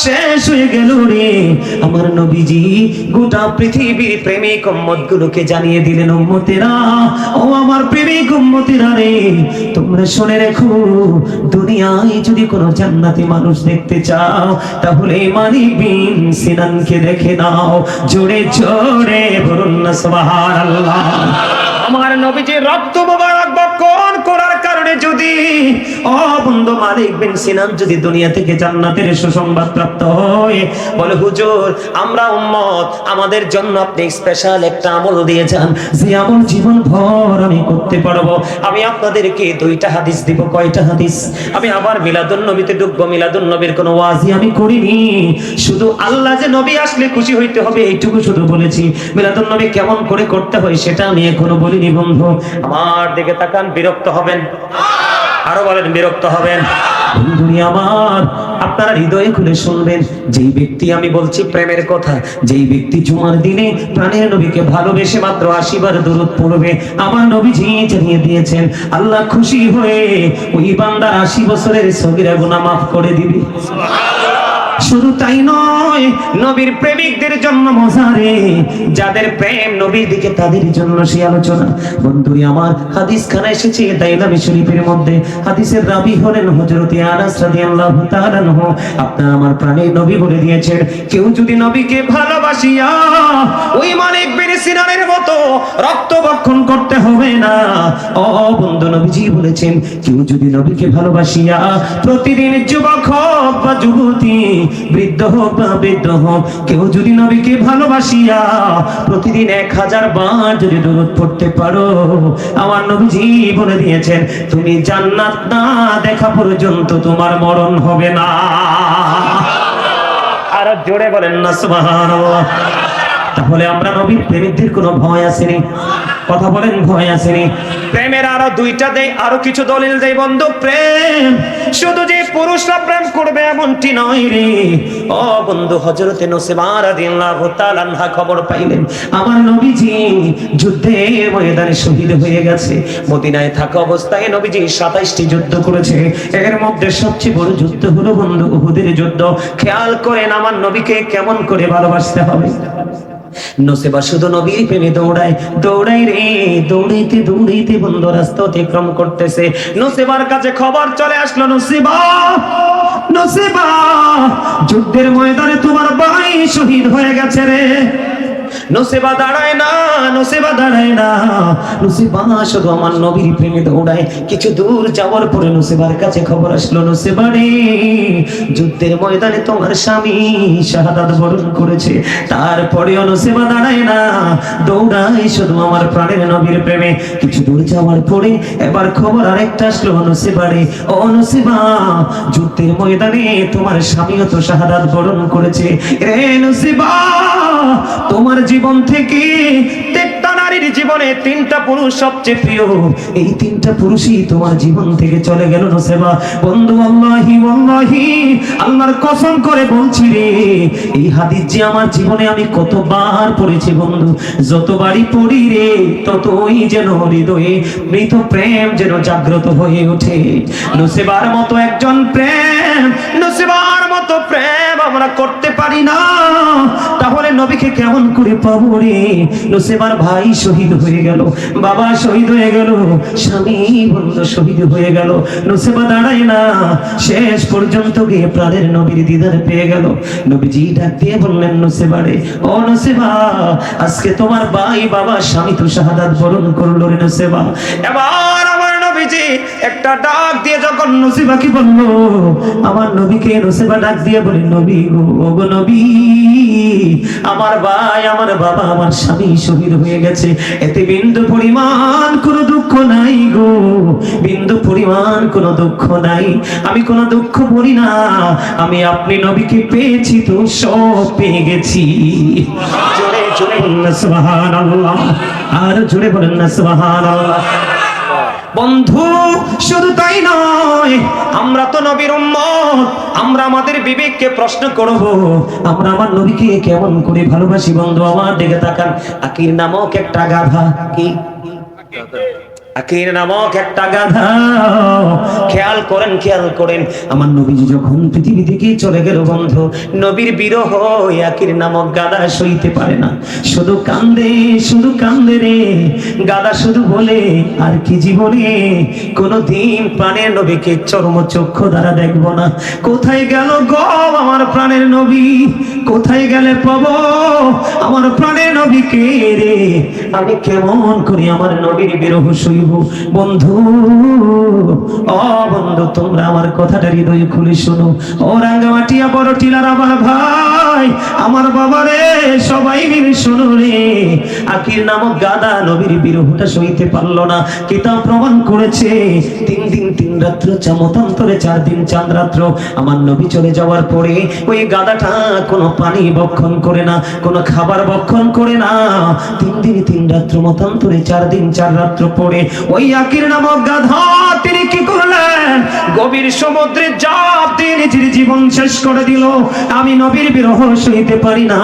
শেষ হয়ে গেল রে, আমার নবীজি গোটা পৃথিবীর প্রেমিক উম্মতগুলোকে জানিয়ে দিলেন, উম্মতেরা, ও আমার প্রেমিক উম্মতেরা রে, তোমরা শুনে রেখো, দুনিয়ায় যদি কোনো জান্নাতি মানুষ দেখতে চাও তাহলে মালিক বিন সিনানকে দেখে নাও। জোরে জোরে বলুন না সুবহানাল্লাহ। আমার নবীজির রক্ত মোবারক বক্ষণ করার কারণে যদি ও বন্ধু মালিক বিন সিনান যদি দুনিয়া থেকে জান্নাতের সুসংবাদ প্রাপ্ত হয়, বলে হুজুর আমরা উম্মত, আমাদের জন্য আপনি স্পেশাল একটা আমল দিয়েছেন, যে আমল জীবন ভর আমি করতে পারবো। আমি আপনাদেরকে 2টা হাদিস দিব। কয়টা হাদিস? আমি আবার মিলাদুন নবীতে ঢুকবো, মিলাদুন নবীর কোনো ওয়াজি আমি করিনি, শুধু আল্লাহ যে নবী আসলে খুশি হইতে হবে এইটুকু শুধু বলেছি। মিলাদুন নবী কেমন করে করতে হয় সেটা আমি এখনো বলিনি বন্ধু। আমার দিকে তাকান, বিরক্ত হবেন, আরো বলেন বিরক্ত হবেন। বন্ধুরি আমার, আপনারা হৃদয়ে খুলে শুনবেন, যেই ব্যক্তি আমি বলছি প্রেমের কথা, যেই ব্যক্তি জুমার দিনে প্রাণের নবীকে ভালোবেসে মাত্র 80 বার দরুদ পড়বে, আমার নবীজি জানিয়ে দিয়েছেন আল্লাহ খুশি হয়ে ওই বান্দার 80 বছরের সগীরা গুনাহ মাফ করে দিবে। শুধু তাই নয়, নবীর প্রেমিকদের জন্য মজারে, যাদের প্রেম নবীর দিকে তাদের জন্য সেই আলোচনা। বন্ধুরি আমার, হাদিস খানা এসেছে দাইলামি শরীফের মধ্যে। হাদিসের রাবী হলেন হযরতে আনাস রাদিয়াল্লাহু তাআলা আনহু। আপনার আমার প্রাণের নবী বলে দিয়েছেন, কেউ যদি নবীকে ভালোবাসিয়া ওই মালিক বিন সিনানের মতো রক্তভক্ষণ করতে হবে না। ও বন্ধু, নবীজি বলেছেন, কেউ যদি নবীকে ভালোবাসিয়া প্রতিদিন যুবক হোক বা যুবতী, বৃদ্ধ হোক বা বৃদ্ধ হোক, কেউ যদি নবীকে ভালোবাসিয়া প্রতিদিন 1000 বার যদি দরুদ পড়তে পারো, আমার নবীজি বলে দিয়েছেন, তুমি জান্নাত না দেখা পর্যন্ত তোমার মরণ হবে না। আর জোরে বলেন না সুবহানাল্লাহ। তাহলে আমরা নবীর প্রেমিকদের কোনো ভয় আসেনি? কথা বলেন, ভয় আসেনি? প্রেমের আরো দুইটা দেই, আরো কিছু দলিল দেই বন্ধু। প্রেম শুধু যে পুরুষরা প্রেম করবে এমনটি নয় রে। ও বন্ধু, হযরতে নূসবা রাদিয়াল্লাহু তাআলা আনহা খবর পাইলেন আমার নবীজি যুদ্ধে ময়দানে শহীদ হয়ে গেছে। মদিনায় থাকা অবস্থায় নবীজি 27টি যুদ্ধ করেছে। এর মধ্যে সবচেয়ে বড় যুদ্ধ হলো বন্ধু উহুদের যুদ্ধ। খেয়াল করেন আমার নবীকে কেমন করে ভালোবাসতে হবে। নূসবা শুধু নবীর প্রেমে দৌড়ায়, দৌড়ায় রে, দৌড়াইতে দৌড়াইতে বন্ধু রাস্তা অতিক্রম করতেছে। নূসবার কাছে খবর চলে আসলো, নূসবা, নূসবা, যুদ্ধের ময়দানে তোমার ভাই শহীদ হয়ে গেছে রে। নূসবা দাঁড়ায় না, নূসবা দাঁড়ায় না, নূসবা শুধু আমার নবীর প্রেমে দৌড়ায়। কিছু দূর যাওয়ার পরে নূসবার কাছে খবর আসলো, নূসবা রে, যুদ্ধের ময়দানে তোমার স্বামী শাহাদাত বরণ করেছে। তারপরেও নূসবা দাঁড়ায় না, দৌড়ায় শুধু আমার প্রাণের নবীর প্রেমে। কিছু দূর যাওয়ার পরে এবার খবর আরেকটা আসলো, নূসবা রে, ও নূসবা, যুদ্ধের ময়দানে তোমার স্বামীও তো শাহাদাত বরণ করেছে রে। নূসবা, তোমার জীবন থেকে প্রত্যেকটা নারীর জীবনে 3টা পুরুষ সবচেয়ে প্রিয়, এই 3টা পুরুষই তোমার জীবন থেকে চলে গেল নূসবা। বন্ধু, আল্লাহি ওয়াল্লাহি, আল্লাহর কসম করে বলছি রে, এই হাদিস যে আমার জীবনে আমি কতবার পড়েছি বন্ধু, যতবারই পড়ি রে ততই যেন হৃদয়ে মৃত প্রেম যেন জাগ্রত হয়ে ওঠে। নূসবার মতো একজন প্রেম, নূসবার মতো প্রেম আমরা করতে পারি না, তাহলে নবীকে কেমন করে পাবো রে? নূসবার ভাই শহীদ হয়ে গেল, বাবা শহীদ হয়ে গেল, স্বামী বন্ধু শহীদ হয়ে গেল। নূসবা দাঁড়ায় না, শেষ পর্যন্ত গিয়ে প্রাণের নবীর দিদার পেয়ে গেল। নবীজি ডাক দিয়ে বললেন, নূসবা রে, ও নূসবা, আজকে তোমার ভাই বাবা স্বামী তো শাহাদাত বরণ করলো রে নূসবা। এবার আমার নবীজি একটা ডাক দিয়ে যখন নূসবাকে বলল, আমার নবীকে নূসবা ডাক দিয়ে বলে, নবী গো, ও গো নবী, আমার ভাই, আমার বাবা, আমার স্বামী শহীদ হয়ে গেছে, এতে বিন্দু পরিমাণ কোনো দুঃখ নাই গো, বিন্দু পরিমাণ কোনো দুঃখ নাই। আমি কোনো দুঃখ করি না, আমি আপনি নবীকে পেয়েছি তো সব পেয়ে গেছি। জোরে জোরে বলুন না সুবহানাল্লাহ, আর জোরে বলুন না সুবহানাল্লাহ। বন্ধু, শুধু তাই নয়, আমরা তো নবীর উম্মত, আমরা আমাদের বিবেককে প্রশ্ন করব, আমরা আমার নবীকে কেমন করে ভালোবাসি। বন্ধু আমার দিকে তাকান, আকির নামক একটা গাধা, কি আকির নামক একটা গাধা, খেয়াল করেন, খেয়াল করেন, আমার নবীজি যখন পৃথিবী থেকে চলে গেল বন্ধু, নবীর বিরহ আকির নামক গাধা সইতে পারে না, শুধু কান্দে, শুধু কান্দে রে। গাধা শুধু বলে, আর কি জীবনে কোনদিন প্রাণের নবীকে চর্মচক্ষু দ্বারা দেখবো না। কোথায় গেল গো আমার প্রাণের নবী, কোথায় গেলে পাবো আমার প্রাণের নবীকে রে? আমি কেমন করি আমার নবীর বিরহ সইব? বন্ধু, ও বন্ধু, তোমরা আমার কথাটা হৃদয় খুলে শোনো। ও রাঙ্গামাটিয়া বড় টিলার আমার ভাই, আমার বাবা রে, সবাই মিলে শোনো রে। আকির নামক গাধা নবীর বিরহটা সইতে পারলো না। কিতাব প্রমাণ করেছে 3 দিন 3 রাত্র, মতান্তরে 4 দিন 4 রাত্র। আমার নবী চলে যাওয়ার পরে ওই গাধাটা কোনো পানি ভক্ষণ করে না, কোনো খাবার ভক্ষণ করে না। 3 দিন 3 রাত্র, মতান্তরে 4 দিন 4 রাত্র পরে ওই আকির নামক গাধা তিনি কি করলেন? গভীর সমুদ্রে জাপ দিয়ে নিজের জীবন শেষ করে দিল। আমি নবীর বিরহ সইতে পারি না।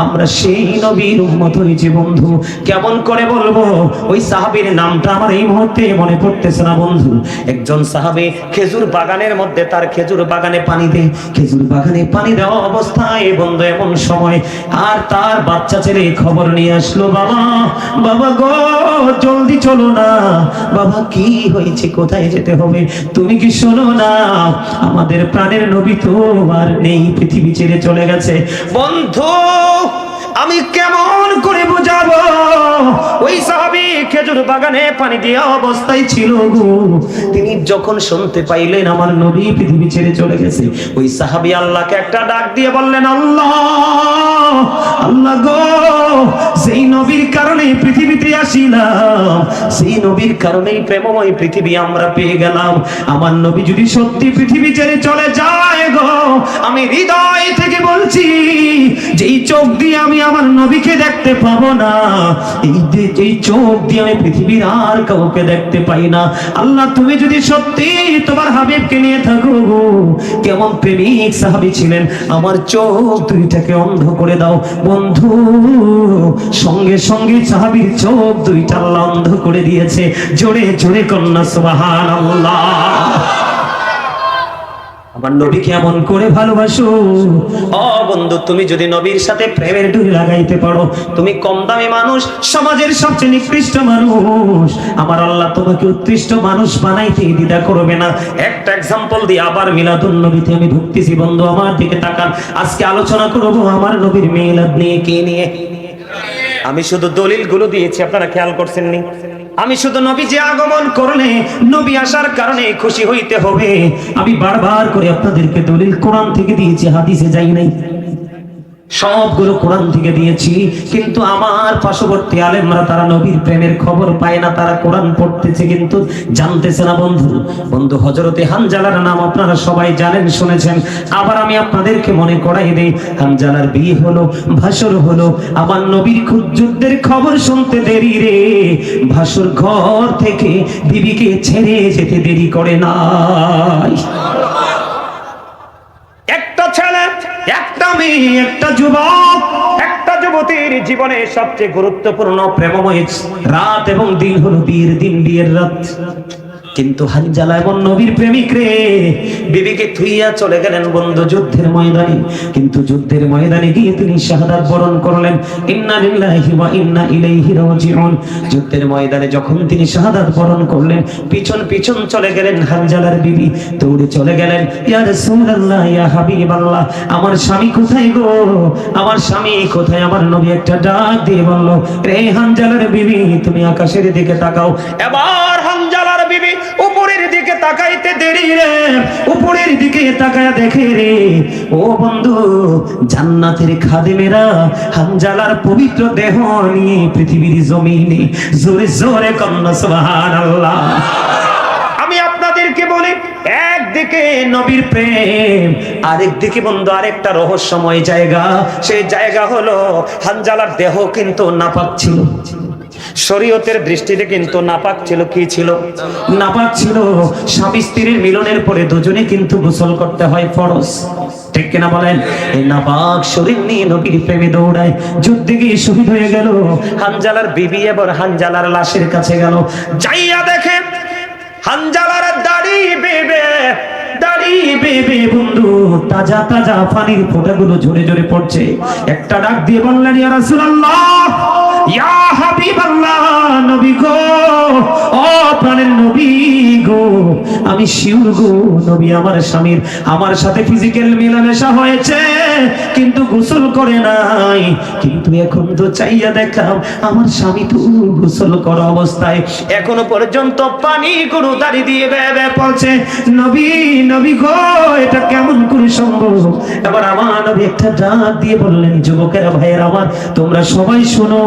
আমরা সেই নবীর উম্মত হয়েছি বন্ধু। কেমন করে বলবো ওই সাহাবীর নামটা আমার এই মুহূর্তে মনে পড়তেছে না বন্ধু। একজন সাহাবী খেজুর বাগানের মধ্যে, তার খেজুর বাগানে পানি দেয়, খেজুর বাগানে পানি দেওয়া অবস্থায় বন্ধু এমন সময় আর তার বাচ্চা ছেলে খবর নিয়ে আসলো, বাবা বাবা গো জলদি চলো না, বাবা কি হয়েছে, কোথায় যেতে হবে, তুমি কি শোনো না, আমাদের প্রাণের নবী তো আর নেই, পৃথিবী ছেড়ে চলে গেছে। বন্ধু আমি কেমন করে বুঝাবো, ওই সাহাবী খেজুর বাগানে পানি দেওয়া অবস্থায় ছিল গো। তিনি যখন শুনতে পাইলেন আমার নবী পৃথিবী ছেড়ে চলে গেছে, ওই সাহাবী আল্লাহকে একটা ডাক দিয়ে বললেন, আল্লাহ আল্লাহ গো, সেই নবীর কারণে পৃথিবীতে আসিলাম, সেই নবীর কারণেই প্রেমময় পৃথিবী আমরা পেয়ে গেলাম। আমার নবী যদি সত্যি পৃথিবী ছেড়ে চলে যায় গো, আমি হৃদয় থেকে বলছি যেই চোখ দিয়ে আমি আমার নবীকে দেখতে পাবো না, এই চোখ দিয়ে আমি পৃথিবীর আর কাউকে দেখতে পাই না। আল্লাহ তুমি যদি সত্যি তোমার হাবিবকে নিয়ে থাকো, কেমন প্রেমিক সাহাবী ছিলেন, আমার চোখ দুইটাকে অন্ধ করে দাও। বন্ধু সঙ্গে সঙ্গে সাহাবীর চোখ দুইটা আল্লাহ অন্ধ করে দিয়েছে। জোরে জোরে কন্যা সুবহানাল্লাহ। আমার নবীকে এমন করে ভালোবাসো। ও বন্ধু তুমি যদি নবীর সাথে প্রেমের ডুরি লাগাইতে পারো, তুমি কম দামি মানুষ, সমাজের সবচেয়ে নিকৃষ্ট মানুষ, আমার আল্লাহ তোমাকে উৎকৃষ্ট মানুষ বানাইতে দ্বিধা করবে না। একটা এক্সাম্পল দিয়ে আবার মিলাদুন নবীতে আমি ঢুকতেছি বন্ধু, আমার দিকে তাকান। আজকে আলোচনা করব আমার নবীর মিলাদ নিয়ে। কি নিয়ে? আমি শুধু দলিলগুলো দিয়েছি, আপনারা খেয়াল করছেন নি? আমি শুধু নবী যে আগমন করলে, নবী আসার কারণে খুশি হইতে হবে, আমি বারবার করে আপনাদেরকে দলিল কোরআন থেকে দিয়েছি, হাদিসে যাই নাই। সবগুলো কোরআন থেকে দিয়েছি, কিন্তু আমার পার্শ্ববর্তী আলেমরা তারা নবীর প্রেমের খবর পায় না, তারা কোরআন পড়তেছে কিন্তু জানতেছে না বন্ধু। বন্ধু হযরতে হানজালার নাম আপনারা সবাই জানেন, শুনেছেন। আবার আমি আপনাদেরকে মনে করাই দেই, হানজালার বিয়ে হলো, ভাসর হলো, আমার নবীর যুদ্ধের খবর শুনতে দেরি রে, ভাসর ঘর থেকে বিবিকে ছেড়ে যেতে দেরি করে নাই। একটা ছেলে, একটা মেয়ে, একটা যুবক, একটা যুবতীর জীবনে সবচেয়ে গুরুত্বপূর্ণ প্রেমময় রাত এবং দিন হলো বিয়ের দিন, বিয়ের রাত। কিন্তু হানজালা এমন নবীর প্রেমিক রে, বিবিকে থুইয়া চলে গেলেন বন্ধু যুদ্ধের ময়দানে। কিন্তু যুদ্ধের ময়দানে গিয়ে তিনি শাহাদাত বরণ করলেন। ইন্না লিল্লাহি ওয়া ইন্না ইলাইহি রাজিউন। যুদ্ধের ময়দানে যখন তিনি শাহাদাত বরণ করলেন, পিছন পিছন চলে গেলেন হানজালার বিবি, দৌড়ে চলে গেলেন, ইয়া রাসূলুল্লাহ, ইয়া হাবিবাল্লাহ, আমার স্বামী কোথায় গো, আমার স্বামী কোথায়? আমার নবী একটা ডাক দিয়ে বলল, রে হানজালার বিবি, তুমি আকাশের দিকে তাকাও। এবার হানজালার বিবি উপরের দিকে তাকাইতে দেরি রে, উপরের দিকে তাকায়া দেখে রে, ও বন্ধু জান্নাতের খাদেমেরা হানজালার পবিত্র দেহ নিয়ে পৃথিবীর জমিনে জোরে জোরে কন্যা সুবহানাল্লাহ। আমি আপনাদেরকে বলি, একদিকে নবীর প্রেম, আরেকদিকে বন্ধু আরেকটা রহস্যময় জায়গা। সেই জায়গা হলো হানজালার দেহ কিন্তু নাপাক ছিল, শরীয়তের দৃষ্টিতে কিন্তু নাপাক ছিল। কি ছিল? নাপাক ছিল। স্বামী স্ত্রীর মিলনের পরে দুজনে কিন্তু গোসল করতে হয়, ফরজ, ঠিক কিনা বলেন? এই নাপাক শরীর নিয়ে নবীর প্রেমে দৌড়ায়, যুদ্ধে গিয়ে শহীদ হয়ে গেল। হানজালার বিবি এবার হানজালার লাশের কাছে গেল, যাইয়া দেখে হানজালার দাড়ি বেবে, দাড়ি বেবে বন্ধু তাজা তাজা পানির ফোঁটাগুলো ঝরে ঝরে পড়ছে। একটা ডাক দিয়ে বললেন, ইয়া রাসূলুল্লাহ, ইয়া হাবিবাল্লাহ, নবী গো, ও প্রাণের নবী গো, আমি শিওর গো, নবী আমার স্বামীর আমার সাথে ফিজিক্যাল মেলামেশা হয়েছে, কিন্তু গোসল করে নাই। কিন্তু এখন তো চাইয়া দেখলাম আমার স্বামী তো গোসল করা অবস্থায় এখনো পর্যন্ত পানি গুলো দাড়ি দিয়ে বেয়ে বেয়ে পড়ছে। নবী, নবী গো, এটা কেমন করে সম্ভব? এবার আমার নবী একটা ডাক দিয়ে বললেন, যুবকেরা, ভাইয়েরা আমার, তোমরা সবাই শোনো,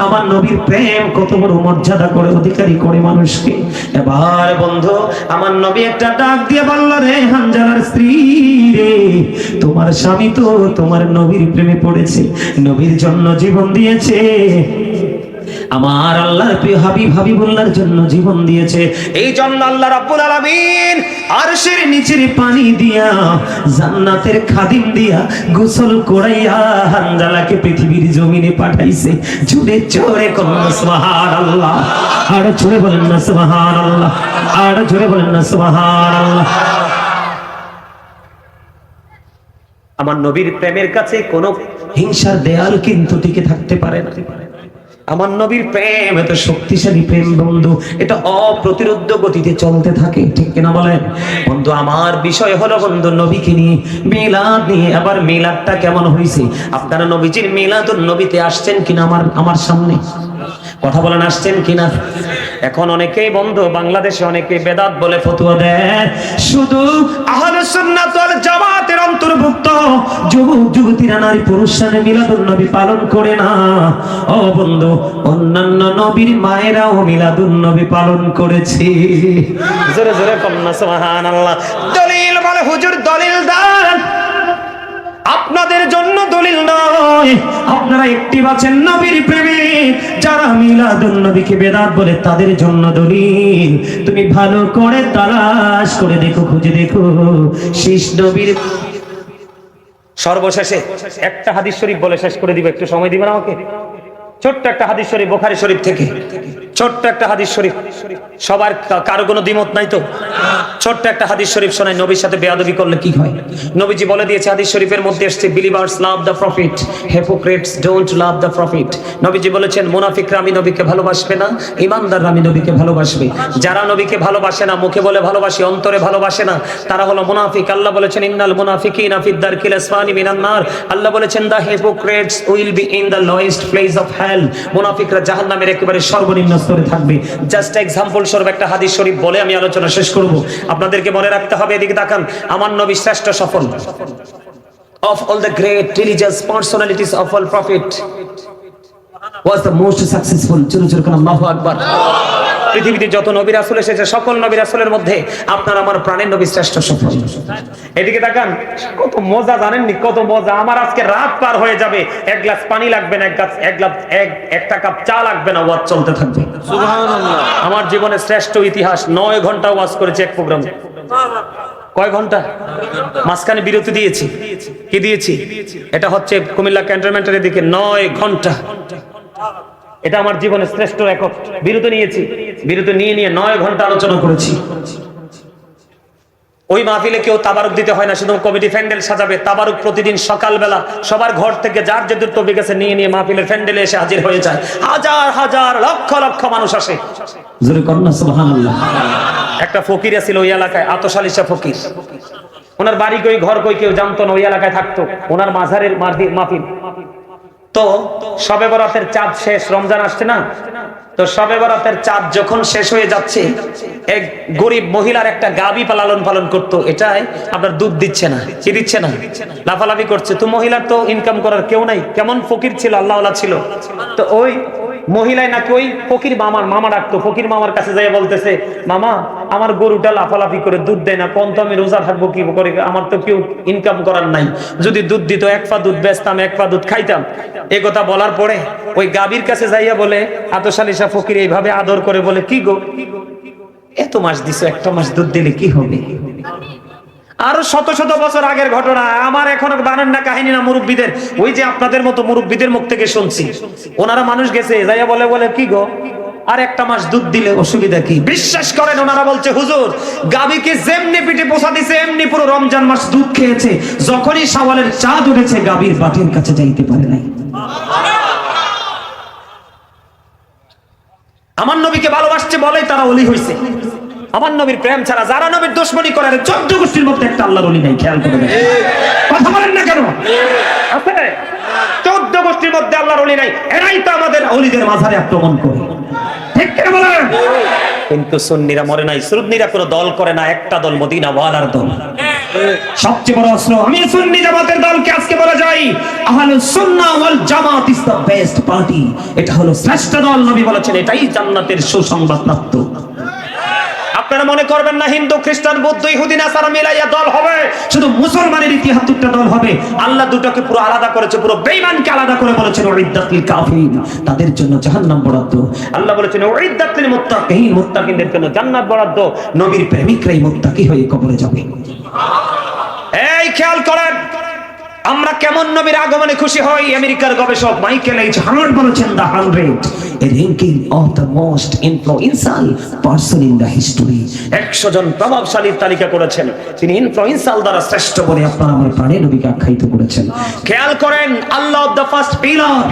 আমার নবীর প্রেম কত বড় মর্যাদা করে, অধিকারী করে মানুষকে। এবার বন্ধু আমার নবী একটা ডাক দিয়ে বলল, রে হানজালার স্ত্রী রে, তোমার স্বামী তো তোমার নবীর প্রেমে পড়েছে, নবীর জন্য জীবন দিয়েছে। আমার আল্লাহর প্রিয় হাবিবুল্লাহর জন্য জীবন দিয়েছে। এই জন্য আল্লাহ রাব্বুল আলামিন আরশের নিচের পানি দিয়া জান্নাতের খাদিম দিয়া গোসল করাইয়া হানজালাকে পৃথিবীর জমিনে পাঠাইছে। জুড়ে জোরে করুন সুবহানাল্লাহ, আর জোরে বলেন না সুবহানাল্লাহ, আর জোরে বলেন না সুবহানাল্লাহ। আমার নবীর প্রেমের কাছে কোনো হিংসার দেয়াল কিন্তু টিকে থাকতে পারে না। আমার নবীর প্রেম এত শক্তিশালী প্রেম বন্ধু, এটা অপ্রতিরোধ্য গতিতে চলতে থাকে, ঠিক কিনা বলেন বন্ধু? আমার বিষয় হলো বন্ধু নবীকে নিয়ে, মিলাদ নিয়ে। আবার মিলাদটা কেমন হয়েছে? আপনারা নবীজির মিলাদুন নবীতে আসছেন কিনা আমার সামনে? কথা বলেন, আসছেন কিনা? এখন অনেকেই বন্ধু বাংলাদেশে অনেকে বেদাত বলে ফতোয়া দেয়, শুধু আহলে সুন্নাত ওয়াল জামাতের অন্তর্ভুক্ত যুবক যুবতীরা নারী পুরুষরা মিলাদুন নবী পালন করে না। ও বন্ধু, অন্যান্য নবীর মায়েরাও মিলাদুন নবী পালন করেছে। জোরে জোরে কন্যা সুবহানাল্লাহ। দলিল বলে হুজুর, দলিল দান। আপনাদের জন্য দলিল নয়, আপনারা একটি বাছেন নবীর প্রেমে। যারা মিলাদুন নবীকে বেদাত বলে তাদের জন্য দলিল। তুমি ভালো করে তালাশ করে দেখো, খুঁজে দেখো শেষ নবীর। সর্বশেষে একটা হাদিস শরীফ বলে শেষ করে দিব, একটু সময় দিবেন আমাকে? ছোট্ট একটা হাদিস শরীফ বুখারী শরীফ থেকে, ছোট্ট একটা হাদিস শরীফ। সবার কারো কোনো দ্বিমত নাই তো? ছোট্ট একটা হাদিস শরীফ শোনাই, নবীর সাথে বেয়াদবি করলে কি হয়। নবীজি বলে দিয়েছে, হাদিস শরীফের মধ্যে এসেছে, believers love the profit, hypocrites don't love the profit. নবীজি বলেছেন, মুনাফিকরা আমি নবীকে ভালোবাসবে না, ঈমানদাররা আমি নবীকে ভালোবাসবে। যারা নবীকে ভালোবাসে না, মুখে বলে ভালোবাসি, অন্তরে ভালোবাসে না, তারা হলো মুনাফিক। আল্লাহ বলেছেন, ইন্নাল মুনাফিকিনা ফিদ দারকিল আসফালি মিনান নার। আল্লাহ বলেছেন, the hypocrites will be in the lowest place of hell. মুনাফিকরা জাহান্নামের একেবারে সর্বনিম্ন স্তরে থাকবে। জাস্ট এক্সাম্পল স্বরূপ একটা হাদিস শরীফ বলে আমি আলোচনা শেষ করব। আপনাদেরকে মনে রাখতে হবে, এদিকে তাকান, আমার নবী শ্রেষ্ঠ সফল। Of all the great religious personalities of all prophet was the most successful. আল্লাহু আকবার। পৃথিবীতে যত নবী রাসূল এসেছে, সকল নবী রাসূলের মধ্যে আপনার আমার প্রাণের নবী শ্রেষ্ঠ সফল। এদিকে তাকান, কত মজা জানেননি? কত মজা! আমার আজকে রাত পার হয়ে যাবে, এক গ্লাস পানি লাগবে না, একটা কাপ চা লাগবে না, ওয়াজ চলতে থাকবে। সুবহানাল্লাহ। আমার জীবনের শ্রেষ্ঠ ইতিহাস, 9 ঘন্টা ওয়াজ করেছি এক প্রোগ্রামে। কয় ঘন্টা? মাঝখানে বিরতি দিয়েছি। কি দিয়েছি? এটা হচ্ছে কুমিল্লা ক্যান্টনমেন্টের দিকে 9 ঘন্টা। এটা আমার জীবনের শ্রেষ্ঠ রেকর্ড। বিরতি নিয়েছি, বিরতি নিয়ে 9 ঘন্টা আলোচনা করেছি। ওই মাহফিলে কেউ তাবারুক দিতে হয় না, শুধু কমিটি প্যান্ডেল সাজাবে। তাবারুক প্রতিদিন সকালবেলা সবার ঘর থেকে যার যে তৌফিক আছে নিয়ে মাহফিলের প্যান্ডেলে এসে হাজির হয়ে যায়। হাজার হাজার লক্ষ লক্ষ মানুষ আসে। জোরে কন্যা সুবহানাল্লাহ। একটা ফকির ছিল ওই এলাকায়, আতশালিশা ফকির। ওনার বাড়ি কই, ঘর কই কেউ জানতো না, ওই এলাকায় থাকতো। ওনার মাজারের মাহফিল। তো শবে বরাতের চাঁদ শেষ, রমজান আসছে না, তো শবে বরাতের চাঁদ যখন শেষ হয়ে যাচ্ছে, এক গরিব মহিলার একটা গাবি লালন পালন করতো। এটাই আপনার দুধ দিচ্ছে না, কি দিচ্ছে না, লাফালাফি করছে। তো মহিলার তো ইনকাম করার কেউ নাই, কেমন ফকির ছিল, আল্লাহওয়ালা ছিল। তো ওই মহিলায় নাকি ওই ফকির মামা ডাকতো। ফকির মামার কাছে যাই বলতেছে, মামা আমার গরুটা লাফালাফি করে দুধ দেয় না, কোন তো আমি রোজা থাকবো কি করে, আমার তো কেউ ইনকাম করার নাই। যদি দুধ দিত, 1 পা দুধ বেচতাম, 1 পা দুধ খাইতাম। এই কথা বলার পরে ওই গাভীর কাছে যাইয়া বলে, আতশালিশা ফকির এইভাবে আদর করে বলে, কি গো, এত মাস দিছো, একটা মাস দুধ দিলে কি হবে? আরো শত শত বছর আগের ঘটনা, আমার এখনো জানেন না কাহিনী না মুরব্বীদের, ওই যে আপনাদের মতো মুরব্বীদের মুখ থেকে শুনছি। ওনারা মানুষ গেছে, যাইয়া বলে কি গো, আর একটা মাস দুধ দিলে অসুবিধা কি? বিশ্বাস করেন, ওনারা বলছে, হুজুর গাভীকে যেমনি পিঠে পোষা দিছে এমনি পুরো রমজান মাস দুধ খেয়েছে। যখনই শাওয়ালের চাঁদ উঠেছে, গাভীর বাটির কাছে যাইতে পারে নাই। আমার নবীকে ভালোবাসছে বলেই তারা ওলি হইছে। আমার নবীর প্রেম ছাড়া যারা নবীর দুশমনী করে, 14 গোষ্ঠীর মধ্যে একটা আল্লাহর ওলি নাই। খেয়াল করে দেখেন, কথা বলেন না কেন? আছে 14 গোষ্ঠীর মধ্যে আল্লাহর ওলি নাই। এরাই তো আমাদের ওলিদের মাঝারে আক্রমণ করে, ঠিক করে বলেন। কিন্তু সুন্নিরা মরে নাই, সুন্নিরা কোনো দল করে না, একটা দল, মদিনা ওয়ালার দল। সবচেয়ে বড় অস্ত্র। আমি সুন্নি জামাতের দলকে আজকে বলা যাই, আহলুস সুন্নাহ ওয়াল জামাত ইজ দ্য বেস্ট পার্টি। এটা হলো শ্রেষ্ঠ দল। নবী বলেছেন এটাই জান্নাতের সুসংবাদ প্রাপ্ত। আপনারা আপনারা মনে করবেন না হিন্দু খ্রিস্টান বৌদ্ধ ইহুদি নাসারা মিলাইয়া দল হবে, শুধু মুসলমানের ৭৩টা দল হবে। আল্লাহ দুটোকে পুরো আলাদা করেছে, পুরো বেঈমানকে আলাদা করে বলেছেন উইদ্দাত লিল কাফিরিন, তাদের জন্য জাহান্নাম বরাদ্দ। আল্লাহ বলেছেন উইদ্দাত লিল মুত্তাকিন, মুত্তাকিনদের জন্য জান্নাত বরাদ্দ। নবীর প্রেমিকরাই মুত্তাকি হয়ে কবরে যাবে। এই খেয়াল করেন আমরা কেমন নবীর আগমনে খুশি হই। আমেরিকার গবেষক মাইকেল এইচ হার্ট বলেছেন the 100 a ranking of the most influential person in the history, 100 জন প্রভাবশালীর তালিকা করেছেন, তিনি ইনফ্লুয়েন্সাল দ্বারা শ্রেষ্ঠ বলে আপনারা আমার প্রাণে নবীকে আখ্যায়িত করেছেন। খেয়াল করেন Allah of the first pillar,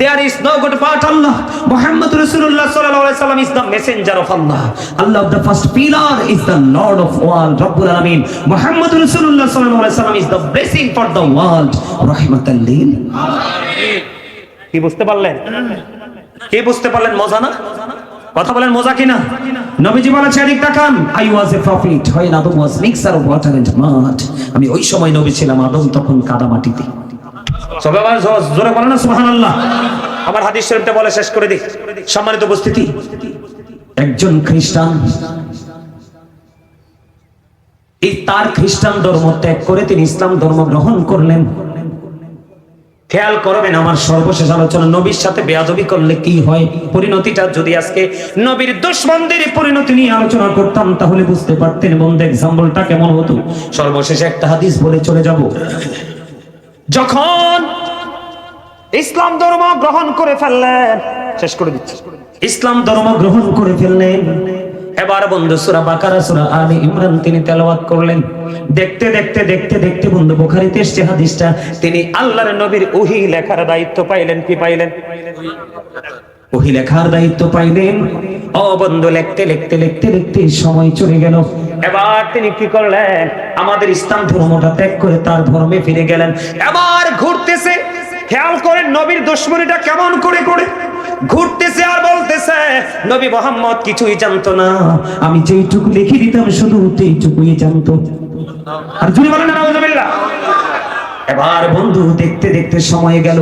there is no good but Allah, Muhammad Rasulullah sallallahu alaihi wasallam is the messenger of Allah, Allah of the first pillar is the Lord of all Rabbul Alamin, Muhammad Rasulullah sallallahu alaihi wasallam is the blessing for the world, rahmatan lil alamin। কি বুঝতে পারলেন? কে বুঝতে পারলেন? মজা না? কথা বলেন মজা কিনা? নবীজি বলেছেন এদিক তাকান, I was a prophet when Adam was mixture of water and mud, আমি ওই সময় নবী ছিলাম, আদম তখন কাদা মাটিতে। সবাই জোরে বলেন না সুবহানাল্লাহ। আমার হাদিস শরীফটা বলে শেষ করে দিই। সম্মানিত উপস্থিতি, একজন খ্রিস্টান এই তার খ্রিস্টান ধর্ম ত্যাগ করে তিনি ইসলাম ধর্ম গ্রহণ করলেন। খেয়াল করবেন আমার সর্বশেষ আলোচনা, নবীর সাথে বেয়াদবি করলে কি হয়, পরিণতিটা যদি আজকে নবীর দুশমনদের পরিণতি নিয়ে আলোচনা করতাম তাহলে বুঝতে পারতেন বন্ধু এক্সাম্পলটা কেমন হতো। সর্বশেষে একটা হাদিস বলে চলে যাব। যখন ইসলাম ধর্ম গ্রহণ করে ফেললেন, শেষ করে দিচ্ছি, ইসলাম ধর্ম গ্রহণ করে ফেললেন, এবার বন্ধু সূরা বাকারা সূরা আলে ইমরান তিনি তেলাওয়াত করলেন। দেখতে দেখতে দেখতে দেখতে বন্ধু বুখারীতে এসেছে হাদিসটা, তিনি আল্লাহর নবীর ওহী লেখার দায়িত্ব পাইলেন। কি পাইলেন? ওহী লেখার দায়িত্ব পাইলেন। ও বন্ধু লিখতে লিখতে লিখতে লিখতে সময় চলে গেল। এবার তিনি কি করলেন? আমাদের ইসলাম ধর্মটা ত্যাগ করে তার ধর্মে ফিরে গেলেন। এবার ঘুরতেছে, খেয়াল করেন নবীর দুশমনীটা কেমন করে করে ঘুরতেছে আর বলতেছে নবী মুহাম্মদ কিছুই জানতো না, আমি যেইটুকু লিখে দিতাম শুধু সেইটুকুই জানতো। আর জুড়ে বলেন না নাউজুবিল্লাহ। এবার বন্ধু দেখতে দেখতে সময় গেল,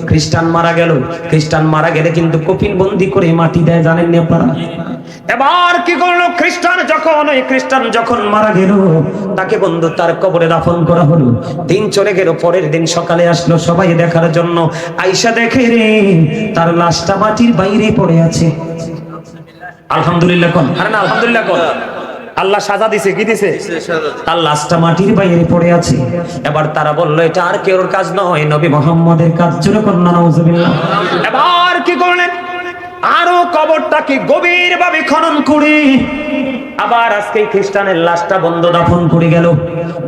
খ্রিস্টান মারা গেল। খ্রিস্টান মারা গেলে কিন্তু কফিন বন্দি করে মাটি দেয়, জানেন না আপনারা? এবার কি করলো খ্রিস্টান যখন মারা গেল তাকে বন্ধু তার কবরে দাফন করা হলো। দিন চলে গেল, পরের দিন সকালে আসলো সবাই দেখার জন্য। আয়েশা দেখে রে তার লাশটা মাটির বাইরে পড়ে আছে। আলহামদুলিল্লাহ কোন? আরে না আলহামদুলিল্লাহ কোন? আল্লাহ সাজা দিছে, কি দিছে? তার লাশটা মাটির বাইরে পড়ে আছে। এবার তারা বলল এটা আর কেউর কাজ নয়, নবী মুহাম্মদের কাজ। জোরে কোন নাউজুবিল্লাহ। এবার কি করলেন? আরো কবরটাকে গভীর ভাবে খনন করে আবার আজকে খ্রিস্টানের লাশটা বন্ধ দাফন করে গেল।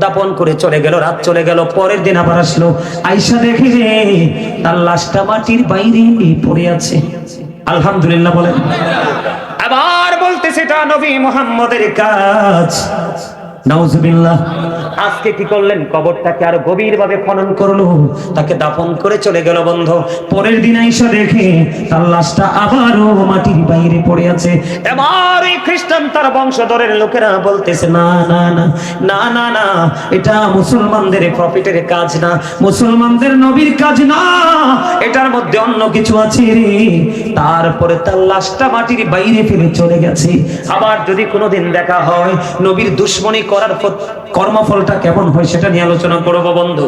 দাফন করে চলে গেল, রাত চলে গেল, পরের দিন আবার আসলো। আয়েশা দেখে রে তার লাশটা মাটির বাইরে পড়ে আছে। আলহামদুলিল্লাহ বলেন। আবার বলতেছে এটা নবী মুহাম্মদের কাজ। নাউজুবিল্লাহ। আজকে কি করলেন? কবরটাকে আরো গভীর ভাবে খনন করলো, তাকে দাফন করে চলে গেল বন্ধ। পরের দিন আয়েশা দেখে তার লাশটা আবারও মাটির বাইরে পড়ে আছে। এবার এই খ্রিস্টান তার বংশধরের লোকেরা বলতেছে না না না না না না, এটা মুসলমানদের প্রফিটের কাজ না, মুসলমানদের নবীর কাজ না, এটার মধ্যে অন্য কিছু আছে রে। তারপরে তার লাশটা মাটির বাইরে ফেলে চলে গেছে। আবার যদি কোনোদিন দেখা হয় নবীর দুশমনী করার কর্মফলটা কেমন হয় সেটা নিয়ে আলোচনা করব বন্ধু।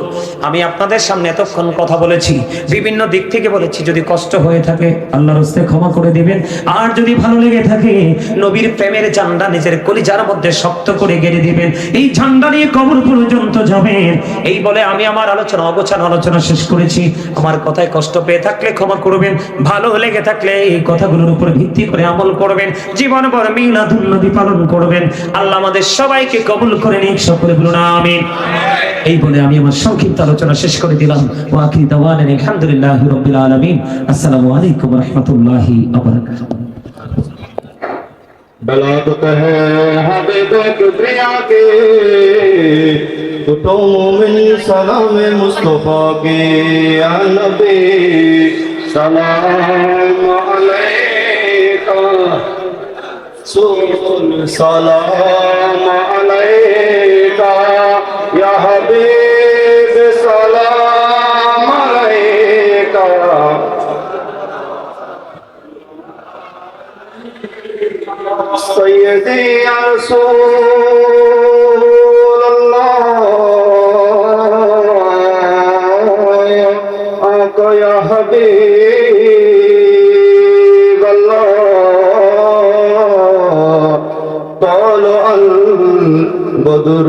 আমি আপনাদের সামনে এতক্ষণ কথা বলেছি, বিভিন্ন দিক থেকে বলেছি। যদি কষ্ট হয়ে থাকে আল্লাহর হস্তে ক্ষমা করে দিবেন, আর যদি ভালো লেগে থাকে নবীর প্রেমের ঝান্ডা নিজের কলিজার মধ্যে শক্ত করে গেড়ে দিবেন, এই ঝান্ডা নিয়ে কবর পর্যন্ত যাবেন। এই বলে আমি আমার আলোচনা অগোছালো আলোচনা শেষ করেছি। আমার কথায় কষ্ট পেয়ে থাকলে ক্ষমা করবেন, ভালো লেগে থাকলে এই কথাগুলোর উপর ভিত্তি করে আমল করবেন, জীবনভর মিলাদুন নবী পালন করবেন। আল্লাহ আমাদের সবাইকে কবুল করে নিক, সকলে বলুন আমিন। এই বলে আমি আমার সংক্ষিপ্ত আলোচনা শেষ করে দিলাম। ওয়া আখিরু দাওয়ানা আলহামদুলিল্লাহি রাব্বিল আলামিন। আসসালামু আলাইকুম ওয়া রাহমাতুল্লাহি ওয়া বারাকাতুহু। बलागत है हबीब किबरिया के, उठो मोमिन सलाम मुस्तफा के, या नबी सलाम अलैका, सुन सलाम अलैका, या हबीब सलाम अलैका। Namaste. سيدي يا رسول الله يا آقا يا حبيب الله طلع البدر